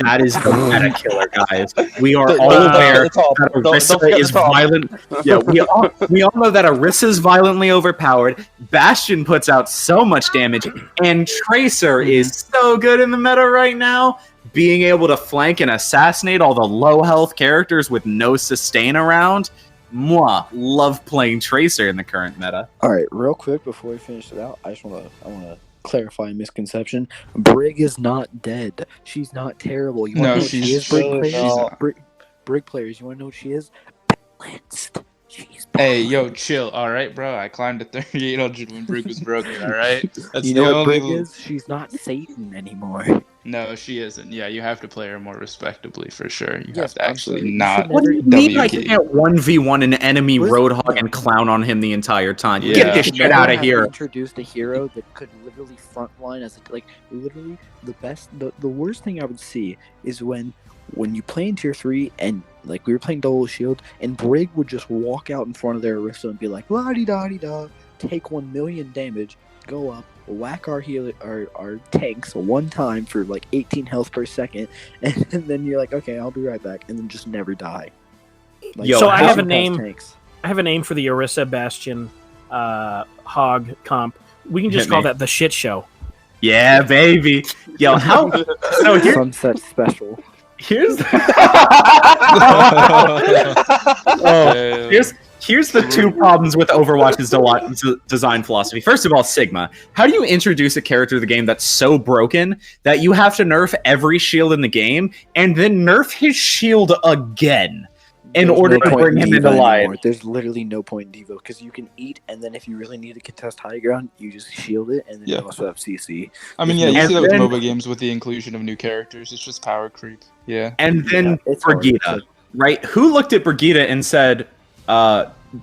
That is the meta killer, guys. We are all aware that Orisa is violent. Yeah, we all know that Orisa is violently overpowered. Bastion puts out so much damage, and Tracer is so good in the meta right now. Being able to flank and assassinate all the low health characters with no sustain around. Mwah, love playing Tracer in the current meta. All right, real quick before we finish it out, I want to clarify a misconception. Brig is not dead. She's not terrible. You wanna No, know what she she's is, Brig really players? not. Brig players. You want to know what she is? Balanced. She's Hey, yo, balanced. chill. All right, bro. I climbed to 3800 when Brig was broken. All right. That's You the know what only. Brig is? She's not Satan anymore. No, she isn't. Yeah, you have to play her more respectably for sure. You Yes, have to I'm actually sorry. You not. should What do you mean I WK. can't 1v1 an enemy Listen, Roadhog and no. clown on him the entire time? Yeah. Get this Should shit never out of have here. Introduced a hero that could literally frontline as a, like literally the worst thing I would see is when you play in tier 3 and like we were playing double shield and Brig would just walk out in front of their Orisa and be like la di da di da, take 1 million damage, go up, whack our tanks one time for like 18 health per second, and then you're like, okay, I'll be right back, and then just never die. Like, Yo, So I have a pass name. tanks. I have a name for the Orisa Bastion Hog comp. We can just Hit call me. that the shit show. Yeah, baby. Yo, how? So Sunset special. here's Damn. here's the two problems with Overwatch's design philosophy. First of all, Sigma. How do you introduce a character to the game that's so broken that you have to nerf every shield in the game and then nerf his shield again in There's order no to point bring in him Diva into line? anymore. There's literally no point in Devo because you can eat, and then if you really need to contest high ground, you just shield it, and then Yeah. you also have CC. I mean, yeah, you And see that with then- MOBA games with the inclusion of new characters. It's just power creep. Yeah. And then Yeah, it's hard. Brigitte, right? Who looked at Brigitte and said,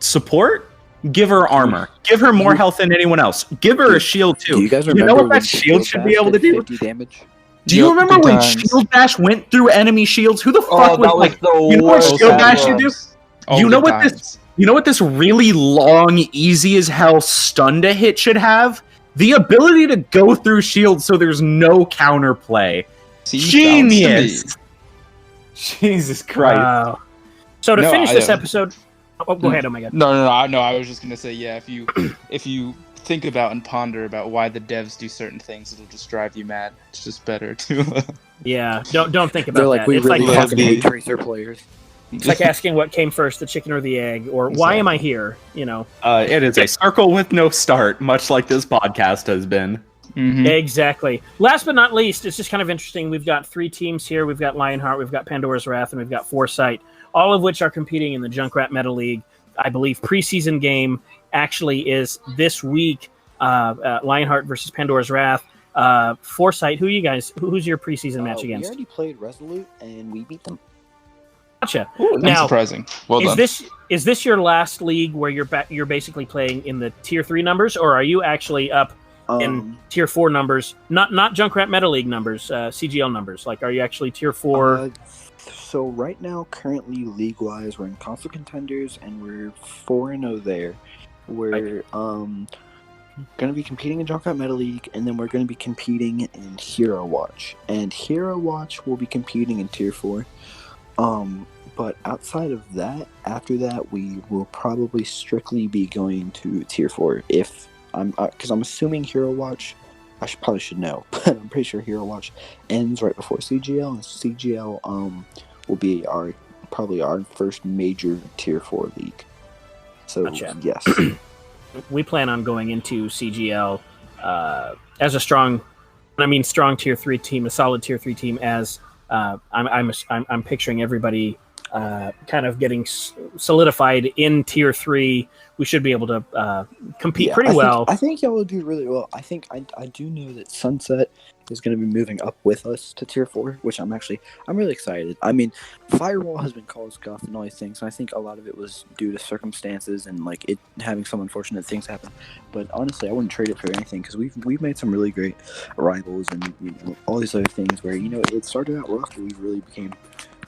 support? Give her armor. Give her more health than anyone else. Give her a shield too. Do you guys You remember know what when that shield should be Bash able to did do? 50 damage? Do you Yep, remember good when times. Shield Bash went through enemy shields? Who the fuck Oh, was that was like? the You know what worst. Shield All Bash good should do? times. All You know good what this- times. You know what this really long, easy as hell stun to hit should have? The ability to go through shields so there's no counterplay. See, sounds to me. Genius. Jesus Christ. Wow. So to No, finish I, this uh, episode, go ahead. Oh my god. No. I was just gonna say, yeah. If you think about and ponder about why the devs do certain things, it'll just drive you mad. It's just better to. Yeah. Don't think about They're like, that. we It's really like have fucking the- hate Tracer players. It's like asking what came first, the chicken or the egg, or why am I here? You know. It is a circle with no start, much like this podcast has been. Mhm. Exactly. Last but not least, it's just kind of interesting. We've got 3 teams here. We've got Lionhardt, we've got Pandora's Wrath, and we've got Foresight, all of which are competing in the Junkrat Meta League. I believe preseason game actually is this week. Lionhardt versus Pandora's Wrath. Foresight, who's your preseason match We against? already played Resolute, and we beat them. Gotcha. That's Now, surprising. Well done. is this your last league where you're basically playing in the tier 3 numbers, or are you actually up in tier 4 numbers? Not Junkrat Meta League numbers, CGL numbers. Like, are you actually tier 4? So right now, currently league-wise, we're in console contenders, and we're 4-0 there. We're going to be competing in Junkrat Meta League, and then we're going to be competing in Hero Watch. And Hero Watch will be competing in tier 4. But outside of that, after that, we will probably strictly be going to tier 4. If I'm, because I'm assuming Hero Watch, probably should know, but I'm pretty sure Hero Watch ends right before CGL, and CGL will be probably our first major tier 4 league. So Gotcha. yes, We plan on going into CGL as a strong tier 3 team, a solid tier 3 team. As I'm picturing everybody kind of getting solidified in tier 3. We should be able to compete pretty well. I think y'all will do really well. I think I do know that Sunset is going to be moving up with us to tier 4, which I'm really excited. I mean, Firewall has been called scuffed and all these things, and I think a lot of it was due to circumstances and like it having some unfortunate things happen. But honestly, I wouldn't trade it for anything because we've made some really great rivals and all these other things where it started out rough, but we really became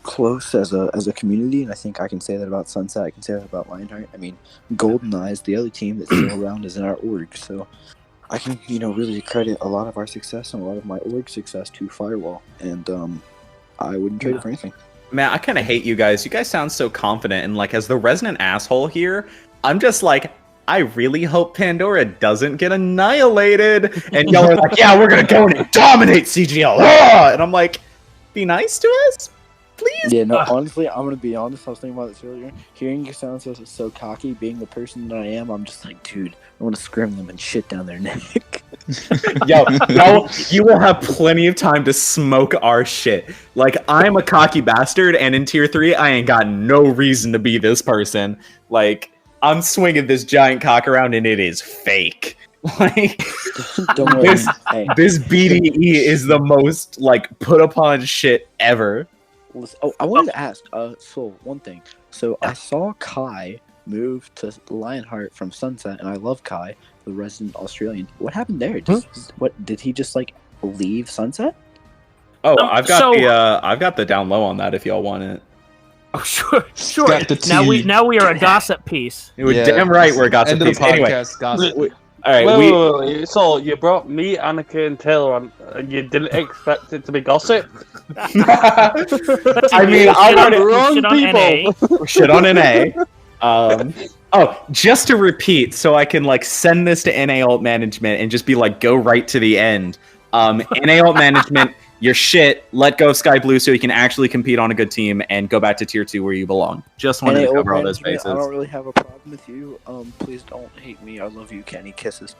close as a community, and I think I can say that about Sunset. I can say that about Lionhardt. I mean, GoldenEye is the other team that's still around is in our org, so I can really credit a lot of our success and a lot of my org success to Firewall, and I wouldn't trade it for anything. Man, I kind of hate you guys. You guys sound so confident, and like as the resident asshole here, I'm just like, I really hope Pandora doesn't get annihilated. And y'all are like, yeah, we're gonna go in and dominate CGL. Ah! And I'm like, be nice to us, please. Yeah, no, honestly, I'm gonna be honest. I was thinking about this earlier. Hearing you sound so cocky, being the person that I am, I'm just like, dude, I want to scrim them and shit down their neck. Yo, you will have plenty of time to smoke our shit. Like, I'm a cocky bastard, and in tier 3, I ain't got no reason to be this person. Like, I'm swinging this giant cock around, and it is fake. Like, Don't worry. this BDE is the most, like, put upon shit ever. Oh, I wanted to ask, Soul, one thing. So I saw Kai move to Lionheart from Sunset, and I love Kai, the resident Australian. What happened there? Did he just like leave Sunset? Oh, I've got the down low on that if y'all want it. Oh, sure. Got the Now we are a gossip piece. We're damn right we're a gossip End of the piece. Anyway, podcast, gossip. all right, Wait. So you brought me, Annika, and Taylor on, and you didn't expect it to be gossip? I mean, I Shit on would wrong people. shit on NA. Just to repeat, so I can like send this to NA ult management and just be like, go right to the end. NA ult management, you're shit. Let go of Sky Blue so you can actually compete on a good team and go back to tier 2 where you belong. Just wanted to cover all those bases. I don't really have a problem with you. Please don't hate me. I love you, Kenny. Kisses.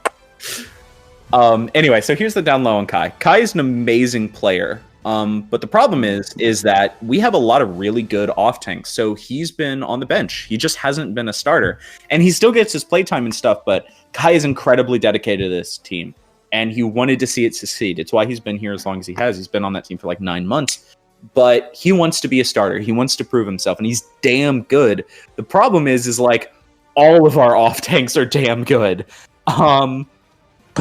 Anyway, so here's the down low on Kai. Kai is an amazing player. But the problem is that we have a lot of really good off tanks. So he's been on the bench. He just hasn't been a starter. And he still gets his playtime and stuff, but Kai is incredibly dedicated to this team. And he wanted to see it succeed. It's why he's been here as long as he has. He's been on that team for like 9 months. But he wants to be a starter. He wants to prove himself. And he's damn good. The problem is like all of our off tanks are damn good. But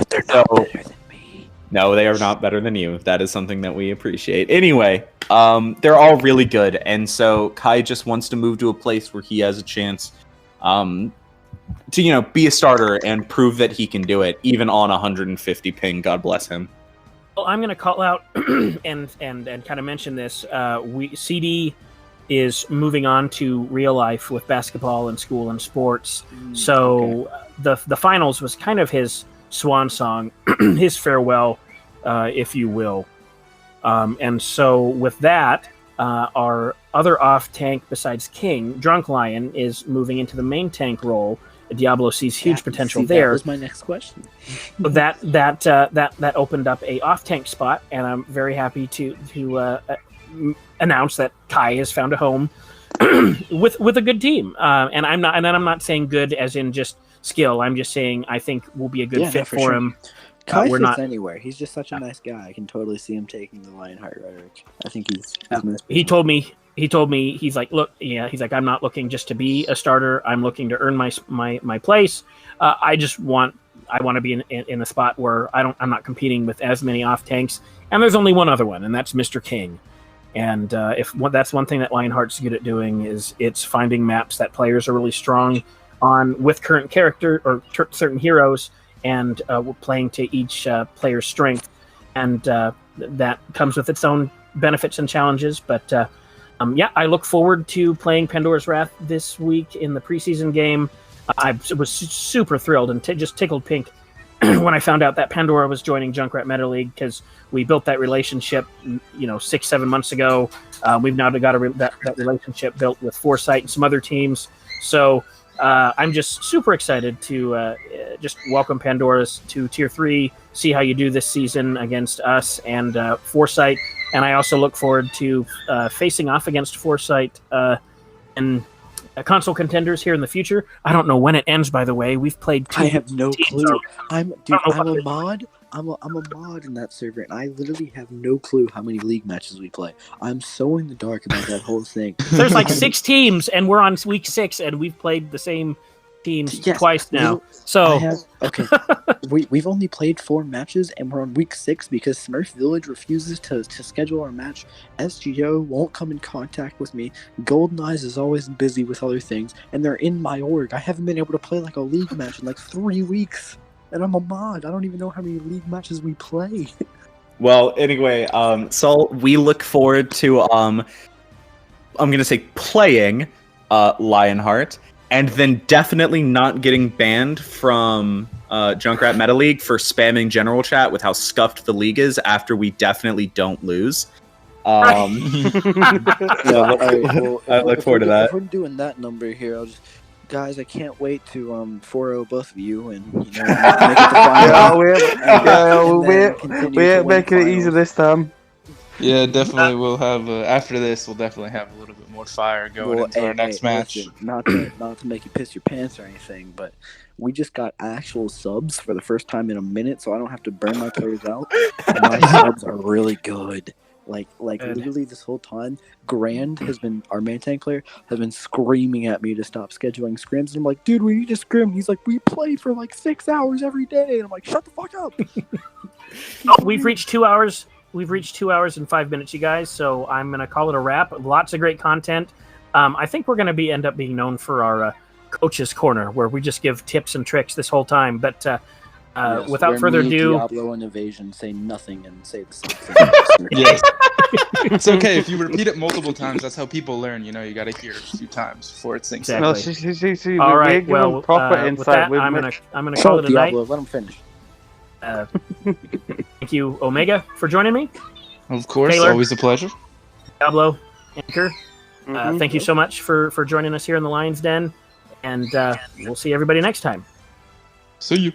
they're not better than me. No, they are not better than you. That is something that we appreciate. Anyway, they're all really good. And so Kai just wants to move to a place where he has a chance to, be a starter and prove that he can do it, even on 150 ping. God bless him. Well, I'm going to call out and kind of mention this. CD is moving on to real life with basketball and school and sports. So the finals was kind of his swan song, his farewell, if you will. And so with that, our other off tank besides King, Drunk Lion, is moving into the main tank role. Diablo sees huge potential there. That was my next question. that opened up a off tank spot, and I'm very happy to announce that Kai has found a home with a good team. And I'm not saying good as in just skill. I'm just saying I think will be a good fit for him. Kai fits anywhere. He's just such a nice guy. I can totally see him taking the Lionheart rhetoric. I think he's nice. He told me, he's like, look, he's like, I'm not looking just to be a starter. I'm looking to earn my place. I want to be in a spot where I'm not competing with as many off tanks. And there's only one other one, and that's Mr. King. And that's one thing that Lionheart's good at doing is it's finding maps that players are really strong on with current character or certain heroes, and we're playing to each player's strength. And that comes with its own benefits and challenges. But I look forward to playing Pandora's Wrath this week in the preseason game. I was super thrilled and just tickled pink when I found out that Pandora was joining Junkrat Meta League, because we built that relationship, 6-7 months ago. We've now got that relationship built with Foresight and some other teams. So I'm just super excited to just welcome Pandora's to Tier 3, see how you do this season against us and Foresight. And I also look forward to facing off against Foresight and console contenders here in the future. I don't know when it ends, by the way. We've played 2 I have no clue. I'm a mod. I'm a mod in that server, and I literally have no clue how many league matches we play. I'm so in the dark about that whole thing. There's like 6 teams, and we're on week 6, and we've played the same teams twice now. We've only played 4 matches, and we're on week 6 because Smurf Village refuses to schedule our match. SGO won't come in contact with me. Golden Eyes is always busy with other things, and they're in my org. I haven't been able to play like a league match in like 3 weeks. And I'm a mod. I don't even know how many league matches we play. Well, anyway, so we look forward to I'm gonna say playing Lionhardt, and then definitely not getting banned from Junkrat Meta League for spamming general chat with how scuffed the league is after we definitely don't lose. I look forward to that. If we're doing that number here, guys, I can't wait to 4-0 both of you and make it the final. We ain't making it easy this time. Yeah, definitely. We'll have after this. We'll definitely have a little bit more fire going into our next match. Listen, not to make you piss your pants or anything, but we just got actual subs for the first time in a minute, so I don't have to burn my players out. And my subs are really good. Like literally this whole time, Grand our main tank player, has been screaming at me to stop scheduling scrims. And I'm like, dude, we need to scrim. He's like, we play for like 6 hours every day. And I'm like, shut the fuck up. We've reached 2 hours. We've reached 2 hours and 5 minutes, you guys. So I'm going to call it a wrap. Lots of great content. I think we're going to end up being known for our Coach's Corner, where we just give tips and tricks this whole time. But without further ado, Diablo and Evasion say nothing and say the same thing. Yes. It's okay if you repeat it multiple times. That's how people learn. You got to hear it a few times before it sinks in. No, all right. Well, with that, I'm gonna call it a night. Diablo, let him finish. Thank you, Omega, for joining me. Of course, Taylor, always a pleasure. Diablo, Anchor, thank you so much for joining us here in the Lion's Den, and we'll see everybody next time. See you.